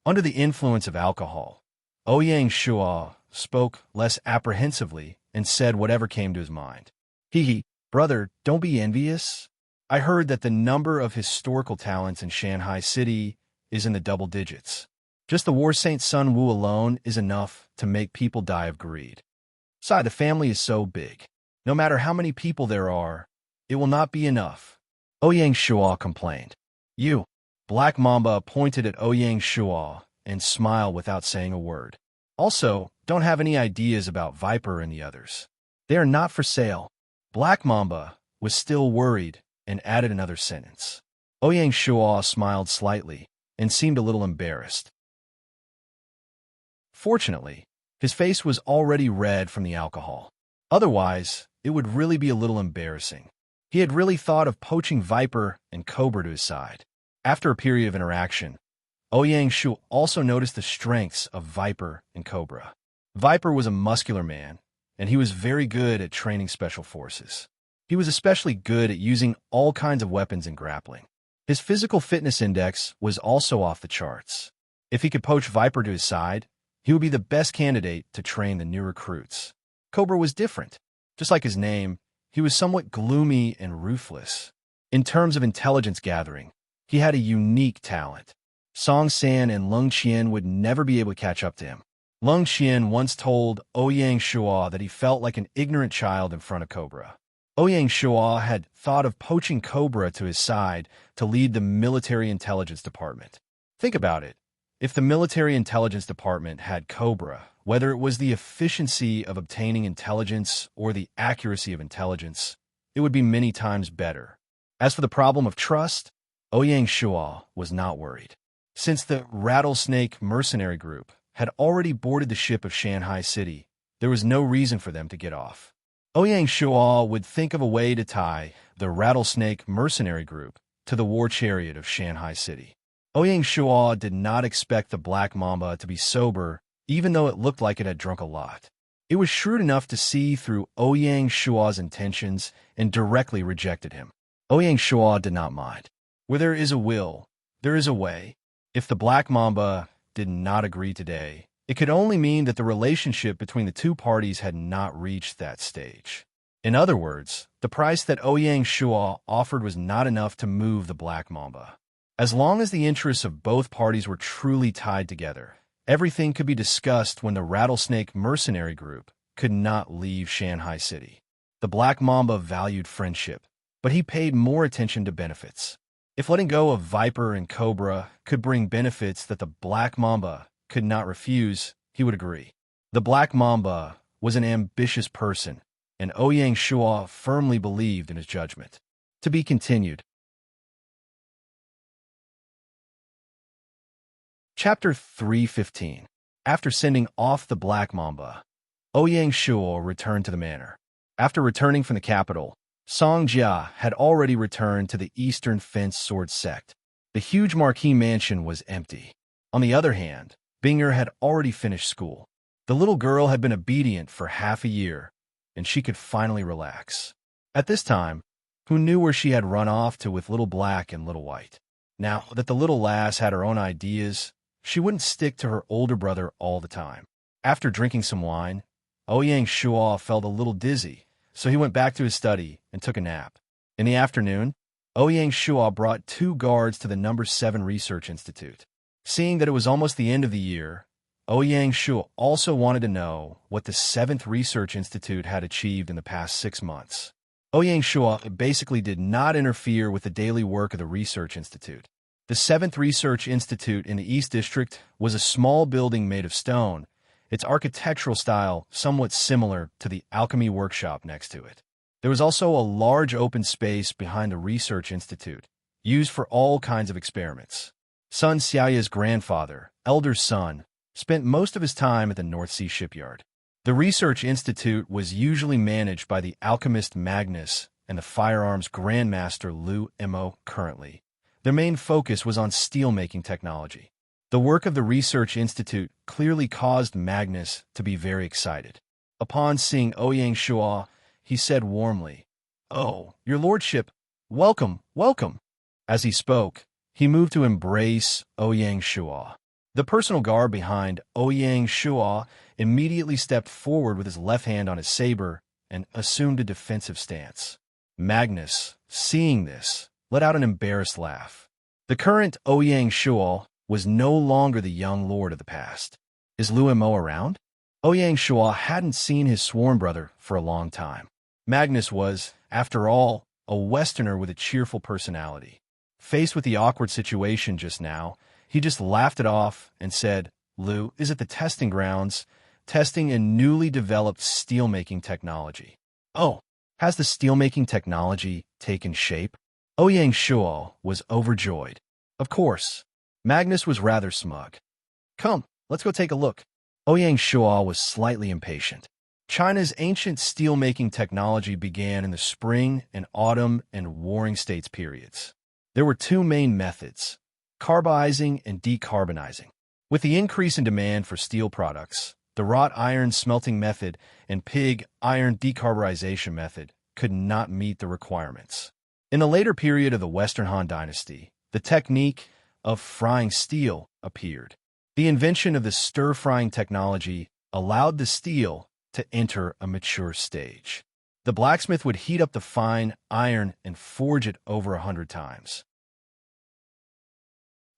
Under the influence of alcohol, Ouyang Shua spoke less apprehensively and said whatever came to his mind. Hee, brother, don't be envious. I heard that the number of historical talents in Shanghai City is in the double digits. Just the War Saint Sun Wu alone is enough to make people die of greed. Besides, the family is so big. No matter how many people there are, it will not be enough. Ouyang Shua complained. You. Black Mamba pointed at Ouyang Shua and smiled without saying a word. Also, don't have any ideas about Viper and the others. They are not for sale. Black Mamba was still worried and added another sentence. Ouyang Shua smiled slightly and seemed a little embarrassed. Fortunately, his face was already red from the alcohol. Otherwise, it would really be a little embarrassing. He had really thought of poaching Viper and Cobra to his side. After a period of interaction, Ouyang Shu also noticed the strengths of Viper and Cobra. Viper was a muscular man, and he was very good at training special forces. He was especially good at using all kinds of weapons and grappling. His physical fitness index was also off the charts. If he could poach Viper to his side, he would be the best candidate to train the new recruits. Cobra was different. Just like his name, he was somewhat gloomy and ruthless. In terms of intelligence gathering, he had a unique talent. Song San and Lung Qian would never be able to catch up to him. Lung Qian once told Ouyang Shua that he felt like an ignorant child in front of Cobra. Ouyang Shua had thought of poaching Cobra to his side to lead the military intelligence department. Think about it. If the military intelligence department had Cobra, Whether it was the efficiency of obtaining intelligence or the accuracy of intelligence, it would be many times better. As for the problem of trust, Ouyang Shua was not worried. Since the Rattlesnake mercenary group had already boarded the ship of Shanghai City, there was no reason for them to get off. Ouyang Shua would think of a way to tie the Rattlesnake mercenary group to the war chariot of Shanghai City. Ouyang Shua did not expect the Black Mamba to be sober, even though it looked like it had drunk a lot. It was shrewd enough to see through Ouyang Shua's intentions and directly rejected him. Ouyang Shua did not mind. Where there is a will, there is a way. If the Black Mamba did not agree today, it could only mean that the relationship between the two parties had not reached that stage. In other words, the price that Ouyang Shua offered was not enough to move the Black Mamba. As long as the interests of both parties were truly tied together, everything could be discussed when the Rattlesnake mercenary group could not leave Shanghai City. The Black Mamba valued friendship, but he paid more attention to benefits. If letting go of Viper and Cobra could bring benefits that the Black Mamba could not refuse, he would agree. The Black Mamba was an ambitious person, and Ouyang Shua firmly believed in his judgment. To be continued. Chapter 315. After sending off the Black Mamba, Ouyang Shua returned to the manor. After returning from the capital, Song Jia had already returned to the Eastern Fence Sword Sect. The huge marquee mansion was empty. On the other hand, Binger had already finished school. The little girl had been obedient for half a year, and she could finally relax. At this time, who knew where she had run off to with Little Black and Little White? Now that the little lass had her own ideas, she wouldn't stick to her older brother all the time. After drinking some wine, Ouyang Shua felt a little dizzy, so he went back to his study and took a nap. In the afternoon, Ouyang Shua brought 2 guards to the No. 7 Research Institute. Seeing that it was almost the end of the year, Ouyang Shua also wanted to know what the 7th Research Institute had achieved in the past 6 months. Ouyang Shua basically did not interfere with the daily work of the Research Institute. The 7th Research Institute in the East District was a small building made of stone, its architectural style somewhat similar to the alchemy workshop next to it. There was also a large open space behind the Research Institute, used for all kinds of experiments. Sun Xiaoya's grandfather, elder Sun, spent most of his time at the North Sea shipyard. The Research Institute was usually managed by the alchemist Magnus and the firearms grandmaster Lu Mo currently. Their main focus was on steel-making technology. The work of the Research Institute clearly caused Magnus to be very excited. Upon seeing Ouyang Shua, he said warmly, "Oh, your lordship, welcome, welcome." As he spoke, he moved to embrace Ouyang Shua. The personal guard behind Ouyang Shua immediately stepped forward with his left hand on his saber and assumed a defensive stance. Magnus, seeing this, let out an embarrassed laugh. The current Ouyang Shua was no longer the young lord of the past. Is Lu Mo around? Ouyang Shua hadn't seen his sworn brother for a long time. Magnus was, after all, a Westerner with a cheerful personality. Faced with the awkward situation just now, he just laughed it off and said, "Lu is at the testing grounds, testing a newly developed steel-making technology." "Oh, has the steel-making technology taken shape?" Ouyang Shua was overjoyed. Of course. Magnus was rather smug. "Come, let's go take a look." Ouyang Shua was slightly impatient. China's ancient steel-making technology began in the spring and autumn and warring states periods. There were 2 main methods, carbizing and decarbonizing. With the increase in demand for steel products, the wrought iron smelting method and pig iron decarburization method could not meet the requirements. In the later period of the Western Han Dynasty, the technique of frying steel appeared. The invention of the stir-frying technology allowed the steel to enter a mature stage. The blacksmith would heat up the fine iron and forge it over 100 times.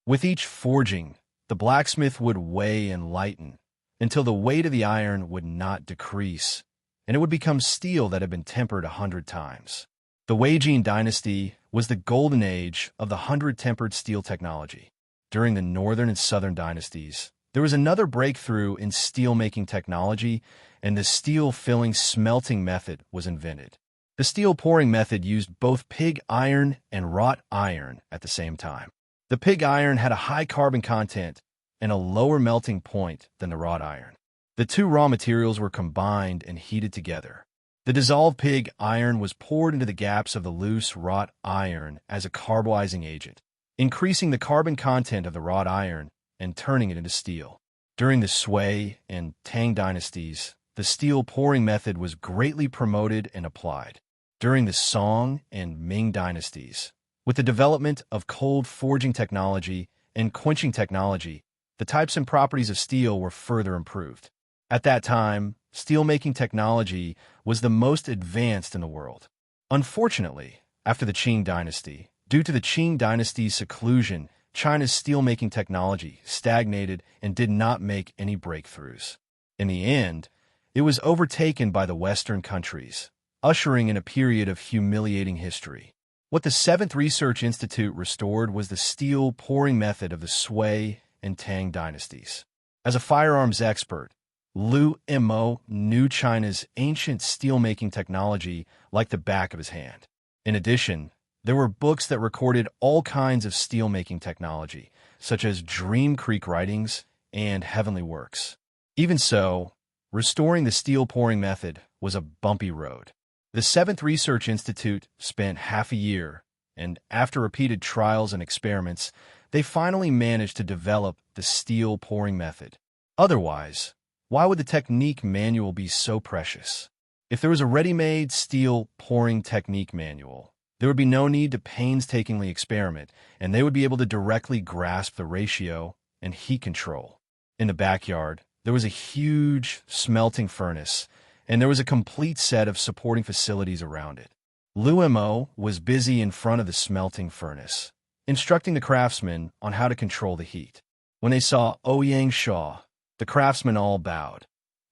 With each forging, the blacksmith would weigh and lighten until the weight of the iron would not decrease, and it would become steel that had been tempered 100 times. The Wei-Jin dynasty was the golden age of the 100-tempered steel technology. During the northern and southern dynasties, there There was another breakthrough in steel-making technology, and the steel-filling smelting method was invented. The steel pouring method used both pig iron and wrought iron at the same time. The pig iron had a high carbon content and a lower melting point than the wrought iron. The two raw materials were combined and heated together. The dissolved pig iron was poured into the gaps of the loose wrought iron as a carboizing agent, increasing the carbon content of the wrought iron and turning it into steel. During the Sui and Tang dynasties, the steel pouring method was greatly promoted and applied. During the Song and Ming dynasties, with the development of cold forging technology and quenching technology, the types and properties of steel were further improved. At that time, steelmaking technology was the most advanced in the world. Unfortunately, after the Qing dynasty, due to the Qing dynasty's seclusion, China's steelmaking technology stagnated and did not make any breakthroughs. In the end, it was overtaken by the Western countries, ushering in a period of humiliating history. What the Seventh Research Institute restored was the steel pouring method of the Sui and Tang dynasties. As a firearms expert, Liu Mo knew China's ancient steelmaking technology like the back of his hand. In addition, there were books that recorded all kinds of steelmaking technology, such as Dream Creek writings and Heavenly Works. Even so, restoring the steel pouring method was a bumpy road. The Seventh Research Institute spent half a year, and after repeated trials and experiments, they finally managed to develop the steel pouring method. Otherwise, why would the technique manual be so precious? If there was a ready-made steel pouring technique manual, there would be no need to painstakingly experiment, and they would be able to directly grasp the ratio and heat control. In the backyard, there was a huge smelting furnace, and there was a complete set of supporting facilities around it. Liu Mo was busy in front of the smelting furnace, instructing the craftsmen on how to control the heat. When they saw Ouyang Shaw, the craftsmen all bowed.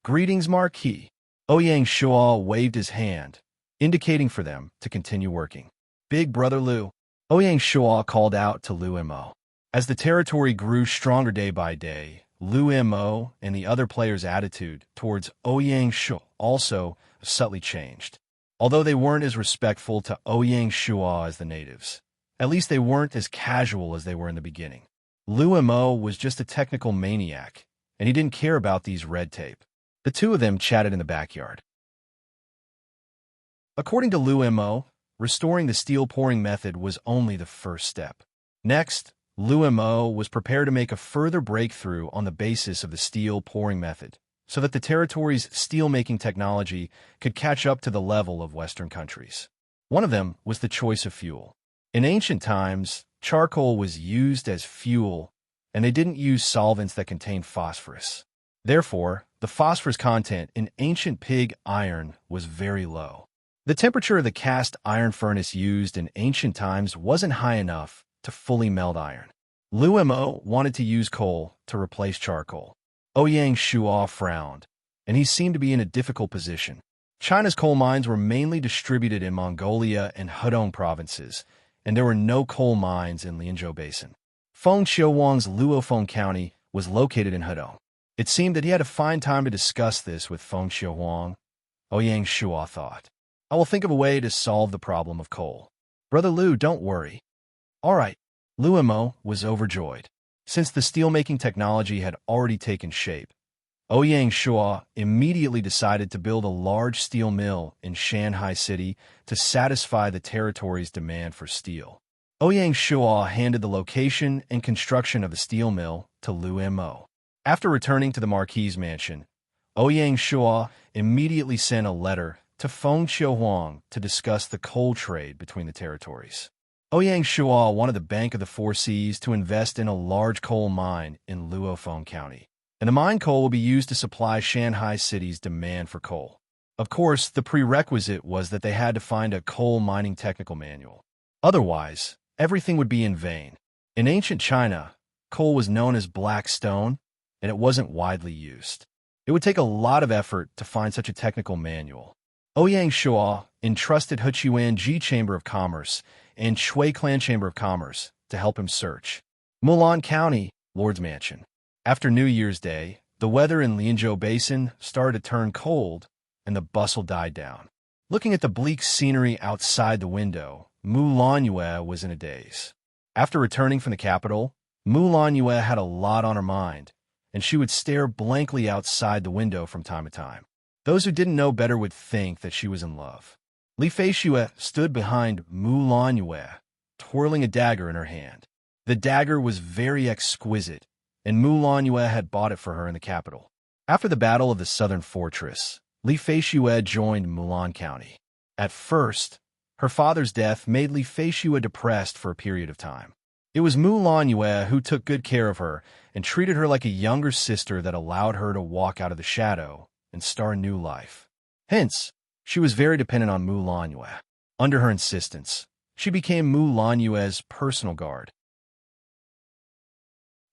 "Greetings, Marquis." Ouyang Shaw waved his hand, indicating for them to continue working. "Big Brother Liu," Ouyang Shaw called out to Liu Mo. As the territory grew stronger day by day, Liu Mo and the other players' attitude towards Ouyang Shaw also subtly changed. Although they weren't as respectful to Ouyang Shaw as the natives, at least they weren't as casual as they were in the beginning. Liu Mo was just a technical maniac, and he didn't care about these red tape. The two of them chatted in the backyard. According to Liu Mo, restoring the steel pouring method was only the first step. Next, Liu Mo was prepared to make a further breakthrough on the basis of the steel pouring method, so that the territory's steel-making technology could catch up to the level of Western countries. One of them was the choice of fuel. In ancient times, charcoal was used as fuel, and they didn't use solvents that contained phosphorus. Therefore, the phosphorus content in ancient pig iron was very low. The temperature of the cast iron furnace used in ancient times wasn't high enough to fully melt iron. Liu Mo wanted to use coal to replace charcoal. Ouyang Shaw frowned, and he seemed to be in a difficult position. China's coal mines were mainly distributed in Mongolia and Hudong provinces, and there were no coal mines in Lianzhou Basin. Feng Xiuwang's Luofeng County was located in Hudong. It seemed that he had to find time to discuss this with Feng Xiuwang. Ouyang Shaw thought, "I will think of a way to solve the problem of coal. Brother Liu, don't worry." "All right." Liu Mo was overjoyed. Since the steelmaking technology had already taken shape, Ouyang Shaw immediately decided to build a large steel mill in Shanghai City to satisfy the territory's demand for steel. Ouyang Shaw handed the location and construction of the steel mill to Liu Mo. After returning to the Marquis' mansion, Ouyang Shaw immediately sent a letter to Feng Xiuwang to discuss the coal trade between the territories. Ouyang Shaw wanted the Bank of the Four Seas to invest in a large coal mine in Luofeng County, and the mine coal will be used to supply Shanghai City's demand for coal. Of course, the prerequisite was that they had to find a coal mining technical manual. Otherwise, everything would be in vain. In ancient China, coal was known as black stone, and it wasn't widely used. It would take a lot of effort to find such a technical manual. Ouyang Shaw entrusted Hechuan Ji Chamber of Commerce and Shui Clan Chamber of Commerce to help him search. Mulan County, Lord's Mansion. After New Year's Day, the weather in Lianzhou Basin started to turn cold, and the bustle died down. Looking at the bleak scenery outside the window, Mu Lanyue was in a daze. After returning from the capital, Mu Lanyue had a lot on her mind, and she would stare blankly outside the window from time to time. Those who didn't know better would think that she was in love. Li Feishue stood behind Mu Lanyue, twirling a dagger in her hand. The dagger was very exquisite, and Mu Lanyue had bought it for her in the capital. After the Battle of the Southern Fortress, Li Feishue joined Mulan County. At first, her father's death made Li Feishue depressed for a period of time. It was Mu Lanyue who took good care of her and treated her like a younger sister that allowed her to walk out of the shadow and start a new life. Hence, she was very dependent on Mu Lanyue. Under her insistence, she became Mu Lanyue's personal guard.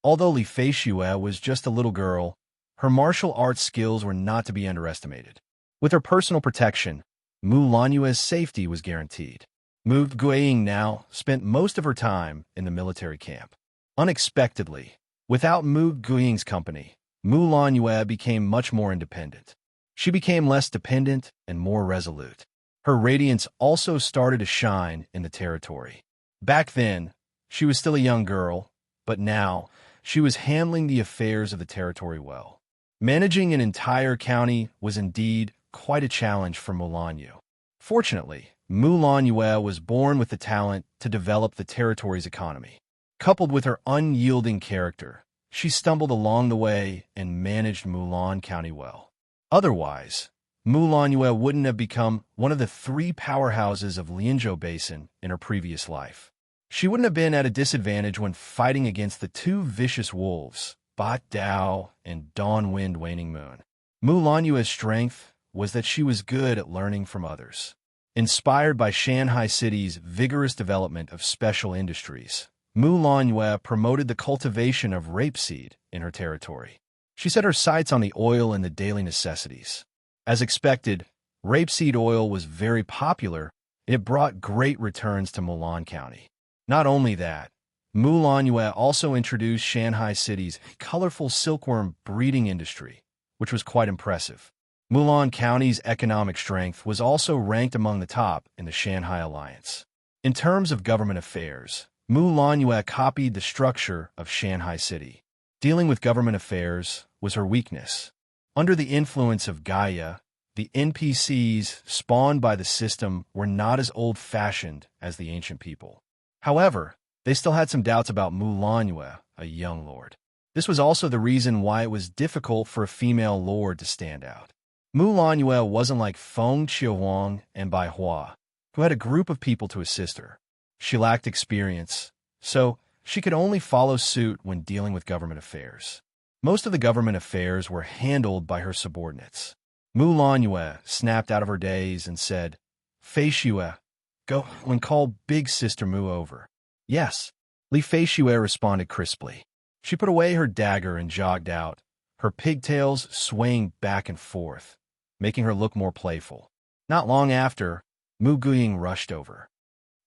Although Li Feishue was just a little girl, her martial arts skills were not to be underestimated. With her personal protection, Mu Lanyue's safety was guaranteed. Mu Guiying now spent most of her time in the military camp. Unexpectedly, without Mu Guiying's company, Mu Lanyue became much more independent. She became less dependent and more resolute. Her radiance also started to shine in the territory. Back then, she was still a young girl, but now, she was handling the affairs of the territory well. Managing an entire county was indeed quite a challenge for Mu Lanyue. Fortunately, Mu Lanyue was born with the talent to develop the territory's economy. Coupled with her unyielding character, she stumbled along the way and managed Mulan County well. Otherwise, Mu Lanyue wouldn't have become one of the 3 powerhouses of Lianzhou Basin in her previous life. She wouldn't have been at a disadvantage when fighting against the 2 vicious wolves, Bat Dao and Dawn Wind Waning Moon. Mu Lanyue's strength was that she was good at learning from others. Inspired by Shanghai City's vigorous development of special industries, Mu Lanyue promoted the cultivation of rapeseed in her territory. She set her sights on the oil and the daily necessities. As expected, rapeseed oil was very popular, and it brought great returns to Mulan County. Not only that, Mu Lanyue also introduced Shanghai City's colorful silkworm breeding industry, which was quite impressive. Mulan County's economic strength was also ranked among the top in the Shanghai Alliance. In terms of government affairs, Mu Lanyue copied the structure of Shanghai City. Dealing with government affairs was her weakness. Under the influence of Gaia, the NPCs spawned by the system were not as old-fashioned as the ancient people. However, they still had some doubts about Mu Lanyue, a young lord. This was also the reason why it was difficult for a female lord to stand out. Mu Lanyue wasn't like Feng Qiuhuang and Bai Hua, who had a group of people to assist her. She lacked experience, so she could only follow suit when dealing with government affairs. Most of the government affairs were handled by her subordinates. Mu Lanyue snapped out of her daze and said, "Feishue, go and call Big Sister Mu over." "Yes." Li Feishue responded crisply. She put away her dagger and jogged out, her pigtails swaying back and forth, making her look more playful. Not long after, Mu Guiying rushed over.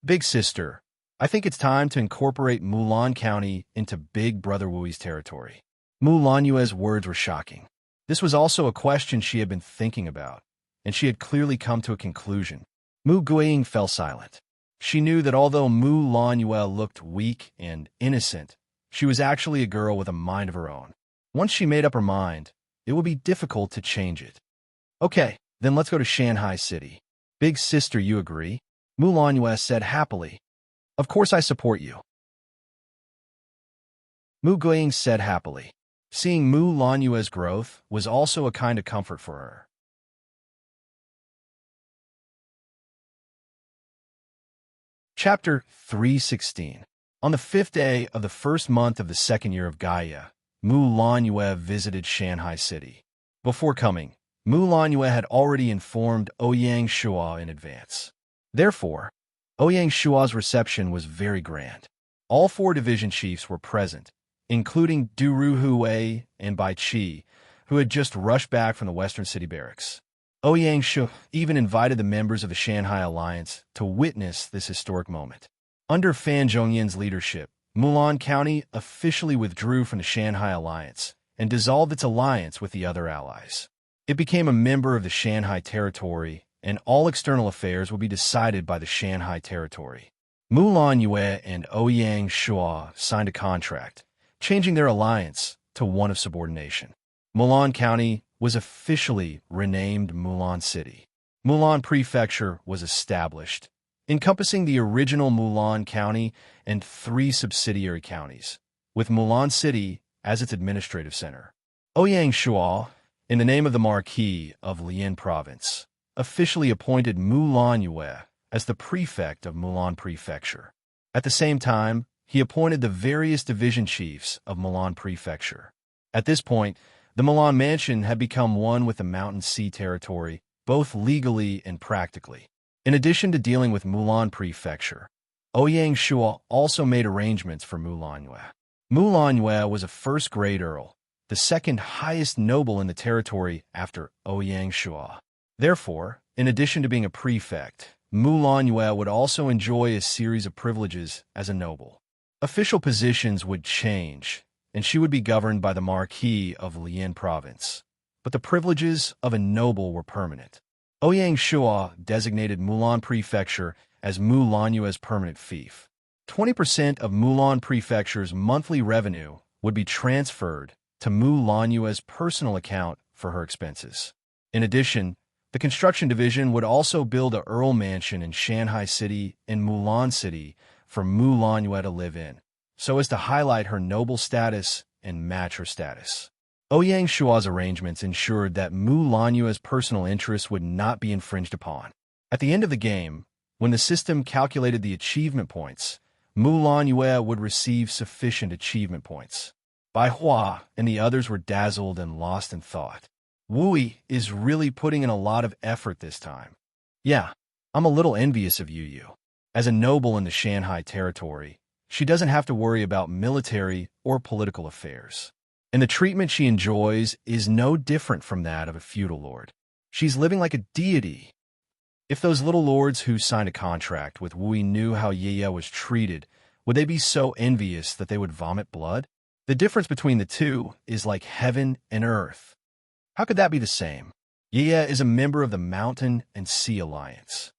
"Big Sister, I think it's time to incorporate Mulan County into Big Brother Wui's territory." Mu Lanyue's words were shocking. This was also a question she had been thinking about, and she had clearly come to a conclusion. Mu Guiying fell silent. She knew that although Mu Lanyue looked weak and innocent, she was actually a girl with a mind of her own. Once she made up her mind, it would be difficult to change it. "Okay, then let's go to Shanghai City." "Big Sister, you agree?" Mu Lanyue said happily. "Of course I support you." Mu Guiying said happily. Seeing Mu Lanyue's growth was also a kind of comfort for her. Chapter 316. On the 5th day of the first month of the second year of Gaia, Mu Lanyue visited Shanghai City. Before coming, Mu Lanyue had already informed Ouyang Shua in advance. Therefore, Ouyang Shua's reception was very grand. All 4 division chiefs were present, including Du Ruhui and Bai Qi, who had just rushed back from the Western City barracks. Ouyang Shua even invited the members of the Shanghai Alliance to witness this historic moment. Under Fan Zhongyan's leadership, Mulan County officially withdrew from the Shanghai Alliance and dissolved its alliance with the other allies. It became a member of the Shanhai Territory, and all external affairs would be decided by the Shanhai Territory. Mulan Yue and Ouyang Shua signed a contract, changing their alliance to one of subordination. Mulan County was officially renamed Mulan City. Mulan Prefecture was established, encompassing the original Mulan County and 3 subsidiary counties, with Mulan City as its administrative center. Ouyang Shua, in the name of the Marquis of Lian Province, officially appointed Mulan Yue as the prefect of Mulan Prefecture. At the same time, he appointed the various division chiefs of Mulan Prefecture. At this point, the Mulan Mansion had become one with the Mountain Sea Territory, both legally and practically. In addition to dealing with Mulan Prefecture, Ouyang Shua also made arrangements for Mulan Yue. Mulan Yue was a first-grade earl, the second highest noble in the territory after Ouyang Shua. Therefore, in addition to being a prefect, Mulan Yue would also enjoy a series of privileges as a noble. Official positions would change, and she would be governed by the Marquis of Lian Province. But the privileges of a noble were permanent. Ouyang Shua designated Mulan Prefecture as Mulan Yue's permanent fief. 20% of Mulan Prefecture's monthly revenue would be transferred to Mulan Yue's personal account for her expenses. In addition, the construction division would also build a Earl Mansion in Shanhai City and Mulan City for Mulan Yue to live in, so as to highlight her noble status and match her status. Ouyang Shua's arrangements ensured that Mulan Yue's personal interests would not be infringed upon. At the end of the game, when the system calculated the achievement points, Mulan Yue would receive sufficient achievement points. Bai Hua and the others were dazzled and lost in thought. Wui is really putting in a lot of effort this time. Yeah, I'm a little envious of Yu. As a noble in the Shanhai Territory, she doesn't have to worry about military or political affairs. And the treatment she enjoys is no different from that of a feudal lord. She's living like a deity. If those little lords who signed a contract with Wui knew how Ye was treated, would they be so envious that they would vomit blood? The difference between the two is like heaven and earth. How could that be the same? Ye is a member of the Mountain and Sea Alliance.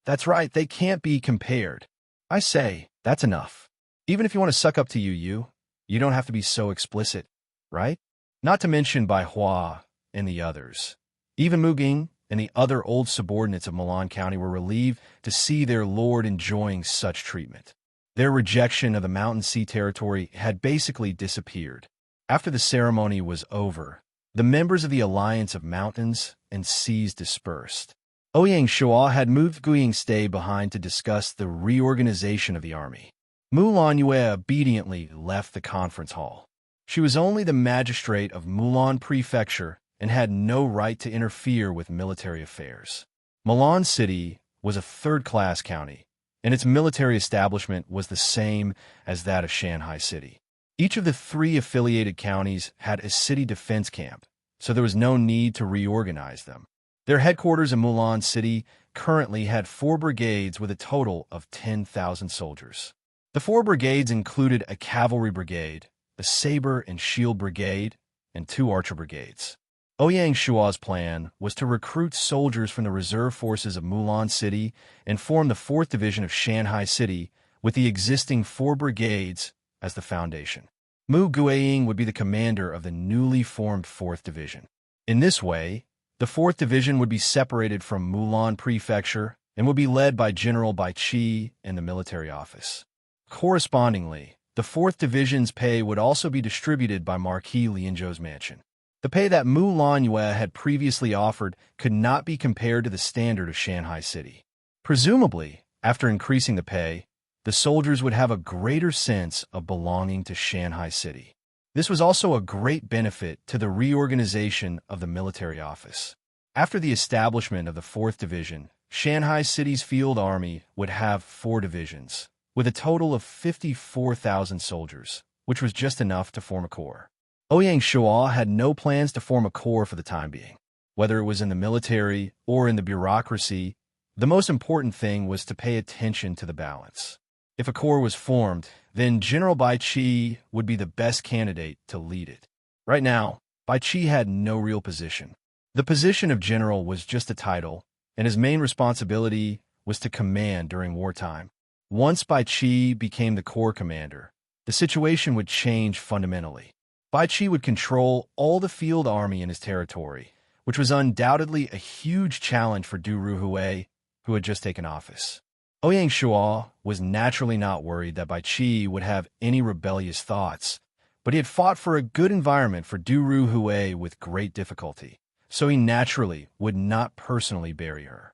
That's right, they can't be compared. I say, that's enough. Even if you want to suck up to Yu, you don't have to be so explicit, right? Not to mention Bai Hua and the others. Even Muging and the other old subordinates of Mulan County were relieved to see their lord enjoying such treatment. Their rejection of the Mountain Sea Territory had basically disappeared. After the ceremony was over, the members of the Alliance of Mountains and Seas dispersed. Ouyang Shua had moved Guiying Stay behind to discuss the reorganization of the army. Mulan Yue obediently left the conference hall. She was only the magistrate of Mulan Prefecture and had no right to interfere with military affairs. Mulan City was a third-class county, and its military establishment was the same as that of Shanhai City. Each of the 3 affiliated counties had a city defense camp, so there was no need to reorganize them. Their headquarters in Mulan City currently had 4 brigades with a total of 10,000 soldiers. The 4 brigades included a cavalry brigade, a saber and shield brigade, and 2 archer brigades. Ouyang Shua's plan was to recruit soldiers from the reserve forces of Mulan City and form the 4th Division of Shanhai City with the existing 4 brigades as the foundation. Mu Guiying would be the commander of the newly formed 4th Division. In this way, the 4th Division would be separated from Mulan Prefecture and would be led by General Bai Qi and the military office. Correspondingly, the 4th Division's pay would also be distributed by Marquis Lianzhou's mansion. The pay that Mulan Yue had previously offered could not be compared to the standard of Shanhai City. Presumably, after increasing the pay, the soldiers would have a greater sense of belonging to Shanhai City. This was also a great benefit to the reorganization of the military office. After the establishment of the 4th Division, Shanhai City's field army would have 4 divisions, with a total of 54,000 soldiers, which was just enough to form a corps. Ouyang Shua had no plans to form a corps for the time being. Whether it was in the military or in the bureaucracy, the most important thing was to pay attention to the balance. If a corps was formed, then General Bai Qi would be the best candidate to lead it. Right now, Bai Qi had no real position. The position of general was just a title, and his main responsibility was to command during wartime. Once Bai Qi became the corps commander, the situation would change fundamentally. Bai Qi would control all the field army in his territory, which was undoubtedly a huge challenge for Du Ruhui, who had just taken office. Ouyang Shuo was naturally not worried that Bai Qi would have any rebellious thoughts, but he had fought for a good environment for Du Ruhui with great difficulty, so he naturally would not personally bury her.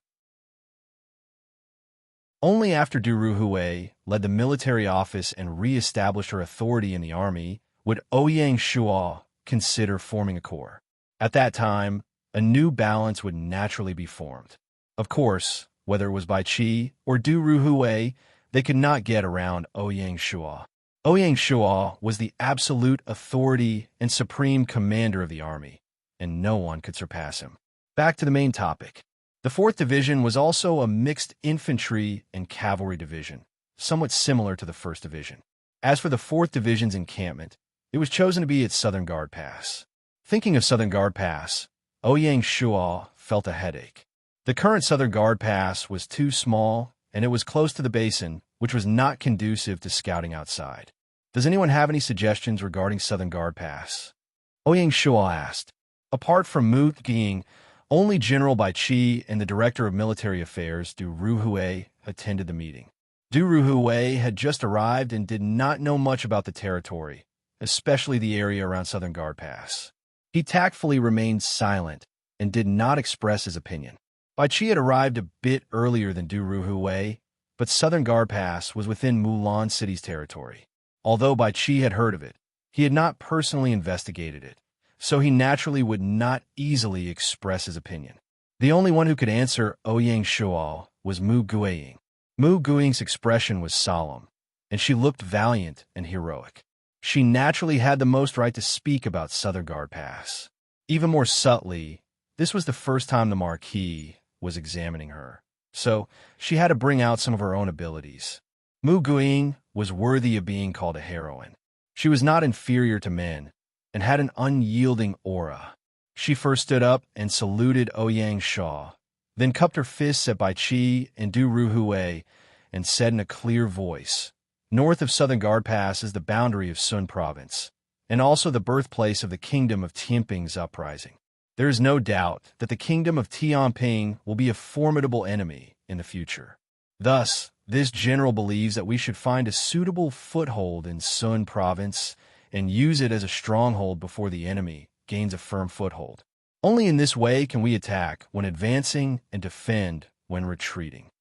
Only after Du Ruhui led the military office and re-established her authority in the army would Ouyang Shuo consider forming a corps. At that time, a new balance would naturally be formed. Of course, whether it was Bai Qi or Du Ruhui, they could not get around Ouyang Shuo. Ouyang Shuo was the absolute authority and supreme commander of the army, and no one could surpass him. Back to the main topic. The 4th Division was also a mixed infantry and cavalry division, somewhat similar to the 1st Division. As for the 4th Division's encampment, it was chosen to be its Southern Guard Pass. Thinking of Southern Guard Pass, Ouyang Shuo felt a headache. The current Southern Guard Pass was too small, and it was close to the basin, which was not conducive to scouting outside. Does anyone have any suggestions regarding Southern Guard Pass? Ouyang Shuo asked. Apart from Mu Ging, only General Bai Qi and the Director of Military Affairs, Du Ruhui, attended the meeting. Du Ruhui had just arrived and did not know much about the territory, especially the area around Southern Guard Pass. He tactfully remained silent and did not express his opinion. Bai Qi had arrived a bit earlier than Du Ruhui, but Southern Guard Pass was within Mulan City's territory. Although Bai Qi had heard of it, he had not personally investigated it, so he naturally would not easily express his opinion. The only one who could answer Ouyang Shuo was Mu Guiying. Mu Guiying's expression was solemn, and she looked valiant and heroic. She naturally had the most right to speak about Southern Guard Pass. Even more subtly, this was the first time the Marquis was examining her, so she had to bring out some of her own abilities. Mu Guiying was worthy of being called a heroine. She was not inferior to men, and had an unyielding aura. She first stood up and saluted Ouyang Shuo, then cupped her fists at Bai Qi and Du Ruhui, and said in a clear voice, "North of Southern Guard Pass is the boundary of Sun Province, and also the birthplace of the kingdom of Tianping's uprising. There is no doubt that the kingdom of Tianping will be a formidable enemy in the future. Thus, this general believes that we should find a suitable foothold in Sun Province and use it as a stronghold before the enemy gains a firm foothold. Only in this way can we attack when advancing and defend when retreating.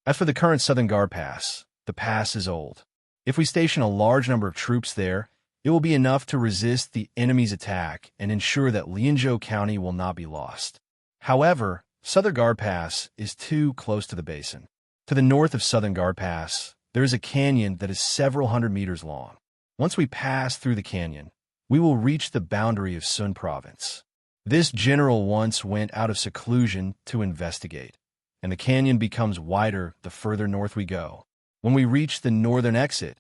As for the current Southern Guard Pass, the pass is old. If we station a large number of troops there, it will be enough to resist the enemy's attack and ensure that Lianzhou County will not be lost. However, Southern Guard Pass is too close to the basin. To the north of Southern Guard Pass, there is a canyon that is several hundred meters long. Once we pass through the canyon, we will reach the boundary of Sun Province. This general once went out of seclusion to investigate, and the canyon becomes wider the further north we go. When we reach the northern exit,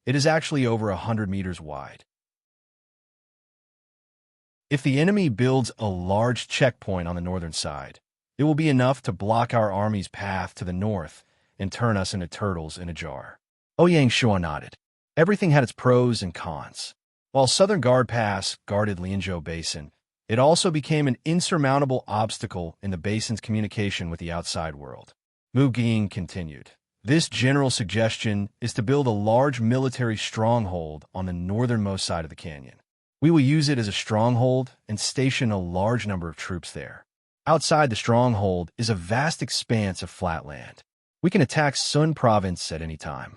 it is actually over 100 meters wide. If the enemy builds a large checkpoint on the northern side, it will be enough to block our army's path to the north and turn us into turtles in a jar. Ouyang Shuo nodded. Everything had its pros and cons. While Southern Guard Pass guarded Lianzhou Basin, it also became an insurmountable obstacle in the basin's communication with the outside world. Mu Ging continued. This general suggestion is to build a large military stronghold on the northernmost side of the canyon. We will use it as a stronghold and station a large number of troops there. Outside the stronghold is a vast expanse of flat land. We can attack Sun Province at any time.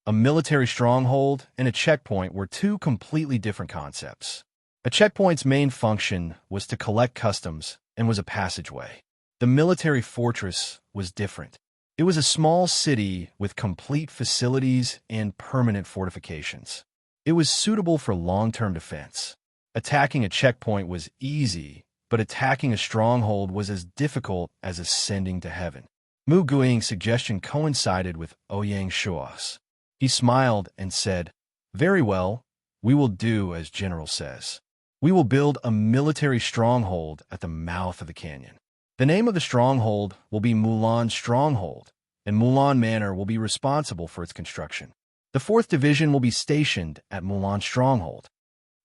A military stronghold and a checkpoint were two completely different concepts. A checkpoint's main function was to collect customs and was a passageway. The military fortress was different. It was a small city with complete facilities and permanent fortifications. It was suitable for long-term defense. Attacking a checkpoint was easy, but attacking a stronghold was as difficult as ascending to heaven. Mu Guiying's suggestion coincided with Ouyang Shuo's. He smiled and said, "Very well, we will do as General says. We will build a military stronghold at the mouth of the canyon. The name of the stronghold will be Mulan Stronghold, and Mulan Manor will be responsible for its construction. The 4th Division will be stationed at Mulan Stronghold."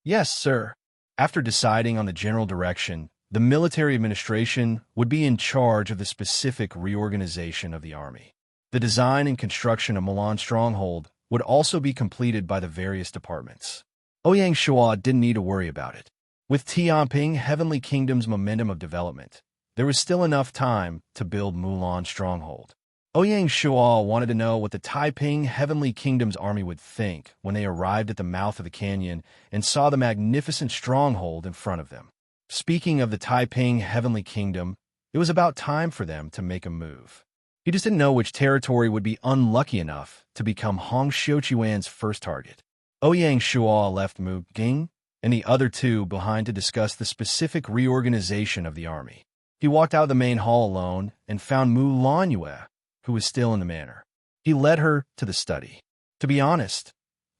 "Yes, sir." After deciding on the general direction, the military administration would be in charge of the specific reorganization of the army. The design and construction of Mulan Stronghold would also be completed by the various departments. Ouyang Shua didn't need to worry about it. With Tianping Heavenly Kingdom's momentum of development, there was still enough time to build Mulan Stronghold. Ouyang Shua wanted to know what the Taiping Heavenly Kingdom's army would think when they arrived at the mouth of the canyon and saw the magnificent stronghold in front of them. Speaking of the Taiping Heavenly Kingdom, it was about time for them to make a move. He just didn't know which territory would be unlucky enough to become Hong Xiuquan's first target. Ouyang Shua left Mu Ging and the other two behind to discuss the specific reorganization of the army. He walked out of the main hall alone and found Mu Lanyue, who was still in the manor. He led her to the study. To be honest,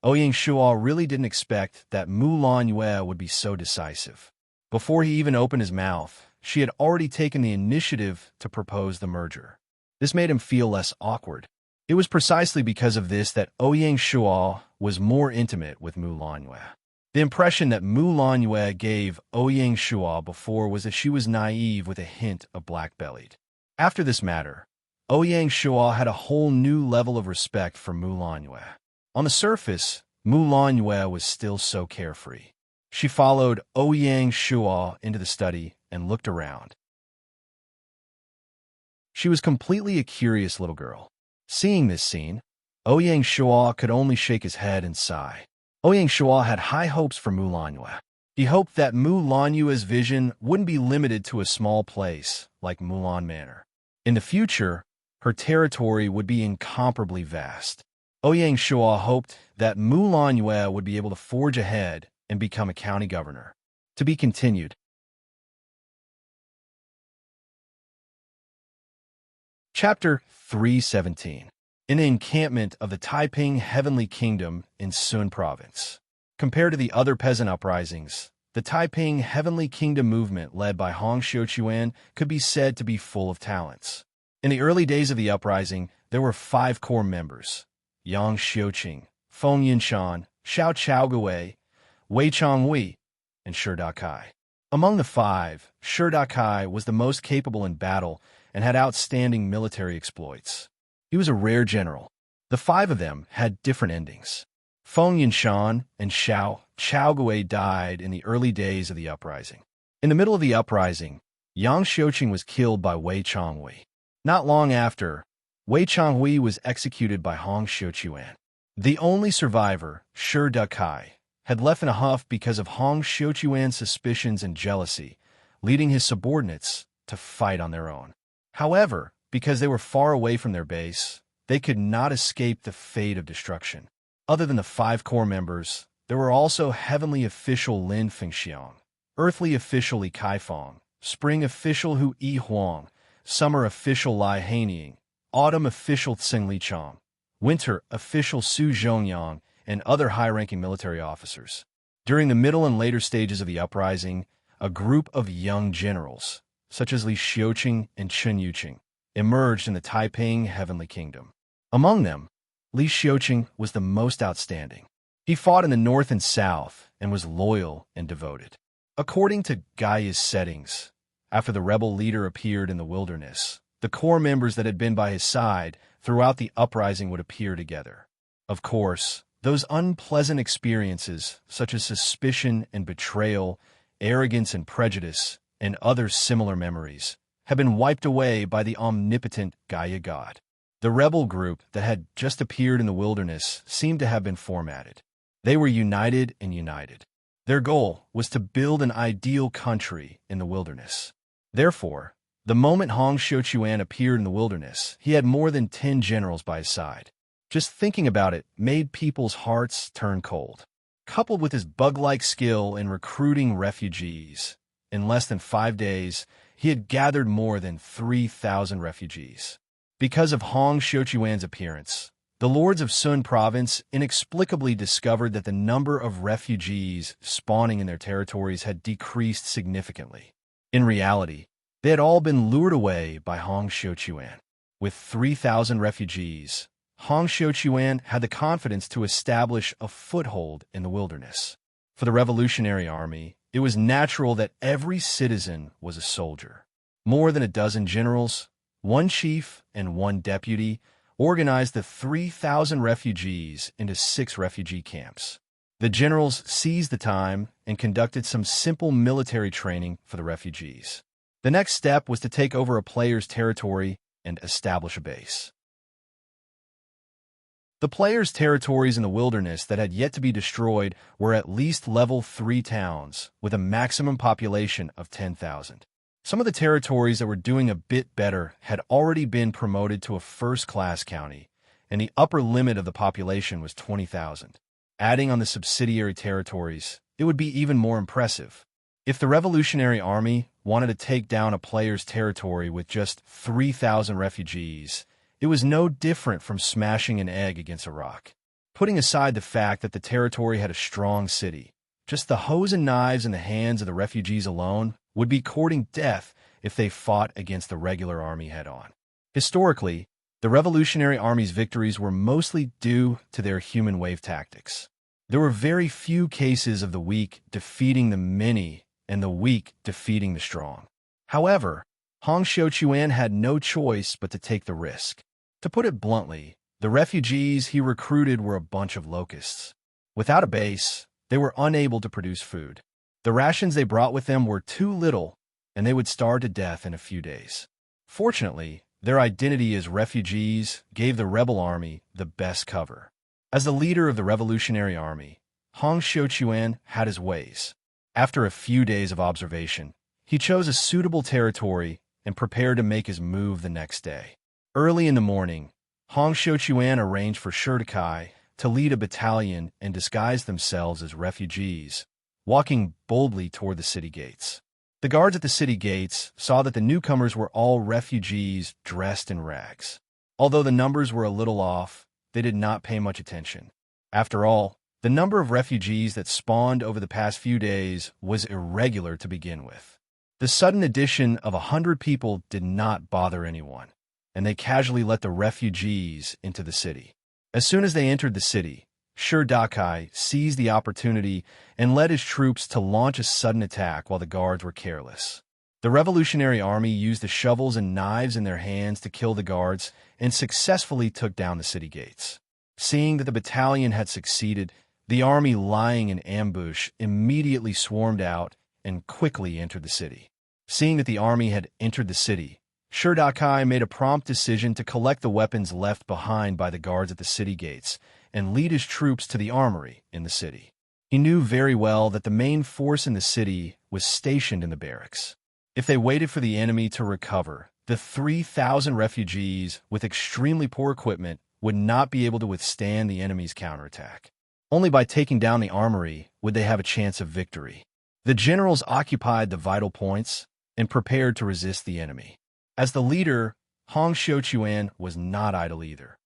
Ouyang Shua really didn't expect that Mu Lanyue would be so decisive. Before he even opened his mouth, she had already taken the initiative to propose the merger. This made him feel less awkward. It was precisely because of this that Ouyang Shua was more intimate with Mu Lanyue. The impression that Mu Lanyue gave Ouyang Shua before was that she was naive with a hint of black-bellied. After this matter, Ouyang Shua had a whole new level of respect for Mu Lanyue. On the surface, Mu Lanyue was still so carefree. She followed Ouyang Shua into the study and looked around. She was completely a curious little girl. Seeing this scene, Ouyang Shua could only shake his head and sigh. Ouyang Shua had high hopes for Mu Lanyue. He hoped that Mu Lanyue's vision wouldn't be limited to a small place like Mulan Manor. In the future, her territory would be incomparably vast. Ouyang Shua hoped that Mu Lanyue would be able to forge ahead and become a county governor. To be continued. Chapter 317. In the encampment of the Taiping Heavenly Kingdom in Sun Province. Compared to the other peasant uprisings, the Taiping Heavenly Kingdom movement led by Hong Xiuquan could be said to be full of talents. In the early days of the uprising, there were 5 core members: Yang Xiuqing, Feng Yinshan, Xiao Chaogui, Wei Chonghui, and Shi Dakai. Among the 5, Shi Dakai was the most capable in battle and had outstanding military exploits. He was a rare general. The 5 of them had different endings. Feng Yinshan and Xiao Chaogui died in the early days of the uprising. In the middle of the uprising, Yang Xiuqing was killed by Wei Chonghui. Not long after, Wei Chonghui was executed by Hong Xiuquan. The only survivor, Shi Dakai, had left in a huff because of Hong Xiuquan's suspicions and jealousy, leading his subordinates to fight on their own. However, because they were far away from their base, they could not escape the fate of destruction. Other than the 5 core members, there were also Heavenly Official Lin Fengxiang, Earthly Official Li Kaifeng, Spring Official Hu Yi Huang, Summer Official Lai Haining, Autumn Official Tsing Li Chang, Winter Official Su Zhongyang, and other high-ranking military officers. During the middle and later stages of the uprising, a group of young generals, such as Li Xiuqing and Chen Yuqing, emerged in the Taiping Heavenly Kingdom. Among them, Li Xiuqing was the most outstanding. He fought in the north and south and was loyal and devoted. According to Gaia's settings, after the rebel leader appeared in the wilderness, the core members that had been by his side throughout the uprising would appear together. Of course, those unpleasant experiences, such as suspicion and betrayal, arrogance and prejudice, and other similar memories, had been wiped away by the omnipotent Gaia God. The rebel group that had just appeared in the wilderness seemed to have been formatted. They were united and united. Their goal was to build an ideal country in the wilderness. Therefore, the moment Hong Xiuquan appeared in the wilderness, he had more than 10 generals by his side. Just thinking about it made people's hearts turn cold. Coupled with his bug-like skill in recruiting refugees, in less than 5 days, he had gathered more than 3,000 refugees. Because of Hong Xiuquan's appearance, the lords of Sun province inexplicably discovered that the number of refugees spawning in their territories had decreased significantly. In reality, they had all been lured away by Hong Xiuquan. With 3,000 refugees, Hong Xiuquan had the confidence to establish a foothold in the wilderness. For the Revolutionary Army, it was natural that every citizen was a soldier. More than a dozen generals, one chief, and one deputy organized the 3,000 refugees into 6 refugee camps. The generals seized the time and conducted some simple military training for the refugees. The next step was to take over a player's territory and establish a base. The players' territories in the wilderness that had yet to be destroyed were at least level 3 towns, with a maximum population of 10,000. Some of the territories that were doing a bit better had already been promoted to a first-class county, and the upper limit of the population was 20,000. Adding on the subsidiary territories, it would be even more impressive. If the Revolutionary Army wanted to take down a player's territory with just 3,000 refugees, it was no different from smashing an egg against a rock. Putting aside the fact that the territory had a strong city, just the hoes and knives in the hands of the refugees alone would be courting death if they fought against the regular army head-on. Historically, the Revolutionary Army's victories were mostly due to their human wave tactics. There were very few cases of the weak defeating the many and the weak defeating the strong. However, Hong Xiuquan had no choice but to take the risk. To put it bluntly, the refugees he recruited were a bunch of locusts. Without a base, they were unable to produce food. The rations they brought with them were too little, and they would starve to death in a few days. Fortunately, their identity as refugees gave the rebel army the best cover. As the leader of the Revolutionary Army, Hong Xiuquan had his ways. After a few days of observation, he chose a suitable territory and prepared to make his move the next day. Early in the morning, Hong Xiuquan arranged for Shirdakai to lead a battalion and disguise themselves as refugees, walking boldly toward the city gates. The guards at the city gates saw that the newcomers were all refugees dressed in rags. Although the numbers were a little off, they did not pay much attention. After all, the number of refugees that spawned over the past few days was irregular to begin with. The sudden addition of 100 people did not bother anyone, and they casually let the refugees into the city. As soon as they entered the city, Shirdakai seized the opportunity and led his troops to launch a sudden attack while the guards were careless. The Revolutionary Army used the shovels and knives in their hands to kill the guards and successfully took down the city gates. Seeing that the battalion had succeeded, the army lying in ambush immediately swarmed out and quickly entered the city. Seeing that the army had entered the city, Shirdakai made a prompt decision to collect the weapons left behind by the guards at the city gates and lead his troops to the armory in the city. He knew very well that the main force in the city was stationed in the barracks. If they waited for the enemy to recover, the 3,000 refugees with extremely poor equipment would not be able to withstand the enemy's counterattack. Only by taking down the armory would they have a chance of victory. The generals occupied the vital points and prepared to resist the enemy. As the leader, Hong Xiuquan was not idle either.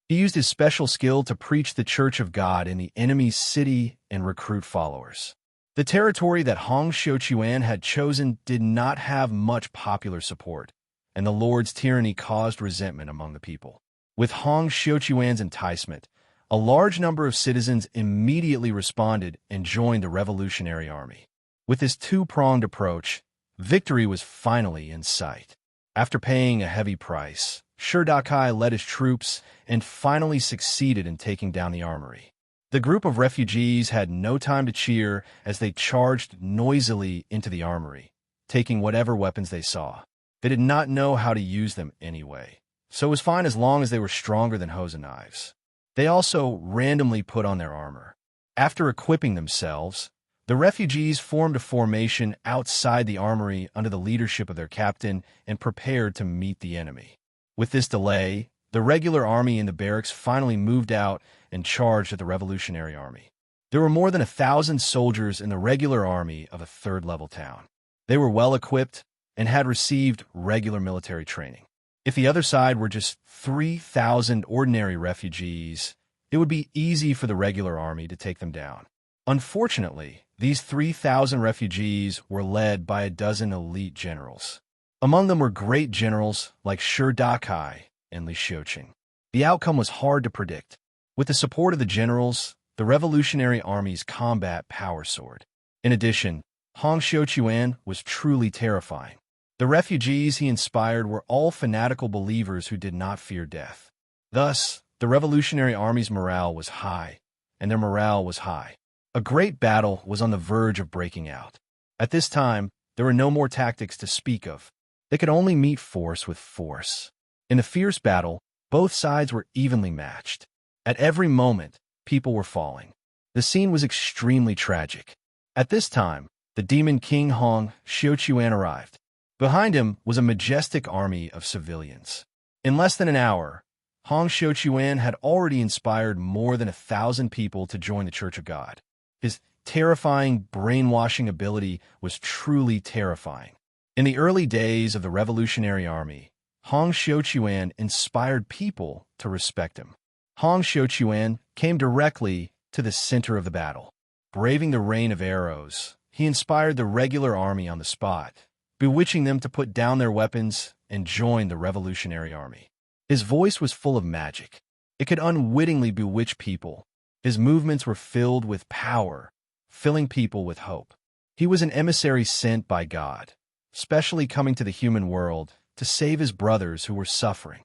He used his special skill to preach the Church of God in the enemy's city and recruit followers. The territory that Hong Xiuquan had chosen did not have much popular support, and the Lord's tyranny caused resentment among the people. With Hong Xiuquan's enticement, a large number of citizens immediately responded and joined the Revolutionary Army. With this two-pronged approach, victory was finally in sight. After paying a heavy price, Shirdakai led his troops and finally succeeded in taking down the armory. The group of refugees had no time to cheer as they charged noisily into the armory, taking whatever weapons they saw. They did not know how to use them anyway, so it was fine as long as they were stronger than hoes and knives. They also randomly put on their armor. After equipping themselves, the refugees formed a formation outside the armory under the leadership of their captain and prepared to meet the enemy. With this delay, the regular army in the barracks finally moved out and charged at the Revolutionary Army. There were more than 1,000 soldiers in the regular army of a third-level town. They were well equipped and had received regular military training. If the other side were just 3,000 ordinary refugees, it would be easy for the regular army to take them down. Unfortunately, these 3,000 refugees were led by a dozen elite generals. Among them were great generals like Dakai and Li Xiuqing. The outcome was hard to predict. With the support of the generals, the Revolutionary Army's combat power soared. In addition, Hong Xiuquan was truly terrifying. The refugees he inspired were all fanatical believers who did not fear death. Thus, the Revolutionary Army's morale was high, and their morale was high. A great battle was on the verge of breaking out. At this time, there were no more tactics to speak of. They could only meet force with force. In the fierce battle, both sides were evenly matched. At every moment, people were falling. The scene was extremely tragic. At this time, the demon king Hong Xiuquan arrived. Behind him was a majestic army of civilians. In less than an hour, Hong Xiuquan had already inspired more than 1,000 people to join the Church of God. His terrifying brainwashing ability was truly terrifying. In the early days of the Revolutionary Army, Hong Xiuquan inspired people to respect him. Hong Xiuquan came directly to the center of the battle. Braving the rain of arrows, he inspired the regular army on the spot, bewitching them to put down their weapons and join the Revolutionary Army. His voice was full of magic. It could unwittingly bewitch people. His movements were filled with power, filling people with hope. He was an emissary sent by God, specially coming to the human world to save his brothers who were suffering.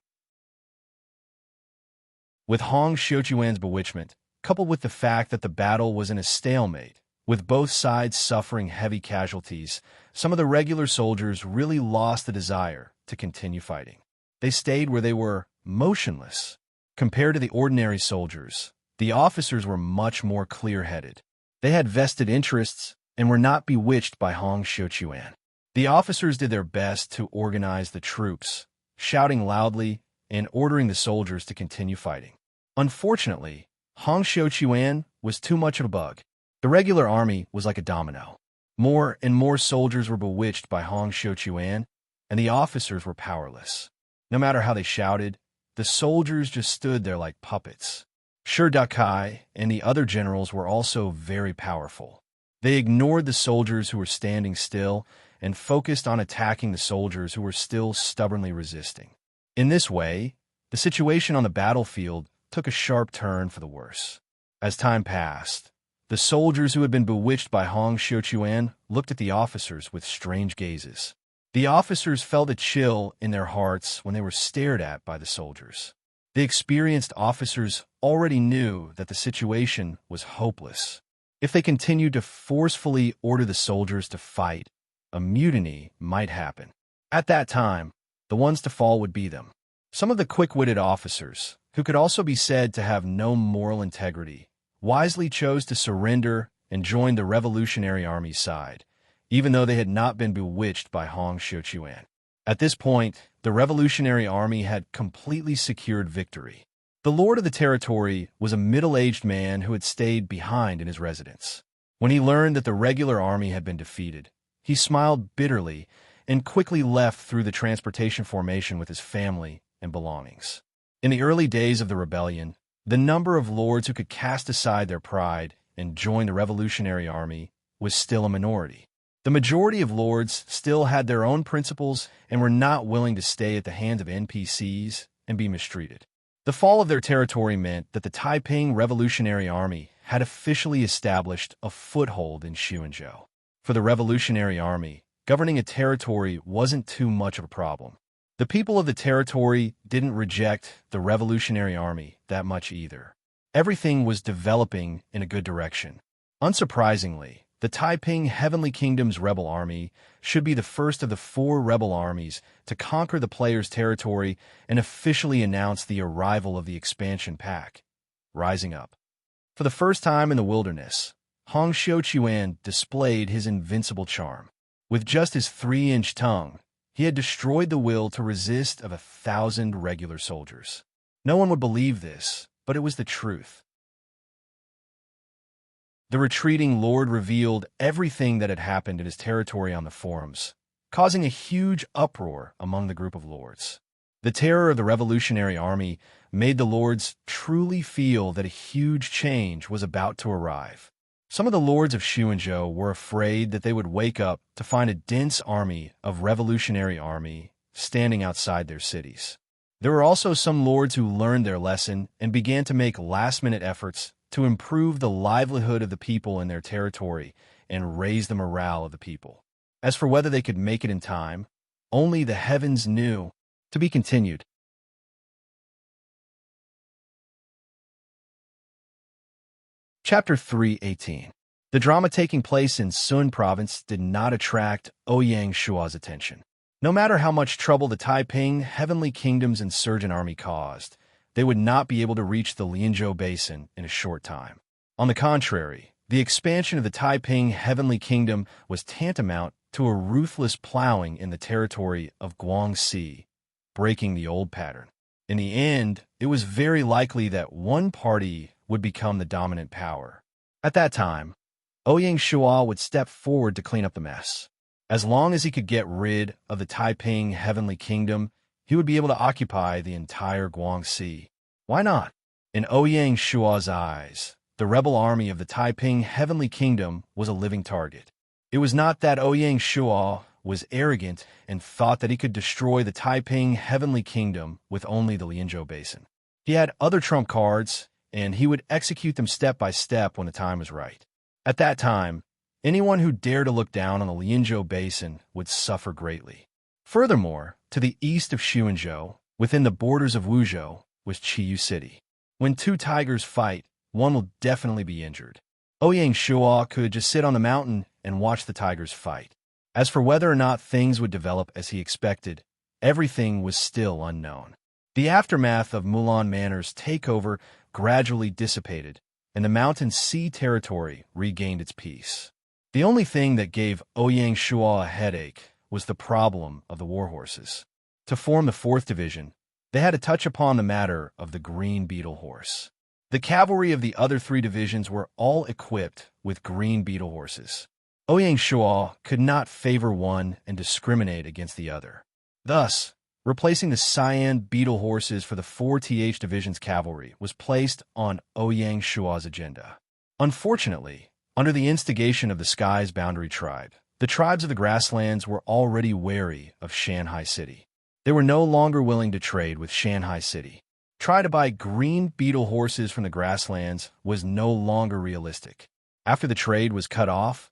With Hong Xiuquan's bewitchment, coupled with the fact that the battle was in a stalemate, with both sides suffering heavy casualties, some of the regular soldiers really lost the desire to continue fighting. They stayed where they were, motionless. Compared to the ordinary soldiers, the officers were much more clear-headed. They had vested interests and were not bewitched by Hong Xiuquan. The officers did their best to organize the troops, shouting loudly and ordering the soldiers to continue fighting. Unfortunately, Hong Xiuquan was too much of a bug. The regular army was like a domino. More and more soldiers were bewitched by Hong Xiuquan, and the officers were powerless. No matter how they shouted, the soldiers just stood there like puppets. Dakai and the other generals were also very powerful. They ignored the soldiers who were standing still and focused on attacking the soldiers who were still stubbornly resisting. In this way, the situation on the battlefield took a sharp turn for the worse. As time passed, the soldiers who had been bewitched by Hong Xiuquan looked at the officers with strange gazes. The officers felt a chill in their hearts when they were stared at by the soldiers. The experienced officers already knew that the situation was hopeless. If they continued to forcefully order the soldiers to fight, a mutiny might happen. At that time, the ones to fall would be them. Some of the quick-witted officers, who could also be said to have no moral integrity, wisely chose to surrender and join the Revolutionary Army's side, even though they had not been bewitched by Hong Xiuquan. At this point, the Revolutionary Army had completely secured victory. The lord of the territory was a middle-aged man who had stayed behind in his residence. When he learned that the regular army had been defeated, he smiled bitterly and quickly left through the transportation formation with his family and belongings. In the early days of the rebellion, the number of lords who could cast aside their pride and join the Revolutionary Army was still a minority. The majority of lords still had their own principles and were not willing to stay at the hands of NPCs and be mistreated. The fall of their territory meant that the Taiping Revolutionary Army had officially established a foothold in Xuanzhou. For the Revolutionary Army, governing a territory wasn't too much of a problem. The people of the territory didn't reject the Revolutionary Army that much either. Everything was developing in a good direction. Unsurprisingly, the Taiping Heavenly Kingdom's rebel army should be the first of the 4 rebel armies to conquer the player's territory and officially announce the arrival of the expansion pack, Rising Up. For the first time in the wilderness, Hong Xiuquan displayed his invincible charm. With just his 3-inch tongue, he had destroyed the will to resist of 1,000 regular soldiers. No one would believe this, but it was the truth. The retreating lord revealed everything that had happened in his territory on the forums, causing a huge uproar among the group of lords. The terror of the Revolutionary Army made the lords truly feel that a huge change was about to arrive. Some of the lords of Shuanzhou were afraid that they would wake up to find a dense army of Revolutionary Army standing outside their cities. There were also some lords who learned their lesson and began to make last-minute efforts to improve the livelihood of the people in their territory and raise the morale of the people. As for whether they could make it in time, only the heavens knew. To be continued. Chapter 3:18. The drama taking place in Sun province did not attract Ouyang Shua's attention. No matter how much trouble the Taiping Heavenly Kingdom's insurgent army caused, they would not be able to reach the Lianzhou Basin in a short time. On the contrary, the expansion of the Taiping Heavenly Kingdom was tantamount to a ruthless plowing in the territory of Guangxi, breaking the old pattern. In the end, it was very likely that one party would become the dominant power. At that time, Ouyang Shua would step forward to clean up the mess. As long as he could get rid of the Taiping Heavenly Kingdom, he would be able to occupy the entire Guangxi. Why not? In Ouyang Shua's eyes, the rebel army of the Taiping Heavenly Kingdom was a living target. It was not that Ouyang Shua was arrogant and thought that he could destroy the Taiping Heavenly Kingdom with only the Lianzhou Basin. He had other trump cards, and he would execute them step by step when the time was right. At that time, anyone who dared to look down on the Lianzhou Basin would suffer greatly. Furthermore, to the east of Xuanzhou, within the borders of Wuzhou, was Chiyu City. When two tigers fight, one will definitely be injured. Ouyang Shua could just sit on the mountain and watch the tigers fight. As for whether or not things would develop as he expected, everything was still unknown. The aftermath of Mulan Manor's takeover gradually dissipated, and the Mountain Sea territory regained its peace. The only thing that gave Ouyang Shua a headache was the problem of the warhorses. To form the 4th Division, they had to touch upon the matter of the green beetle horse. The cavalry of the other 3 divisions were all equipped with green beetle horses. Ouyang Shua could not favor one and discriminate against the other. Thus, replacing the cyan beetle horses for the 4th Division's cavalry was placed on Ouyang Shua's agenda. Unfortunately, under the instigation of the Sky's Boundary Tribe, the tribes of the grasslands were already wary of Shanghai City. They were no longer willing to trade with Shanghai City. Try to buy green beetle horses from the grasslands was no longer realistic. After the trade was cut off,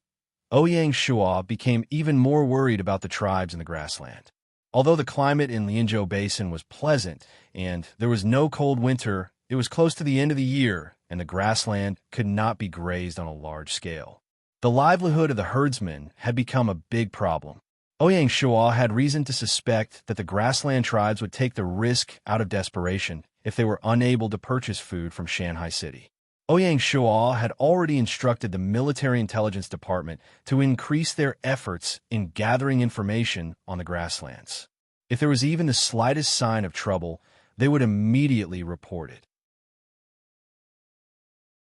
Ouyang Shua became even more worried about the tribes in the grassland. Although the climate in Lianzhou Basin was pleasant and there was no cold winter, it was close to the end of the year and the grassland could not be grazed on a large scale. The livelihood of the herdsmen had become a big problem. Ouyang Shua had reason to suspect that the grassland tribes would take the risk out of desperation if they were unable to purchase food from Shanghai City. Ouyang Shua had already instructed the Military Intelligence Department to increase their efforts in gathering information on the grasslands. If there was even the slightest sign of trouble, they would immediately report it.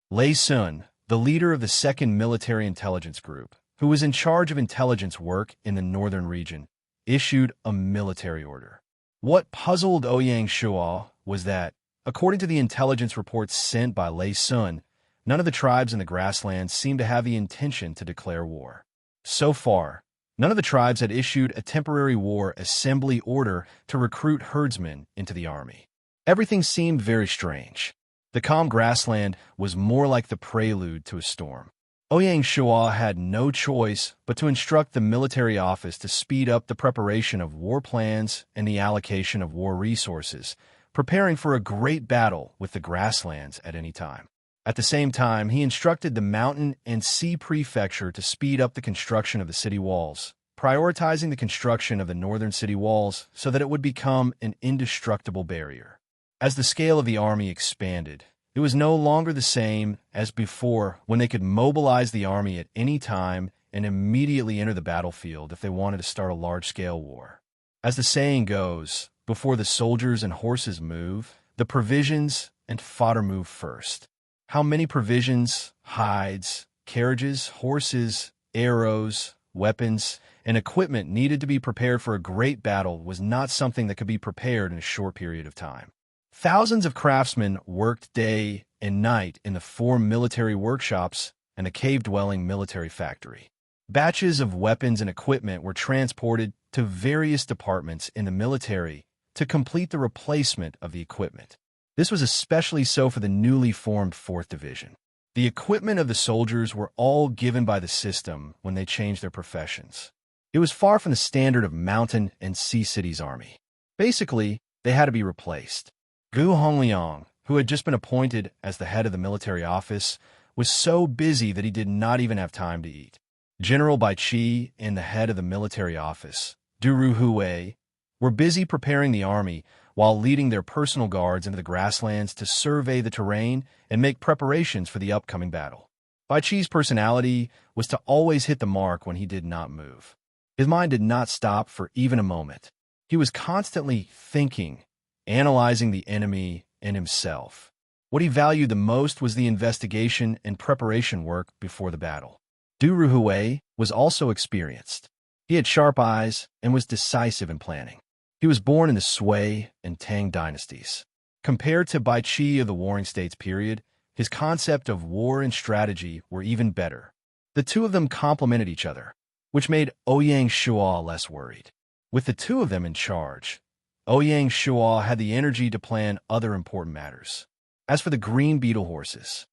Lei Sun, the leader of the 2nd Military Intelligence Group, who was in charge of intelligence work in the northern region, issued a military order. What puzzled Ouyang Shua was that, according to the intelligence reports sent by Lei Sun, none of the tribes in the grasslands seemed to have the intention to declare war. So far, none of the tribes had issued a temporary war assembly order to recruit herdsmen into the army. Everything seemed very strange. The calm grassland was more like the prelude to a storm. Ouyang Shua had no choice but to instruct the military office to speed up the preparation of war plans and the allocation of war resources, preparing for a great battle with the grasslands at any time. At the same time, he instructed the Mountain and Sea Prefecture to speed up the construction of the city walls, prioritizing the construction of the northern city walls so that it would become an indestructible barrier. As the scale of the army expanded, it was no longer the same as before when they could mobilize the army at any time and immediately enter the battlefield if they wanted to start a large-scale war. As the saying goes, before the soldiers and horses move, the provisions and fodder move first. How many provisions, hides, carriages, horses, arrows, weapons, and equipment needed to be prepared for a great battle was not something that could be prepared in a short period of time. Thousands of craftsmen worked day and night in the 4 military workshops and the cave-dwelling military factory. Batches of weapons and equipment were transported to various departments in the military to complete the replacement of the equipment. This was especially so for the newly formed 4th Division. The equipment of the soldiers were all given by the system when they changed their professions. It was far from the standard of Mountain and Sea City's army. Basically, they had to be replaced. Gu Hongliang, who had just been appointed as the head of the military office, was so busy that he did not even have time to eat. General Bai Qi and the head of the military office, Du Ruhui, were busy preparing the army while leading their personal guards into the grasslands to survey the terrain and make preparations for the upcoming battle. Bai Qi's personality was to always hit the mark when he did not move. His mind did not stop for even a moment. He was constantly thinking, analyzing the enemy and himself. What he valued the most was the investigation and preparation work before the battle. Du Ruhui was also experienced. He had sharp eyes and was decisive in planning. He was born in the Sui and Tang dynasties. Compared to Bai Qi of the Warring States period, his concept of war and strategy were even better. The two of them complemented each other, which made Ouyang Shuo less worried. With the two of them in charge, Ouyang Shuo had the energy to plan other important matters. As for the green beetle horses,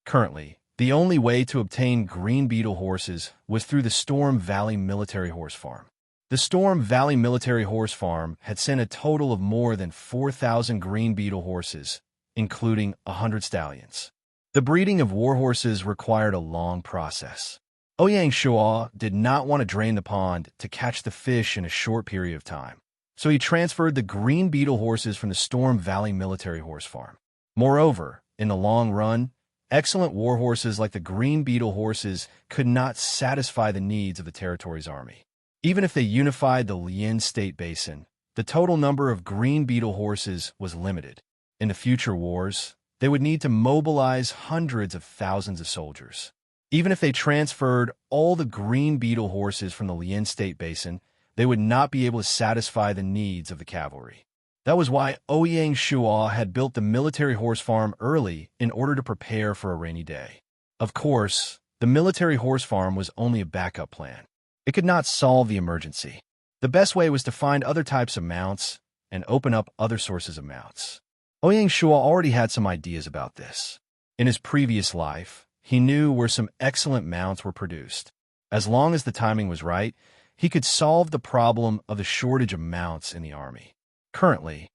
currently, the only way to obtain green beetle horses was through the Storm Valley Military Horse Farm. The Storm Valley Military Horse Farm had sent a total of more than 4,000 green beetle horses, including 100 stallions. The breeding of war horses required a long process. Ouyang Shuo did not want to drain the pond to catch the fish in a short period of time, so he transferred the green beetle horses from the Storm Valley Military Horse Farm. Moreover, in the long run, excellent war horses like the green beetle horses could not satisfy the needs of the territory's army. Even if they unified the Lian State Basin, the total number of green beetle horses was limited. In the future wars, they would need to mobilize hundreds of thousands of soldiers. Even if they transferred all the green beetle horses from the Lian State Basin, they would not be able to satisfy the needs of the cavalry. That was why Ouyang Shuo had built the military horse farm early in order to prepare for a rainy day. Of course, the military horse farm was only a backup plan. It could not solve the emergency. The best way was to find other types of mounts and open up other sources of mounts. Ouyang Shuo already had some ideas about this. In his previous life, he knew where some excellent mounts were produced. As long as the timing was right, he could solve the problem of the shortage of mounts in the army. Currently,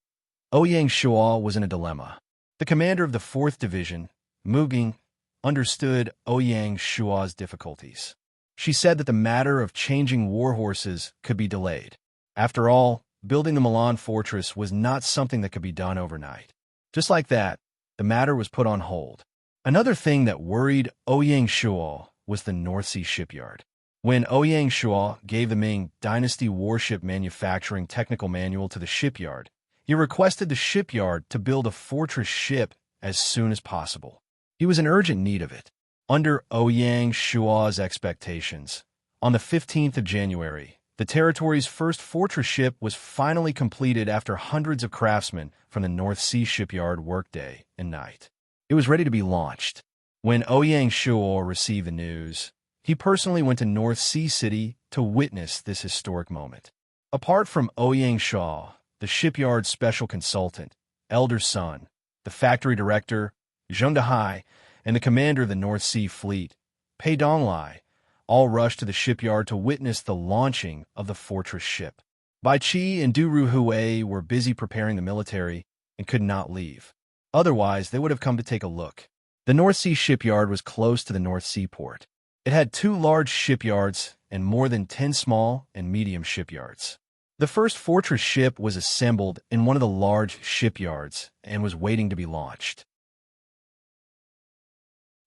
Ouyang Shuo was in a dilemma. The commander of the 4th Division, Muging, understood Ouyang Shuo's difficulties. She said that the matter of changing war horses could be delayed. After all, building the Milan fortress was not something that could be done overnight. Just like that, the matter was put on hold. Another thing that worried Ouyang Shuo was the North Sea shipyard. When Ouyang Shuo gave the Ming Dynasty warship manufacturing technical manual to the shipyard, he requested the shipyard to build a fortress ship as soon as possible. He was in urgent need of it. Under Ouyang Shuo's expectations, on the 15th of January, the territory's first fortress ship was finally completed after hundreds of craftsmen from the North Sea shipyard worked day and night. It was ready to be launched. When Ouyang Shuo received the news, he personally went to North Sea City to witness this historic moment. Apart from Ouyang Shuo, the shipyard's special consultant, Elder Sun, the factory director, Zheng Dehai, and the commander of the North Sea Fleet, Pei Donglai, all rushed to the shipyard to witness the launching of the fortress ship. Bai Qi and Du Ruhui were busy preparing the military and could not leave. Otherwise, they would have come to take a look. The North Sea shipyard was close to the North Sea port. It had 2 large shipyards and more than 10 small and medium shipyards. The first fortress ship was assembled in one of the large shipyards and was waiting to be launched.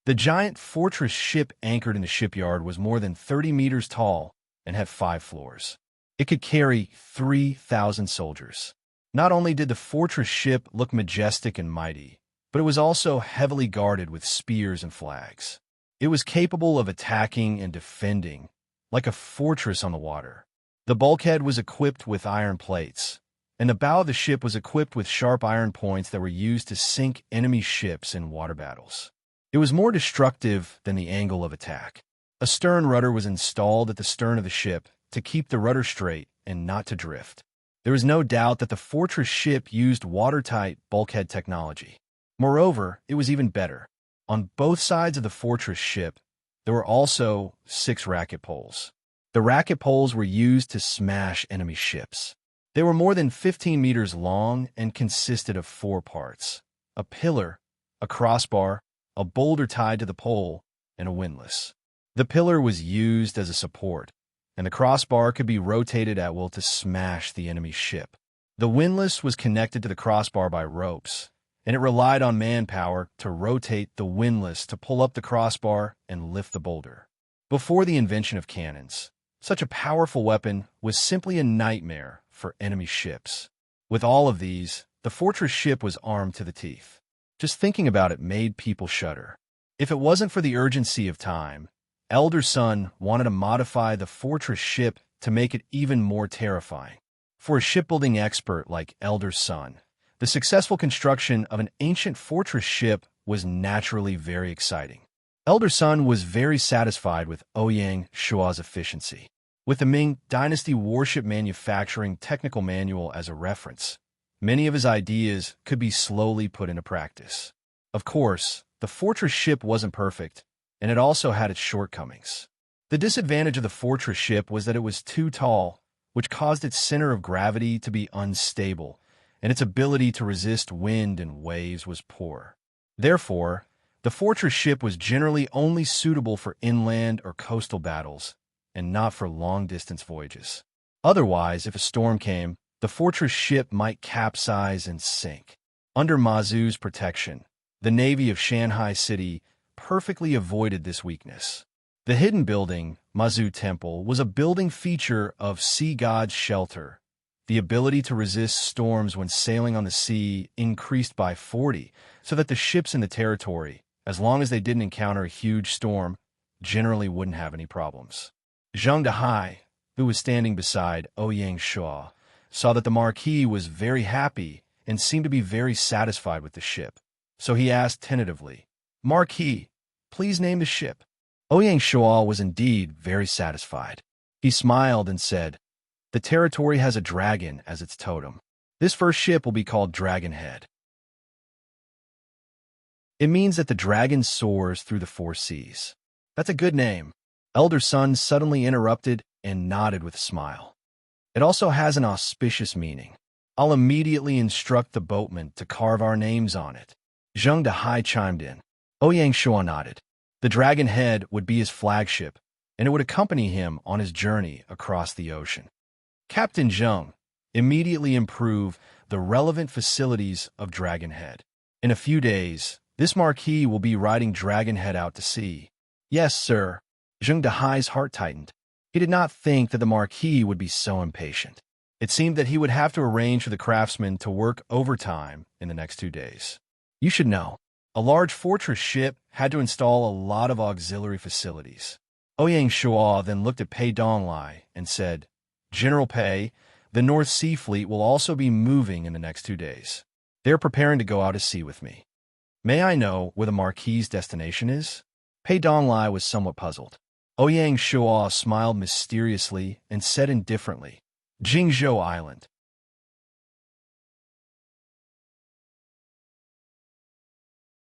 The giant fortress ship anchored in the shipyard was more than 30 meters tall and had 5 floors. It could carry 3,000 soldiers. Not only did the fortress ship look majestic and mighty, but it was also heavily guarded with spears and flags. It was capable of attacking and defending, like a fortress on the water. The bulkhead was equipped with iron plates, and the bow of the ship was equipped with sharp iron points that were used to sink enemy ships in water battles. It was more destructive than the angle of attack. A stern rudder was installed at the stern of the ship to keep the rudder straight and not to drift. There is no doubt that the fortress ship used watertight bulkhead technology. Moreover, it was even better. On both sides of the fortress ship, there were also 6 racket poles. The racket poles were used to smash enemy ships. They were more than 15 meters long and consisted of 4 parts: a pillar, a crossbar, a boulder tied to the pole, and a windlass. The pillar was used as a support, and the crossbar could be rotated at will to smash the enemy's ship. The windlass was connected to the crossbar by ropes, and it relied on manpower to rotate the windlass to pull up the crossbar and lift the boulder. Before the invention of cannons, such a powerful weapon was simply a nightmare for enemy ships. With all of these, the fortress ship was armed to the teeth. Just thinking about it made people shudder. If it wasn't for the urgency of time, Elder Sun wanted to modify the fortress ship to make it even more terrifying. For a shipbuilding expert like Elder Sun, the successful construction of an ancient fortress ship was naturally very exciting. Elder Sun was very satisfied with Ouyang Shua's efficiency. With the Ming Dynasty warship manufacturing technical manual as a reference, many of his ideas could be slowly put into practice. Of course, the fortress ship wasn't perfect, and it also had its shortcomings. The disadvantage of the fortress ship was that it was too tall, which caused its center of gravity to be unstable, and its ability to resist wind and waves was poor. Therefore, the fortress ship was generally only suitable for inland or coastal battles, and not for long-distance voyages. Otherwise, if a storm came, the fortress ship might capsize and sink. Under Ma Zu's protection, the Navy of Shanghai City perfectly avoided this weakness. The hidden building, Ma Zu Temple, was a building feature of Sea God's Shelter. The ability to resist storms when sailing on the sea increased by 40, so that the ships in the territory, as long as they didn't encounter a huge storm, generally wouldn't have any problems. Zheng Dehai, who was standing beside Ouyang Shua, saw that the Marquis was very happy and seemed to be very satisfied with the ship. So he asked tentatively, "Marquis, please name the ship." Ouyang Shua was indeed very satisfied. He smiled and said, "The territory has a dragon as its totem. This first ship will be called Dragonhead. It means that the dragon soars through the 4 seas. That's a good name." Elder Sun suddenly interrupted and nodded with a smile. "It also has an auspicious meaning. I'll immediately instruct the boatman to carve our names on it." Zheng Dehai chimed in. Ouyang Shua nodded. The Dragonhead would be his flagship, and it would accompany him on his journey across the ocean. Captain Zheng immediately improved the relevant facilities of Dragonhead. In a few days, this Marquis will be riding Dragonhead out to sea. "Yes, sir." Zheng Dehai's heart tightened. He did not think that the Marquis would be so impatient. It seemed that he would have to arrange for the craftsmen to work overtime in the next 2 days. You should know, a large fortress ship had to install a lot of auxiliary facilities. Ouyang Shua then looked at Pei Donglai and said, "General Pei, the North Sea Fleet will also be moving in the next 2 days. They're preparing to go out to sea with me. May I know where the Marquis's destination is?" Pei Donglai was somewhat puzzled. Ouyang Shua smiled mysteriously and said indifferently, "Jingzhou Island."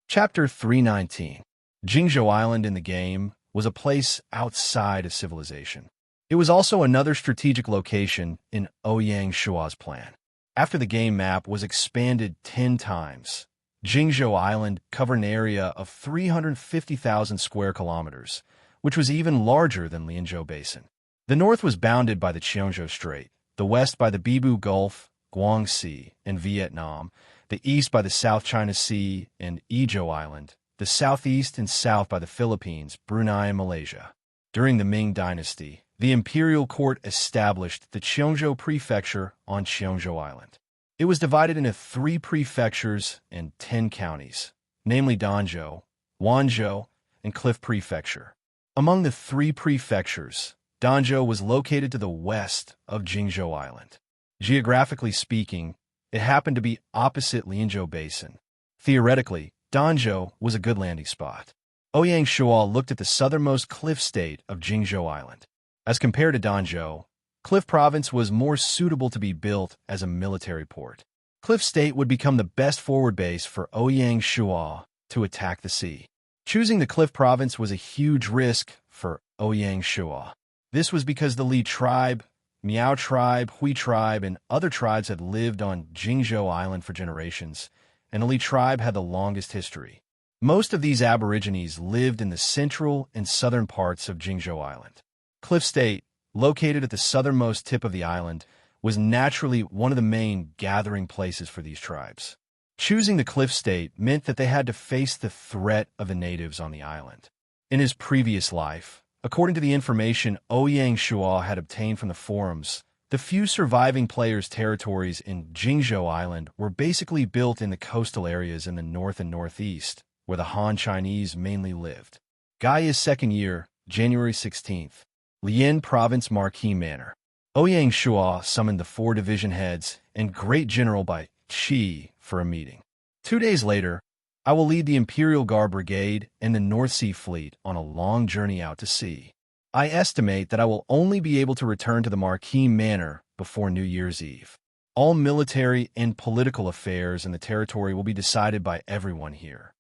Chapter 319. Jingzhou Island in the game was a place outside of civilization. It was also another strategic location in Ouyang Shua's plan. After the game map was expanded 10 times, Jingzhou Island covered an area of 350,000 square kilometers, which was even larger than Lianzhou Basin. The north was bounded by the Cheongzhou Strait, the west by the Bibu Gulf, Guangxi, and Vietnam, the east by the South China Sea and Izhou Island, the southeast and south by the Philippines, Brunei, and Malaysia. During the Ming Dynasty, the imperial court established the Cheongzhou Prefecture on Cheongzhou Island. It was divided into 3 prefectures and 10 counties, namely Danzhou, Wanzhou, and Cliff Prefecture. Among the three prefectures, Danzhou was located to the west of Jingzhou Island. Geographically speaking, it happened to be opposite Lianzhou Basin. Theoretically, Danzhou was a good landing spot. Ouyang Shuo looked at the southernmost cliff state of Jingzhou Island. As compared to Danzhou, Cliff Province was more suitable to be built as a military port. Cliff State would become the best forward base for Ouyang Shuo to attack the sea. Choosing the Cliff Province was a huge risk for Ouyang Shuo. This was because the Li tribe, Miao tribe, Hui tribe, and other tribes had lived on Jingzhou Island for generations, and the Li tribe had the longest history. Most of these aborigines lived in the central and southern parts of Jingzhou Island. Cliff State, located at the southernmost tip of the island, was naturally one of the main gathering places for these tribes. Choosing the Cliff State meant that they had to face the threat of the natives on the island. In his previous life, according to the information Ouyang Shuo had obtained from the forums, the few surviving players' territories in Jingzhou Island were basically built in the coastal areas in the north and northeast, where the Han Chinese mainly lived. Gaia's second year, January 16th. Lian Province Marquis Manor. Ouyang Shuo summoned the 4 division heads and Great General Bai Qi for a meeting. 2 days later, I will lead the Imperial Guard Brigade and the North Sea Fleet on a long journey out to sea. I estimate that I will only be able to return to the Marquis Manor before New Year's Eve. All military and political affairs in the territory will be decided by everyone here.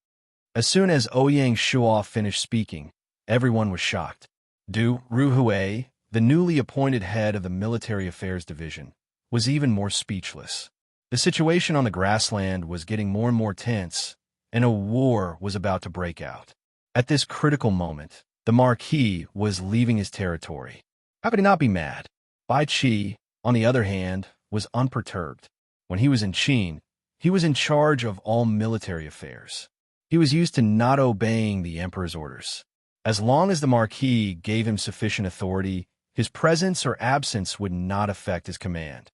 As soon as Ouyang Shuo finished speaking, everyone was shocked. Du Ruhui, the newly appointed head of the Military Affairs Division, was even more speechless. The situation on the grassland was getting more and more tense, and a war was about to break out. At this critical moment, the Marquis was leaving his territory. How could he not be mad? Bai Qi, on the other hand, was unperturbed. When he was in Qin, he was in charge of all military affairs. He was used to not obeying the emperor's orders. As long as the Marquis gave him sufficient authority, his presence or absence would not affect his command.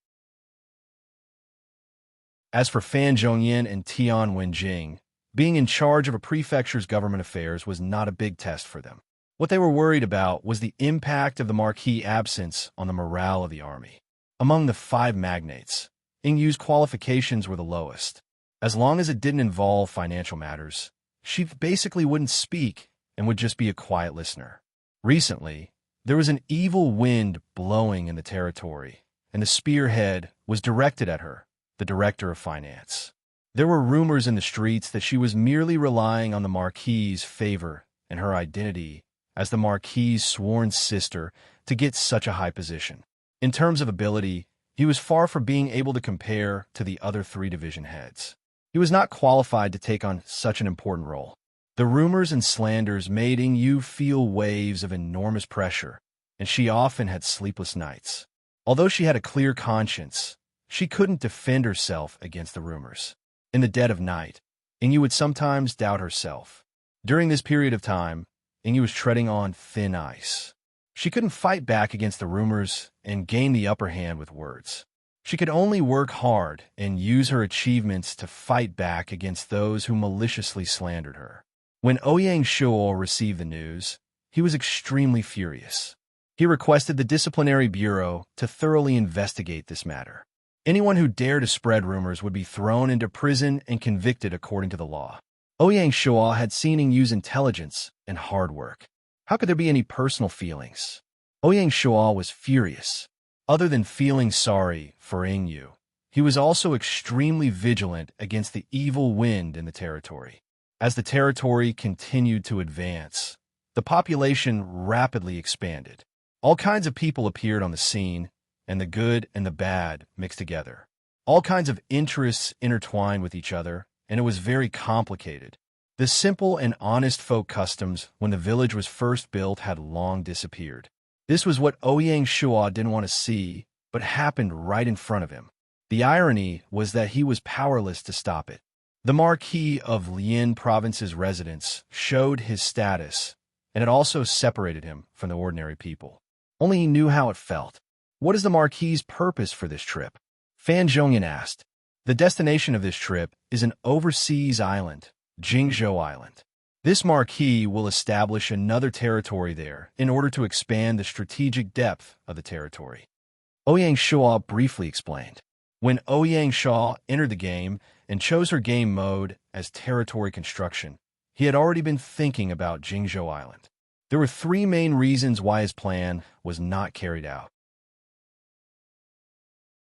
As for Fan Zhongyan and Tian Wenjing, being in charge of a prefecture's government affairs was not a big test for them. What they were worried about was the impact of the Marquis' absence on the morale of the army. Among the 5 magnates, Yingyu's qualifications were the lowest. As long as it didn't involve financial matters, she basically wouldn't speak and would just be a quiet listener. Recently, there was an evil wind blowing in the territory, and the spearhead was directed at her, the director of finance. There were rumors in the streets that she was merely relying on the Marquis' favor and her identity as the Marquis' sworn sister to get such a high position. In terms of ability, he was far from being able to compare to the other 3 division heads. He was not qualified to take on such an important role. The rumors and slanders made Yingyu feel waves of enormous pressure, and she often had sleepless nights. Although she had a clear conscience, she couldn't defend herself against the rumors. In the dead of night, Yingyu would sometimes doubt herself. During this period of time, Yingyu was treading on thin ice. She couldn't fight back against the rumors and gain the upper hand with words. She could only work hard and use her achievements to fight back against those who maliciously slandered her. When Ouyang Shuo received the news, he was extremely furious. He requested the Disciplinary Bureau to thoroughly investigate this matter. Anyone who dared to spread rumors would be thrown into prison and convicted according to the law. Ouyang Shuo had seen Yingyu's intelligence and hard work. How could there be any personal feelings? Ouyang Shuo was furious. Other than feeling sorry for Yingyu, he was also extremely vigilant against the evil wind in the territory. As the territory continued to advance, the population rapidly expanded. All kinds of people appeared on the scene, and the good and the bad mixed together. All kinds of interests intertwined with each other, and it was very complicated. The simple and honest folk customs when the village was first built had long disappeared. This was what Ouyang Shuo didn't want to see, but happened right in front of him. The irony was that he was powerless to stop it. The Marquis of Lian Province's residence showed his status, and it also separated him from the ordinary people. Only he knew how it felt. What is the Marquis' purpose for this trip? Fan Zhongyan asked. The destination of this trip is an overseas island, Jingzhou Island. This marquis will establish another territory there in order to expand the strategic depth of the territory. Ouyang Shua briefly explained. When Ouyang Shua entered the game and chose her game mode as territory construction, he had already been thinking about Jingzhou Island. There were three main reasons why his plan was not carried out.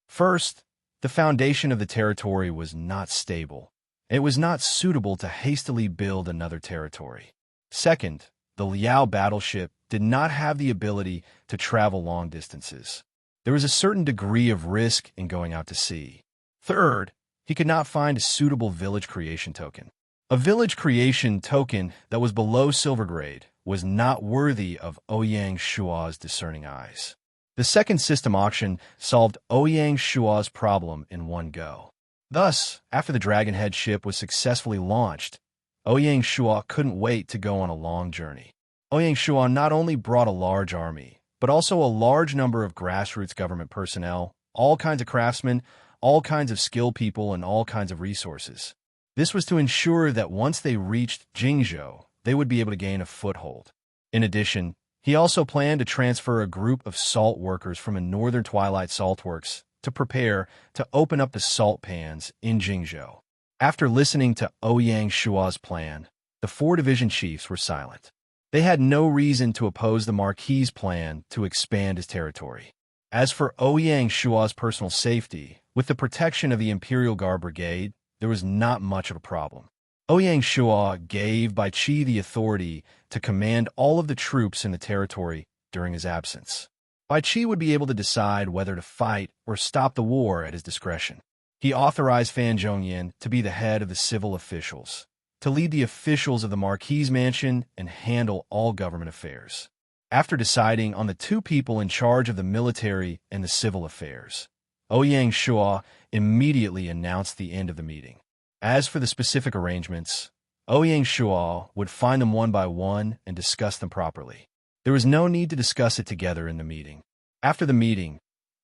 First, the foundation of the territory was not stable. It was not suitable to hastily build another territory. Second, the Liao battleship did not have the ability to travel long distances. There was a certain degree of risk in going out to sea. Third, he could not find a suitable village creation token. A village creation token that was below silver grade was not worthy of Ouyang Shua's discerning eyes. The second system auction solved Ouyang Shua's problem in one go. Thus, after the Dragonhead ship was successfully launched, Ouyang Shua couldn't wait to go on a long journey. Ouyang Shua not only brought a large army, but also a large number of grassroots government personnel, all kinds of craftsmen, all kinds of skilled people, and all kinds of resources. This was to ensure that once they reached Jingzhou, they would be able to gain a foothold. In addition, he also planned to transfer a group of salt workers from a northern Twilight saltworks to prepare to open up the salt pans in Jingzhou. After listening to Ouyang Shua's plan, the four division chiefs were silent. They had no reason to oppose the Marquis's plan to expand his territory. As for Ouyang Shua's personal safety, with the protection of the Imperial Guard Brigade, there was not much of a problem. Ouyang Shua gave Bai Qi the authority to command all of the troops in the territory during his absence. Bai Qi would be able to decide whether to fight or stop the war at his discretion. He authorized Fan Zhongyan to be the head of the civil officials, to lead the officials of the Marquis's mansion and handle all government affairs. After deciding on the two people in charge of the military and the civil affairs, Ouyang Shua immediately announced the end of the meeting. As for the specific arrangements, Ouyang Shua would find them one by one and discuss them properly. There was no need to discuss it together in the meeting. After the meeting,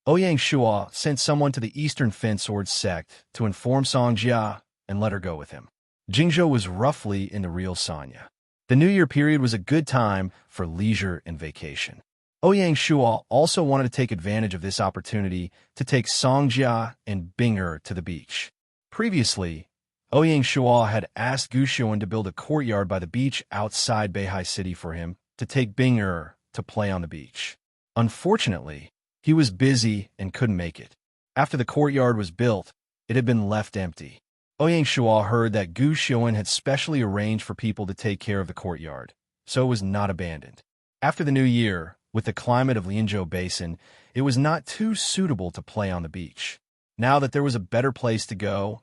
Ouyang Shua sent someone to the Eastern Fen Sword sect to inform Song Jia and let her go with him. Jingzhou was roughly in the real Sanya. The New Year period was a good time for leisure and vacation. Ouyang Shua also wanted to take advantage of this opportunity to take Song Jia and Bing'er to the beach. Previously, Ouyang Shua had asked Gu Xiuan to build a courtyard by the beach outside Beihai City for him to take Bing'er to play on the beach. Unfortunately, he was busy and couldn't make it. After the courtyard was built, it had been left empty. Ouyang Shua heard that Gu Xiuan had specially arranged for people to take care of the courtyard, so it was not abandoned. After the new year, with the climate of Lianzhou Basin, it was not too suitable to play on the beach. Now that there was a better place to go,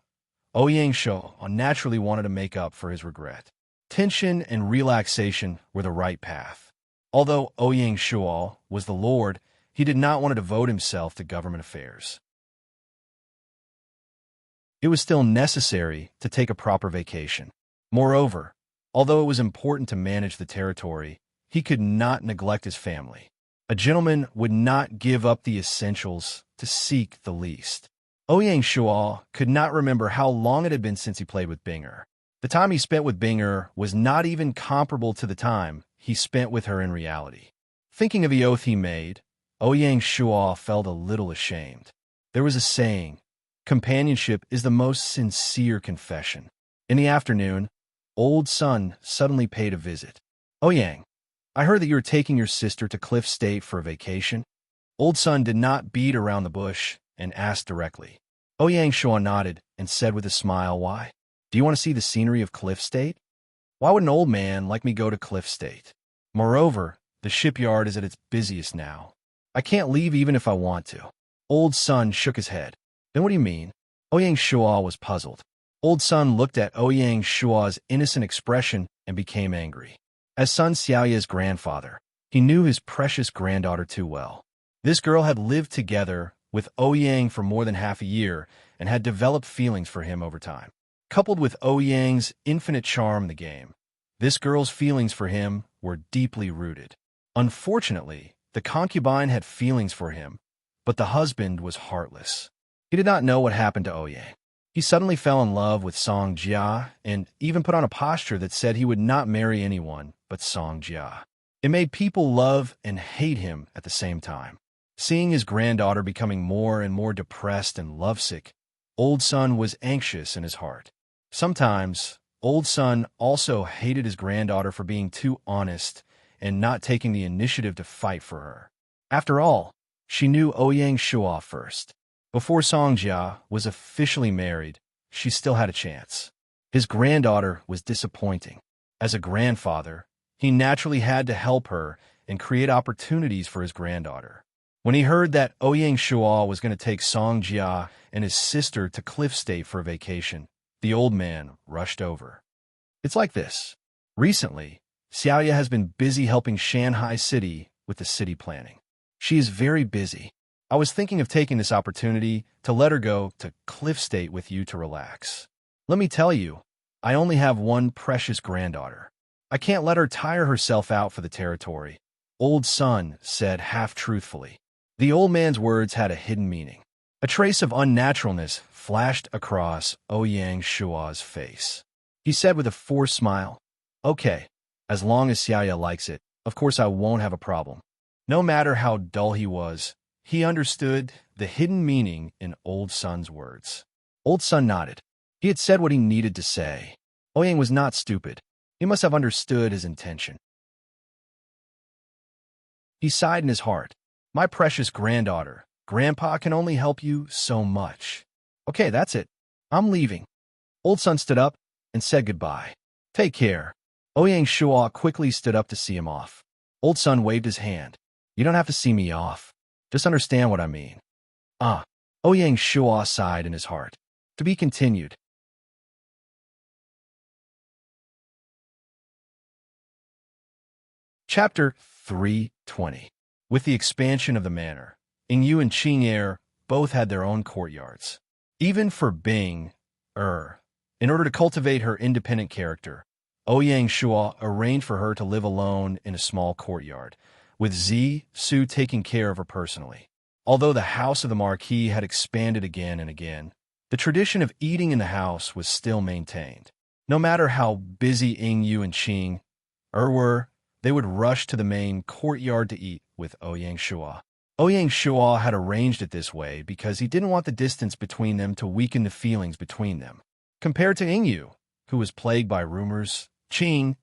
Ouyang Shua naturally wanted to make up for his regret. Tension and relaxation were the right path. Although Ouyang Shua was the lord, he did not want to devote himself to government affairs. It was still necessary to take a proper vacation. Moreover, although it was important to manage the territory, he could not neglect his family. A gentleman would not give up the essentials to seek the least. Ouyang Shua could not remember how long it had been since he played with Bing'er. The time he spent with Bing'er was not even comparable to the time he spent with her in reality. Thinking of the oath he made, Ouyang Shua felt a little ashamed. There was a saying, companionship is the most sincere confession. In the afternoon, Old Sun suddenly paid a visit. Ouyang, I heard that you were taking your sister to Cliff State for a vacation. Old Sun did not beat around the bush and asked directly. Ouyang Shua nodded and said with a smile, why? Do you want to see the scenery of Cliff State? Why would an old man like me go to Cliff State? Moreover, the shipyard is at its busiest now. I can't leave even if I want to. Old Sun shook his head. Then what do you mean? Ouyang Shua was puzzled. Old Sun looked at Ouyang Shua's innocent expression and became angry. As Sun Xiaoye's grandfather, he knew his precious granddaughter too well. This girl had lived together with Ouyang for more than half a year and had developed feelings for him over time. Coupled with Ouyang's infinite charm in the game, this girl's feelings for him were deeply rooted. Unfortunately, the concubine had feelings for him, but the husband was heartless. He did not know what happened to Ouyang. He suddenly fell in love with Song Jia and even put on a posture that said he would not marry anyone but Song Jia. It made people love and hate him at the same time. Seeing his granddaughter becoming more and more depressed and lovesick, Old Sun was anxious in his heart. Sometimes, Old Sun also hated his granddaughter for being too honest and not taking the initiative to fight for her. After all, she knew Ouyang Shua first. Before Song Jia was officially married, she still had a chance. His granddaughter was disappointing. As a grandfather, he naturally had to help her and create opportunities for his granddaughter. When he heard that Ouyang Shua was going to take Song Jia and his sister to Cliff State for a vacation, the old man rushed over. It's like this. Recently, Xiaoya has been busy helping Shanghai City with the city planning. She is very busy. I was thinking of taking this opportunity to let her go to Cliff State with you to relax. Let me tell you, I only have one precious granddaughter. I can't let her tire herself out for the territory, Old Sun said half-truthfully. The old man's words had a hidden meaning. A trace of unnaturalness flashed across Ouyang Shua's face. He said with a forced smile, "Okay, as long as Xiaoya likes it, of course I won't have a problem." No matter how dull he was, he understood the hidden meaning in Old Sun's words. Old Sun nodded. He had said what he needed to say. Ouyang was not stupid. He must have understood his intention. He sighed in his heart. "My precious granddaughter, Grandpa can only help you so much. Okay, that's it. I'm leaving." Old Sun stood up and said goodbye. "Take care." Ouyang Shua quickly stood up to see him off. Old Sun waved his hand. "You don't have to see me off. Just understand what I mean." Ouyang Shua sighed in his heart. To be continued. Chapter 320. With the expansion of the manor, Yingyu and Qing'er both had their own courtyards. Even for Bing, in order to cultivate her independent character, Ouyang Shua arranged for her to live alone in a small courtyard, with Zi Su taking care of her personally. Although the house of the Marquis had expanded again and again, the tradition of eating in the house was still maintained. No matter how busy Yingyu and Qing were, they would rush to the main courtyard to eat with Ouyang Shua. Ouyang Shua had arranged it this way because he didn't want the distance between them to weaken the feelings between them. Compared to Yingyu, who was plagued by rumors, Qing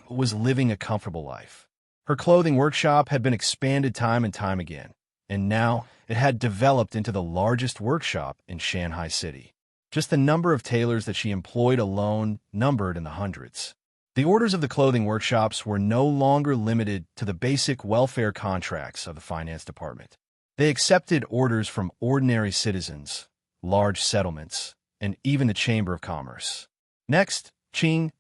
was living a comfortable life. Her clothing workshop had been expanded time and time again, and now it had developed into the largest workshop in Shanghai City. Just the number of tailors that she employed alone numbered in the hundreds. The orders of the clothing workshops were no longer limited to the basic welfare contracts of the finance department. They accepted orders from ordinary citizens, large settlements, and even the Chamber of Commerce. Next, Qing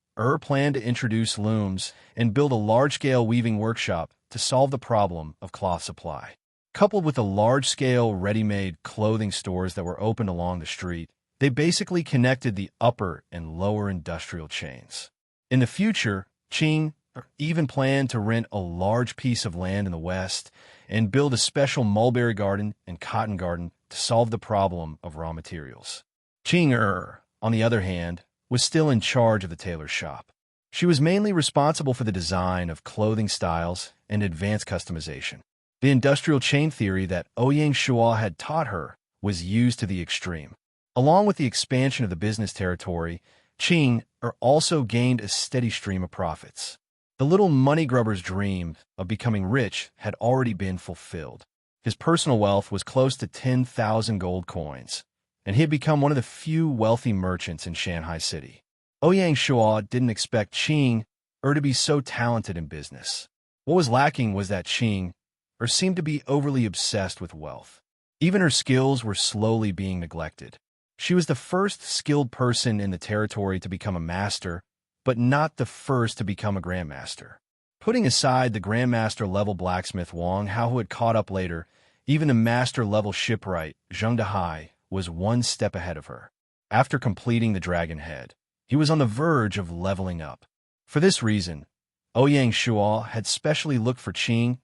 planned to introduce looms and build a large-scale weaving workshop to solve the problem of cloth supply. Coupled with the large-scale ready-made clothing stores that were opened along the street, they basically connected the upper and lower industrial chains. In the future, Qing even planned to rent a large piece of land in the west and build a special mulberry garden and cotton garden to solve the problem of raw materials. Qing, on the other hand, was still in charge of the tailor's shop. She was mainly responsible for the design of clothing styles and advanced customization. The industrial chain theory that Ouyang Shua had taught her was used to the extreme. Along with the expansion of the business territory, Qing also gained a steady stream of profits. The little money grubber's dream of becoming rich had already been fulfilled. His personal wealth was close to 10,000 gold coins, and he had become one of the few wealthy merchants in Shanghai City. Ouyang Shua didn't expect Qing to be so talented in business. What was lacking was that Qing seemed to be overly obsessed with wealth. Even her skills were slowly being neglected. She was the first skilled person in the territory to become a master, but not the first to become a grandmaster. Putting aside the grandmaster-level blacksmith Wang Hao who had caught up later, even the master-level shipwright Zheng Dehai was one step ahead of her. After completing the dragon head, he was on the verge of leveling up. For this reason, Ouyang Shua had specially looked for Qing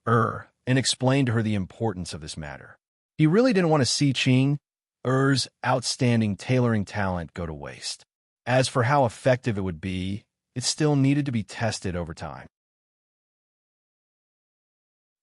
and explained to her the importance of this matter. He really didn't want to see Qing Er's outstanding tailoring talent go to waste. As for how effective it would be, it still needed to be tested over time.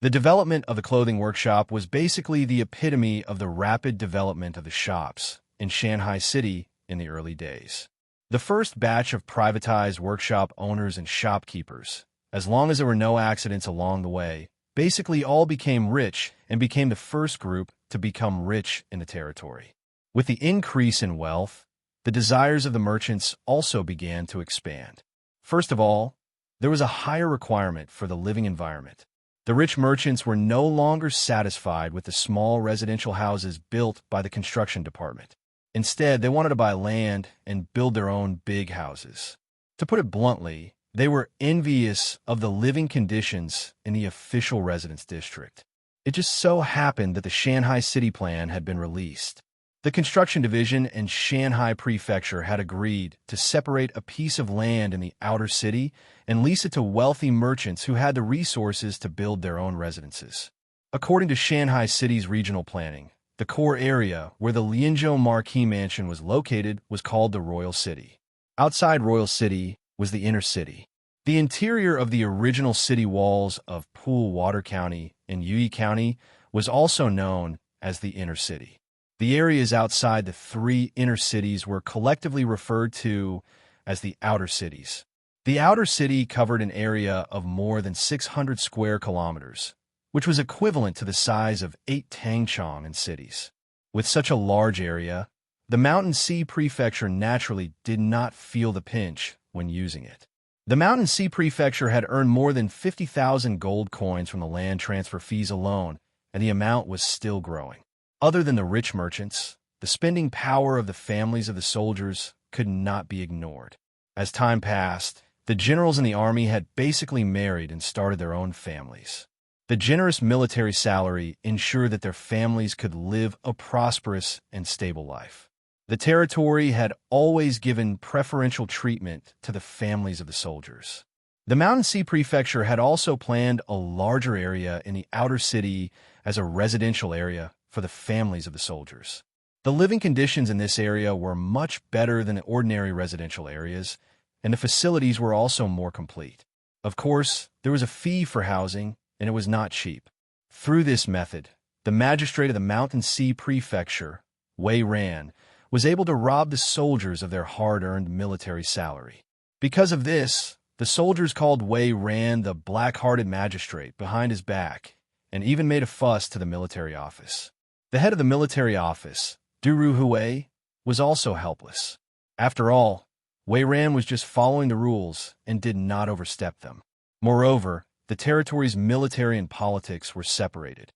The development of the clothing workshop was basically the epitome of the rapid development of the shops in Shanghai City in the early days. The first batch of privatized workshop owners and shopkeepers, as long as there were no accidents along the way, basically all became rich and became the first group to become rich in the territory. With the increase in wealth, the desires of the merchants also began to expand. First of all, there was a higher requirement for the living environment. The rich merchants were no longer satisfied with the small residential houses built by the construction department. Instead, they wanted to buy land and build their own big houses. To put it bluntly, they were envious of the living conditions in the official residence district. It just so happened that the Shanghai City Plan had been released. The construction division and Shanghai Prefecture had agreed to separate a piece of land in the outer city and lease it to wealthy merchants who had the resources to build their own residences. According to Shanghai City's regional planning, the core area where the Lianzhou Marquis Mansion was located was called the Royal City. Outside Royal City was the inner city. The interior of the original city walls of Poole-Water County in Yue County was also known as the inner city. The areas outside the three inner cities were collectively referred to as the outer cities. The outer city covered an area of more than 600 square kilometers, which was equivalent to the size of 8 Tangchong cities. With such a large area, the Mountain Sea Prefecture naturally did not feel the pinch when using it. The Mountain Sea Prefecture had earned more than 50,000 gold coins from the land transfer fees alone, and the amount was still growing. Other than the rich merchants, the spending power of the families of the soldiers could not be ignored. As time passed, the generals in the army had basically married and started their own families. The generous military salary ensured that their families could live a prosperous and stable life. The territory had always given preferential treatment to the families of the soldiers. The Mountain Sea Prefecture had also planned a larger area in the outer city as a residential area for the families of the soldiers. The living conditions in this area were much better than the ordinary residential areas, and the facilities were also more complete. Of course, there was a fee for housing, and it was not cheap. Through this method, the magistrate of the Mountain Sea Prefecture, Wei Ran, was able to rob the soldiers of their hard-earned military salary. Because of this, the soldiers called Wei Ran the black-hearted magistrate behind his back, and even made a fuss to the military office. The head of the military office, Duru Hui, was also helpless. After all, Wei Ran was just following the rules and did not overstep them. Moreover, the territory's military and politics were separated.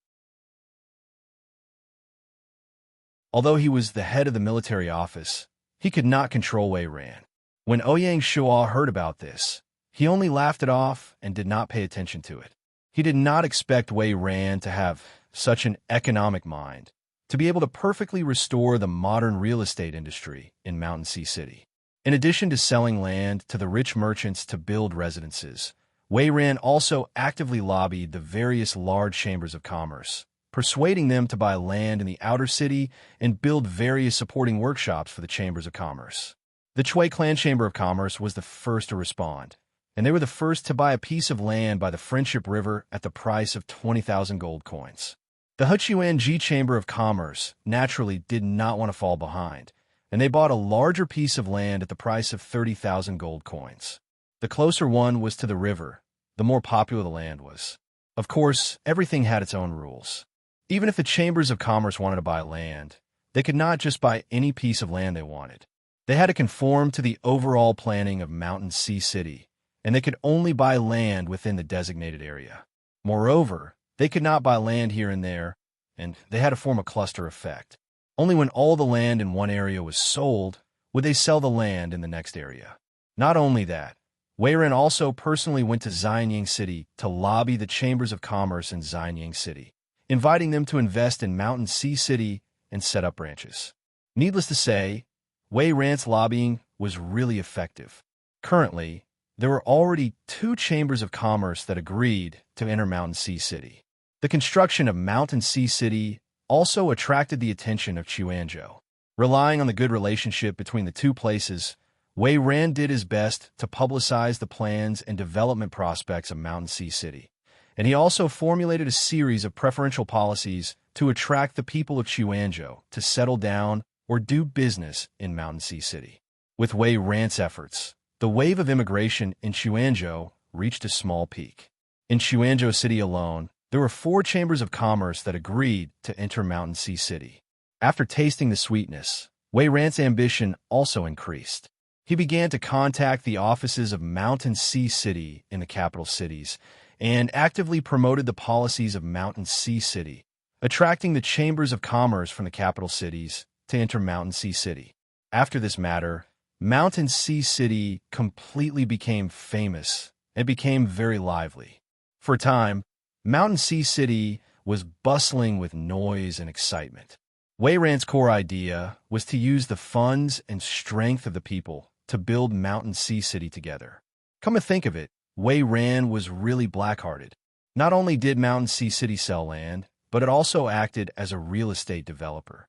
Although he was the head of the military office, he could not control Wei Ran. When Ouyang Shuo heard about this, he only laughed it off and did not pay attention to it. He did not expect Wei Ran to have such an economic mind, to be able to perfectly restore the modern real estate industry in Mountain Sea City. In addition to selling land to the rich merchants to build residences, Wei Ran also actively lobbied the various large chambers of commerce, persuading them to buy land in the outer city and build various supporting workshops for the chambers of commerce. The Chui Clan Chamber of Commerce was the first to respond, and they were the first to buy a piece of land by the Friendship River at the price of 20,000 gold coins. The Hechuanji Chamber of Commerce naturally did not want to fall behind, and they bought a larger piece of land at the price of 30,000 gold coins. The closer one was to the river, the more popular the land was. Of course, everything had its own rules. Even if the chambers of commerce wanted to buy land, they could not just buy any piece of land they wanted. They had to conform to the overall planning of Mountain Sea City, and they could only buy land within the designated area. Moreover, they could not buy land here and there, and they had to form a cluster effect. Only when all the land in one area was sold would they sell the land in the next area. Not only that, Wei Ran also personally went to Xianyang City to lobby the chambers of commerce in Xianyang City, inviting them to invest in Mountain Sea City and set up branches. Needless to say, Wei Ran's lobbying was really effective. Currently, there were already 2 chambers of commerce that agreed to enter Mountain Sea City. The construction of Mountain Sea City also attracted the attention of Chuanzhou. Relying on the good relationship between the two places, Wei Ran did his best to publicize the plans and development prospects of Mountain Sea City, and he also formulated a series of preferential policies to attract the people of Chuanzhou to settle down or do business in Mountain Sea City. With Wei Ran's efforts, the wave of immigration in Chuanzhou reached a small peak. In Chuanzhou City alone, there were 4 chambers of commerce that agreed to enter Mountain Sea City. After tasting the sweetness, Wei Ran's ambition also increased. He began to contact the offices of Mountain Sea City in the capital cities and actively promoted the policies of Mountain Sea City, attracting the chambers of commerce from the capital cities to enter Mountain Sea City. After this matter, Mountain Sea City completely became famous and became very lively. For a time, Mountain Sea City was bustling with noise and excitement. Wei Ran's core idea was to use the funds and strength of the people to build Mountain Sea City together. Come to think of it, Wei Ran was really black-hearted. Not only did Mountain Sea City sell land, but it also acted as a real estate developer.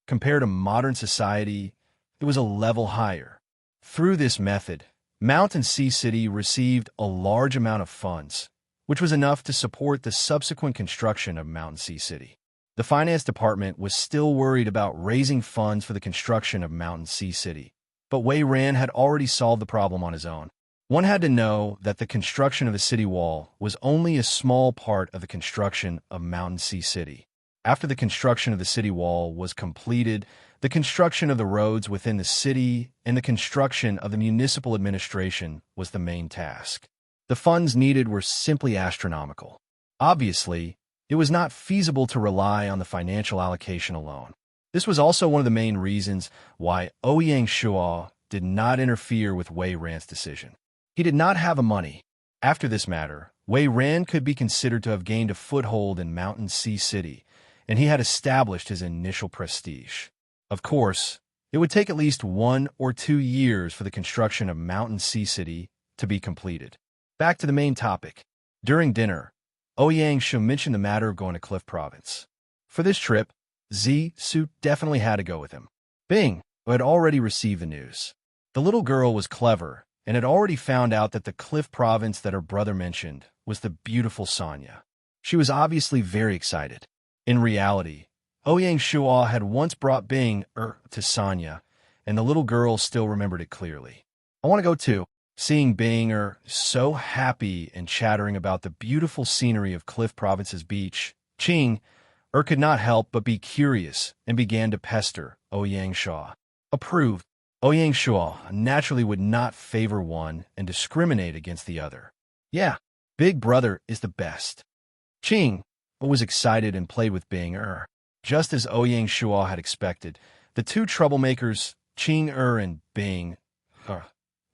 Compared to modern society, it was a level higher. Through this method, Mountain Sea City received a large amount of funds, which was enough to support the subsequent construction of Mountain Sea City. The finance department was still worried about raising funds for the construction of Mountain Sea City, but Wei Ran had already solved the problem on his own. One had to know that the construction of the city wall was only a small part of the construction of Mountain Sea City. After the construction of the city wall was completed, the construction of the roads within the city and the construction of the municipal administration was the main task. The funds needed were simply astronomical. Obviously, it was not feasible to rely on the financial allocation alone. This was also one of the main reasons why Ouyang Shuo did not interfere with Wei Ran's decision. He did not have the money. After this matter, Wei Ran could be considered to have gained a foothold in Mountain Sea City, and he had established his initial prestige. Of course, it would take at least 1 or 2 years for the construction of Mountain Sea City to be completed. Back to the main topic. During dinner, Ouyang Shu mentioned the matter of going to Cliff Province. For this trip, Su definitely had to go with him. Bing, who had already received the news. The little girl was clever and had already found out that the Cliff Province that her brother mentioned was the beautiful Sonya. She was obviously very excited. In reality, Ouyang Shuo had once brought Bing to Sonya, and the little girl still remembered it clearly. I want to go too. Seeing Bing so happy and chattering about the beautiful scenery of Cliff Province's beach, Qing could not help but be curious and began to pester Ouyang Shuo. Approved. Ouyang Shuo naturally would not favor one and discriminate against the other. Yeah, Big Brother is the best. Qing was excited and played with Bing Just as Ouyang Shuo had expected, the two troublemakers, Qing and Bing,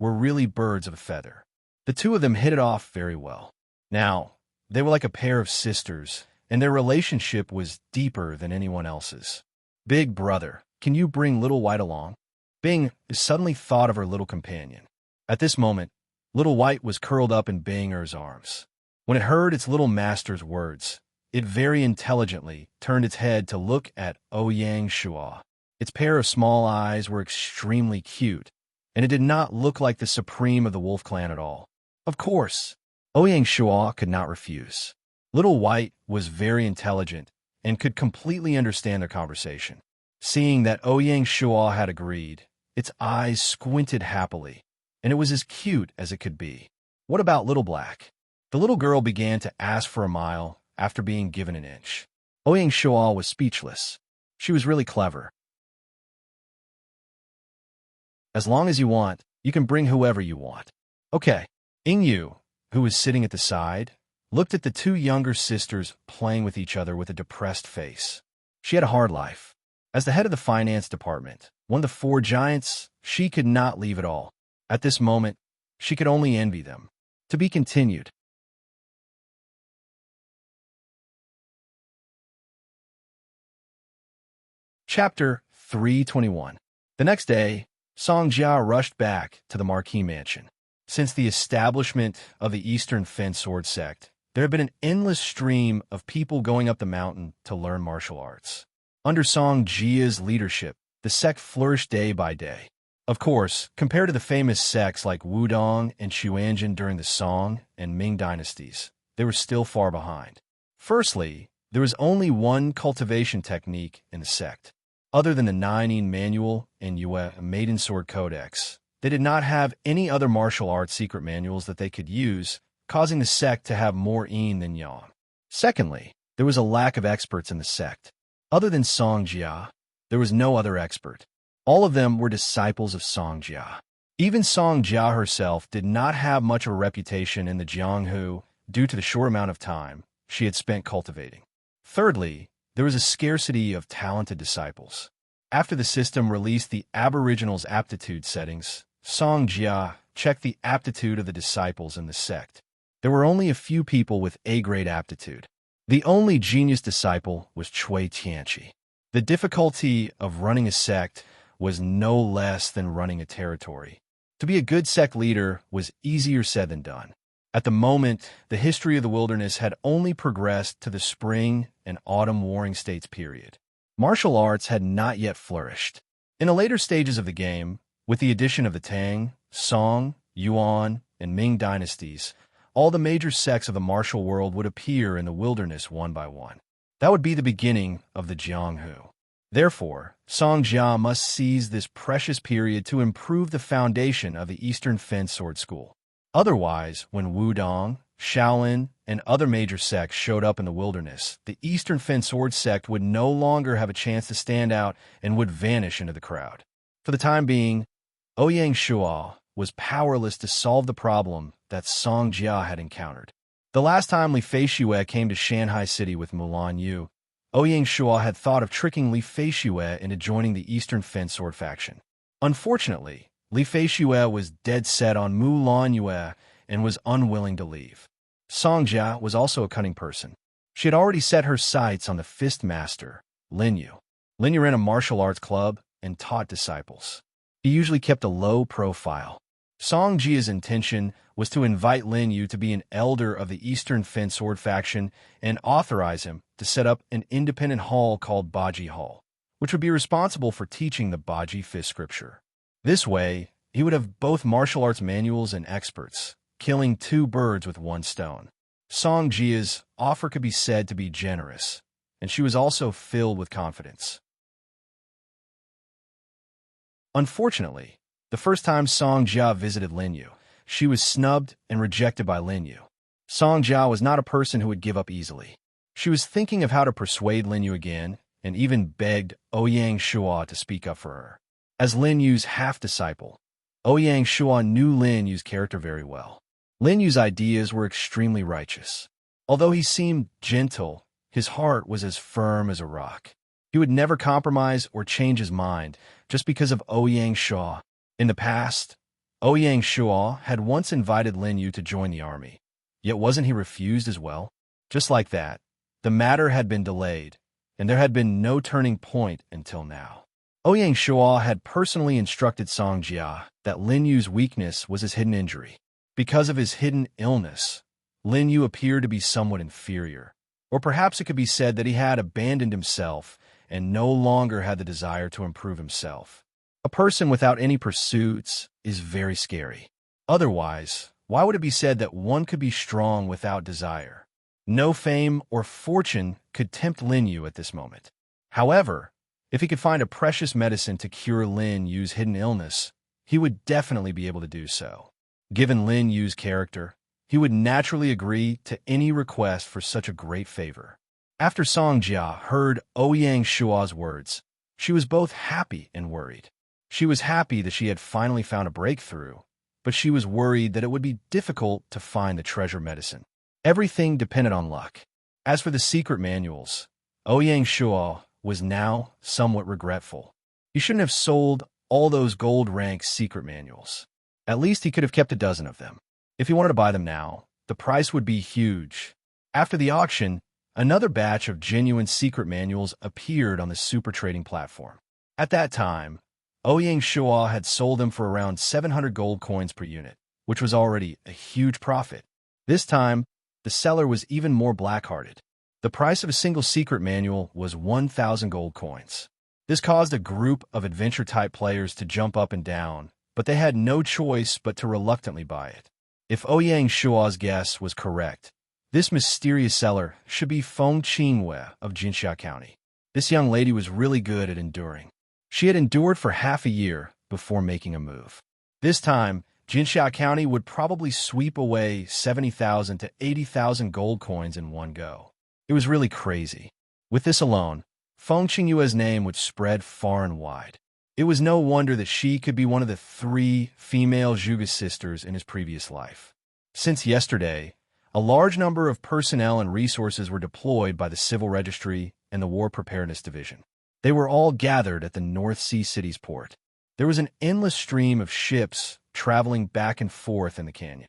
were really birds of a feather. The two of them hit it off very well. Now, they were like a pair of sisters, and their relationship was deeper than anyone else's. Big Brother, can you bring Little White along? Bing suddenly thought of her little companion. At this moment, Little White was curled up in Bing's arms. When it heard its little master's words, it very intelligently turned its head to look at Ouyang Shuo. Its pair of small eyes were extremely cute, and it did not look like the supreme of the wolf clan at all. Of course, Ouyang Shuo could not refuse. Little White was very intelligent and could completely understand their conversation. Seeing that Ouyang Shuo had agreed, its eyes squinted happily, and it was as cute as it could be. What about Little Black? The little girl began to ask for a mile after being given an inch. Ouyang Shuo was speechless. She was really clever. As long as you want, you can bring whoever you want. Okay. Yu, who was sitting at the side, looked at the two younger sisters playing with each other with a depressed face. She had a hard life. As the head of the finance department, one of the 4 giants, she could not leave at all. At this moment, she could only envy them. To be continued. Chapter 321. The next day, Song Jia rushed back to the Marquis Mansion. Since the establishment of the Eastern Fen Sword sect, there had been an endless stream of people going up the mountain to learn martial arts. Under Song Jia's leadership, the sect flourished day by day. Of course, compared to the famous sects like Wudong and Xuanzhen during the Song and Ming dynasties, they were still far behind. Firstly, there was only one cultivation technique in the sect. Other than the Nine Manual and Yue Maiden Sword Codex, they did not have any other martial arts secret manuals that they could use, causing the sect to have more yin than yang. Secondly, there was a lack of experts in the sect. Other than Song Jia, there was no other expert. All of them were disciples of Song Jia. Even Song Jia herself did not have much of a reputation in the Jianghu due to the short amount of time she had spent cultivating. Thirdly, there was a scarcity of talented disciples. After the system released the Aboriginals' aptitude settings, Song Jia checked the aptitude of the disciples in the sect. There were only a few people with A-grade aptitude. The only genius disciple was Cui Tianqi. The difficulty of running a sect was no less than running a territory. To be a good sect leader was easier said than done. At the moment, the history of the wilderness had only progressed to the spring and autumn warring states period. Martial arts had not yet flourished. In the later stages of the game, with the addition of the Tang, Song, Yuan, and Ming dynasties, all the major sects of the martial world would appear in the wilderness one by one. That would be the beginning of the Jianghu. Therefore, Song Jia must seize this precious period to improve the foundation of the Eastern Fen Sword School. Otherwise, when Wudong, Shaolin, and other major sects showed up in the wilderness, the Eastern Fen Sword sect would no longer have a chance to stand out and would vanish into the crowd. For the time being, Ouyang Shuo was powerless to solve the problem that Song Jia had encountered. The last time Li Feishue came to Shanghai City with Mulan Yu, Ouyang Shuo had thought of tricking Li Feishue into joining the Eastern Fen Sword faction. Unfortunately, Li Feishue was dead set on Mulan Yu and was unwilling to leave. Song Jia was also a cunning person. She had already set her sights on the fist master, Lin Yu. Lin Yu ran a martial arts club and taught disciples. He usually kept a low profile. Song Jia's intention was to invite Lin Yu to be an elder of the Eastern Fen Sword faction and authorize him to set up an independent hall called Baji Hall, which would be responsible for teaching the Baji fist scripture. This way, he would have both martial arts manuals and experts, killing two birds with one stone. Song Jia's offer could be said to be generous, and she was also filled with confidence. Unfortunately, the first time Song Jia visited Lin Yu, she was snubbed and rejected by Lin Yu. Song Jia was not a person who would give up easily. She was thinking of how to persuade Lin Yu again and even begged Ouyang Shuo to speak up for her. As Lin Yu's half-disciple, Ouyang Shuo knew Lin Yu's character very well. Lin Yu's ideas were extremely righteous. Although he seemed gentle, his heart was as firm as a rock. He would never compromise or change his mind just because of Ouyang Shuo. In the past, Ouyang Shuo had once invited Lin Yu to join the army. Yet wasn't he refused as well? Just like that, the matter had been delayed, and there had been no turning point until now. Ouyang Shuo had personally instructed Song Jia that Lin Yu's weakness was his hidden injury. Because of his hidden illness, Lin Yu appeared to be somewhat inferior. Or perhaps it could be said that he had abandoned himself and no longer had the desire to improve himself. A person without any pursuits is very scary. Otherwise, why would it be said that one could be strong without desire? No fame or fortune could tempt Lin Yu at this moment. However, if he could find a precious medicine to cure Lin Yu's hidden illness, he would definitely be able to do so. Given Lin Yu's character, he would naturally agree to any request for such a great favor. After Song Jia heard Ouyang Shuo's words, she was both happy and worried. She was happy that she had finally found a breakthrough, but she was worried that it would be difficult to find the treasure medicine. Everything depended on luck. As for the secret manuals, Ouyang Shuo was now somewhat regretful. He shouldn't have sold all those gold-ranked secret manuals. At least he could have kept a dozen of them. If he wanted to buy them now, the price would be huge. After the auction, another batch of genuine secret manuals appeared on the super trading platform. At that time, Ouyang Shuo had sold them for around 700 gold coins per unit, which was already a huge profit. This time, The seller was even more black-hearted. The price of a single secret manual was 1,000 gold coins. This caused a group of adventure-type players to jump up and down, but they had no choice but to reluctantly buy it. If Ouyang Shua's guess was correct, this mysterious seller should be Feng Qingwei of Jinxia County. This young lady was really good at enduring. She had endured for half a year before making a move. This time, Jinxia County would probably sweep away 70,000 to 80,000 gold coins in one go. It was really crazy. With this alone, Feng Qingyue's name would spread far and wide. It was no wonder that she could be one of the 3 female Zhuge sisters in his previous life. Since yesterday, a large number of personnel and resources were deployed by the Civil Registry and the War Preparedness Division. They were all gathered at the North Sea city's port. There was an endless stream of ships traveling back and forth in the canyon.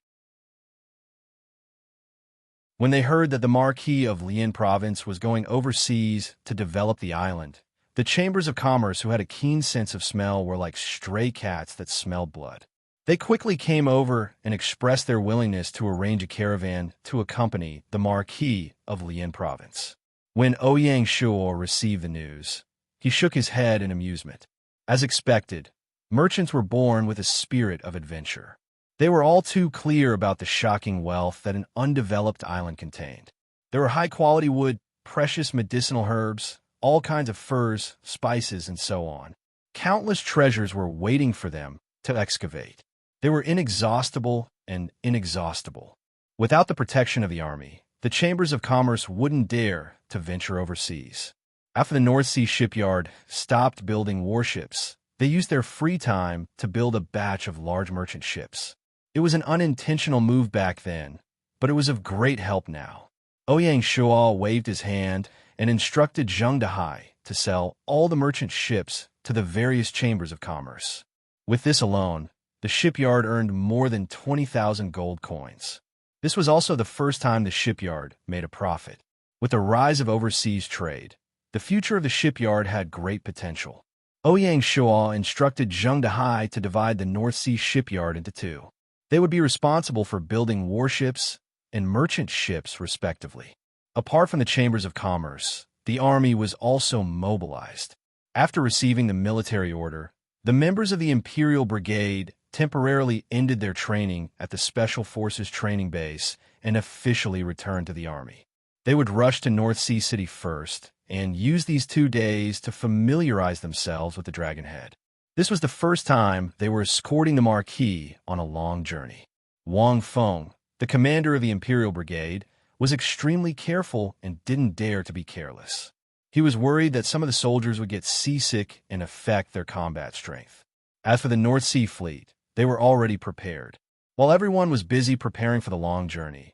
When they heard that the Marquis of Lian Province was going overseas to develop the island, the chambers of commerce, who had a keen sense of smell, were like stray cats that smelled blood. They quickly came over and expressed their willingness to arrange a caravan to accompany the Marquis of Lian Province. When Ouyang Shuo received the news, he shook his head in amusement. As expected, merchants were born with a spirit of adventure. They were all too clear about the shocking wealth that an undeveloped island contained. There were high-quality wood, precious medicinal herbs, all kinds of furs, spices, and so on. Countless treasures were waiting for them to excavate. They were inexhaustible and inexhaustible. Without the protection of the army, the chambers of commerce wouldn't dare to venture overseas. After the North Sea shipyard stopped building warships, they used their free time to build a batch of large merchant ships. It was an unintentional move back then, but it was of great help now. Ouyang Shuo waved his hand and instructed Zheng Dehai to sell all the merchant ships to the various chambers of commerce. With this alone, the shipyard earned more than 20,000 gold coins. This was also the first time the shipyard made a profit. With the rise of overseas trade, the future of the shipyard had great potential. Ouyang Shuo instructed Zheng Dehai to divide the North Sea shipyard into 2. They would be responsible for building warships and merchant ships, respectively. Apart from the chambers of commerce, the army was also mobilized. After receiving the military order, the members of the Imperial Brigade temporarily ended their training at the Special Forces training base and officially returned to the army. They would rush to North Sea City first and use these 2 days to familiarize themselves with the Dragon Head. This was the first time they were escorting the Marquis on a long journey. Wang Feng, the commander of the Imperial Brigade, was extremely careful and didn't dare to be careless. He was worried that some of the soldiers would get seasick and affect their combat strength. As for the North Sea Fleet, they were already prepared. While everyone was busy preparing for the long journey,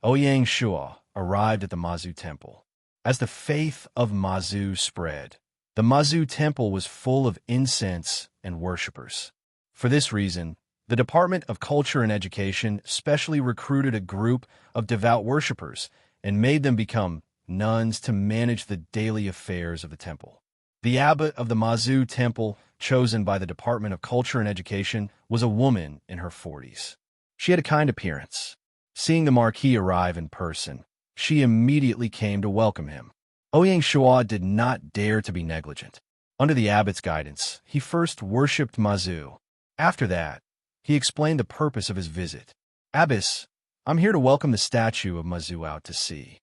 Ouyang Shuo arrived at the Mazu Temple. As the faith of Mazu spread, the Mazu Temple was full of incense and worshippers. For this reason, the Department of Culture and Education specially recruited a group of devout worshippers and made them become nuns to manage the daily affairs of the temple. The abbot of the Mazu Temple, chosen by the Department of Culture and Education, was a woman in her 40s. She had a kind appearance. Seeing the Marquis arrive in person, she immediately came to welcome him. Ouyang Shuo did not dare to be negligent. Under the abbot's guidance, he first worshipped Mazu. After that, he explained the purpose of his visit. "Abbess, I'm here to welcome the statue of Mazu out to sea."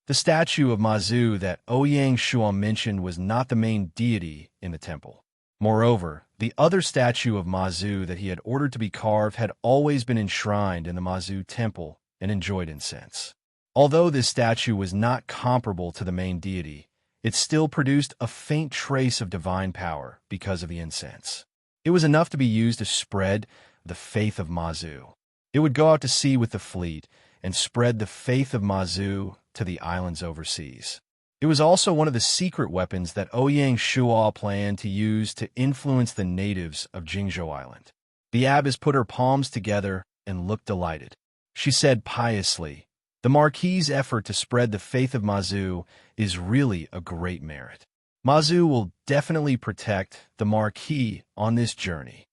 The statue of Mazu that Ouyang Shuo mentioned was not the main deity in the temple. Moreover, the other statue of Mazu that he had ordered to be carved had always been enshrined in the Mazu temple and enjoyed incense. Although this statue was not comparable to the main deity, it still produced a faint trace of divine power because of the incense. It was enough to be used to spread the faith of Mazu. It would go out to sea with the fleet and spread the faith of Mazu to the islands overseas. It was also one of the secret weapons that Ouyang Shuo planned to use to influence the natives of Jingzhou Island. The abbess put her palms together and looked delighted. She said piously, "The Marquis's effort to spread the faith of Mazu is really a great merit. Mazu will definitely protect the Marquis on this journey."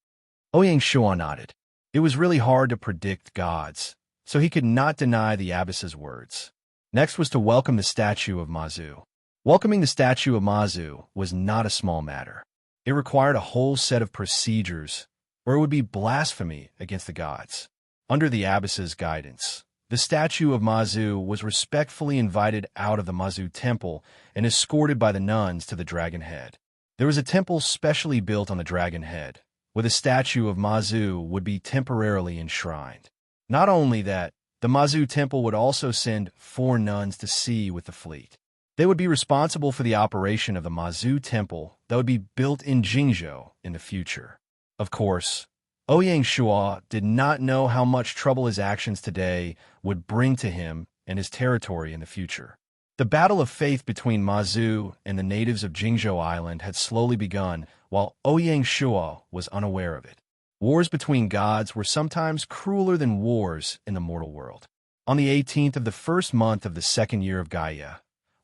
Ouyang Shuo nodded. It was really hard to predict gods, so he could not deny the abbess's words. Next was to welcome the statue of Mazu. Welcoming the statue of Mazu was not a small matter. It required a whole set of procedures, or it would be blasphemy against the gods. Under the abbess's guidance, the statue of Mazu was respectfully invited out of the Mazu temple and escorted by the nuns to the Dragon Head. There was a temple specially built on the Dragon Head, where the statue of Mazu would be temporarily enshrined. Not only that, the Mazu temple would also send 4 nuns to sea with the fleet. They would be responsible for the operation of the Mazu temple that would be built in Jingzhou in the future. Of course, Ouyang Shuo did not know how much trouble his actions today would bring to him and his territory in the future. The battle of faith between Mazu and the natives of Jingzhou Island had slowly begun, while Ouyang Shuo was unaware of it. Wars between gods were sometimes crueler than wars in the mortal world. On the 18th of the first month of the second year of Gaia,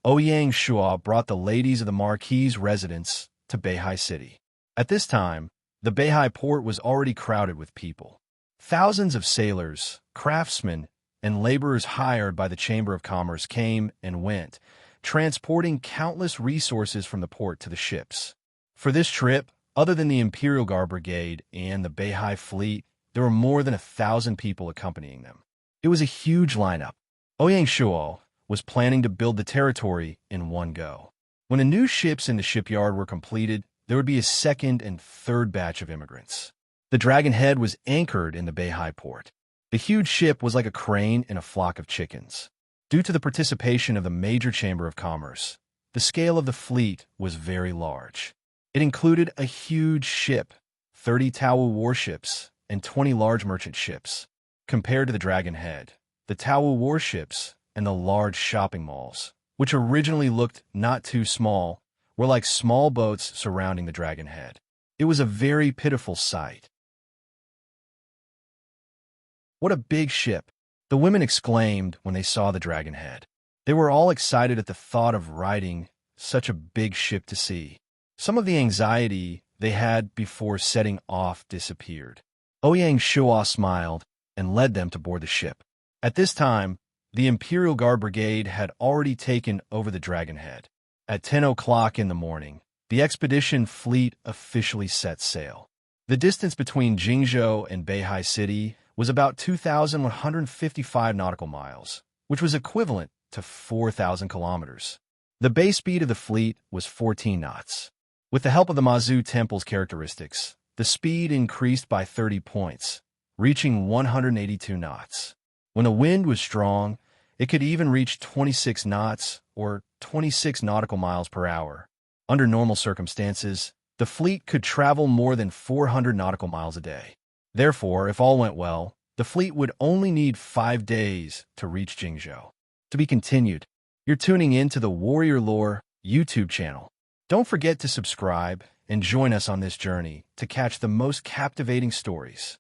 Ouyang Shuo brought the ladies of the Marquis' residence to Beihai City. At this time, the Beihai port was already crowded with people. Thousands of sailors, craftsmen, and laborers hired by the Chamber of Commerce came and went, transporting countless resources from the port to the ships. For this trip, other than the Imperial Guard Brigade and the Beihai fleet, there were more than 1,000 people accompanying them. It was a huge lineup. Ouyang Shuo was planning to build the territory in one go. When the new ships in the shipyard were completed, there would be a second and third batch of immigrants. The Dragon Head was anchored in the Beihai port. The huge ship was like a crane in a flock of chickens. Due to the participation of the major Chamber of Commerce, the scale of the fleet was very large. It included a huge ship, 30 Taowu warships, and 20 large merchant ships. Compared to the Dragon Head, the Taowu warships and the large shopping malls, which originally looked not too small, were like small boats surrounding the Dragon Head. It was a very pitiful sight. "What a big ship!" the women exclaimed when they saw the Dragon Head. They were all excited at the thought of riding such a big ship to sea. Some of the anxiety they had before setting off disappeared. Ouyang Shuo smiled and led them to board the ship. At this time, the Imperial Guard Brigade had already taken over the Dragon Head. At 10 o'clock in the morning, the expedition fleet officially set sail. The distance between Jingzhou and Beihai City was about 2,155 nautical miles, which was equivalent to 4,000 kilometers. The base speed of the fleet was 14 knots. With the help of the Mazu Temple's characteristics, the speed increased by 30 points, reaching 182 knots. When the wind was strong, it could even reach 26 knots, or 26 nautical miles per hour. Under normal circumstances, the fleet could travel more than 400 nautical miles a day. Therefore, if all went well, the fleet would only need 5 days to reach Jingzhou. To be continued. You're tuning in to the Warrior Lore YouTube channel. Don't forget to subscribe and join us on this journey to catch the most captivating stories.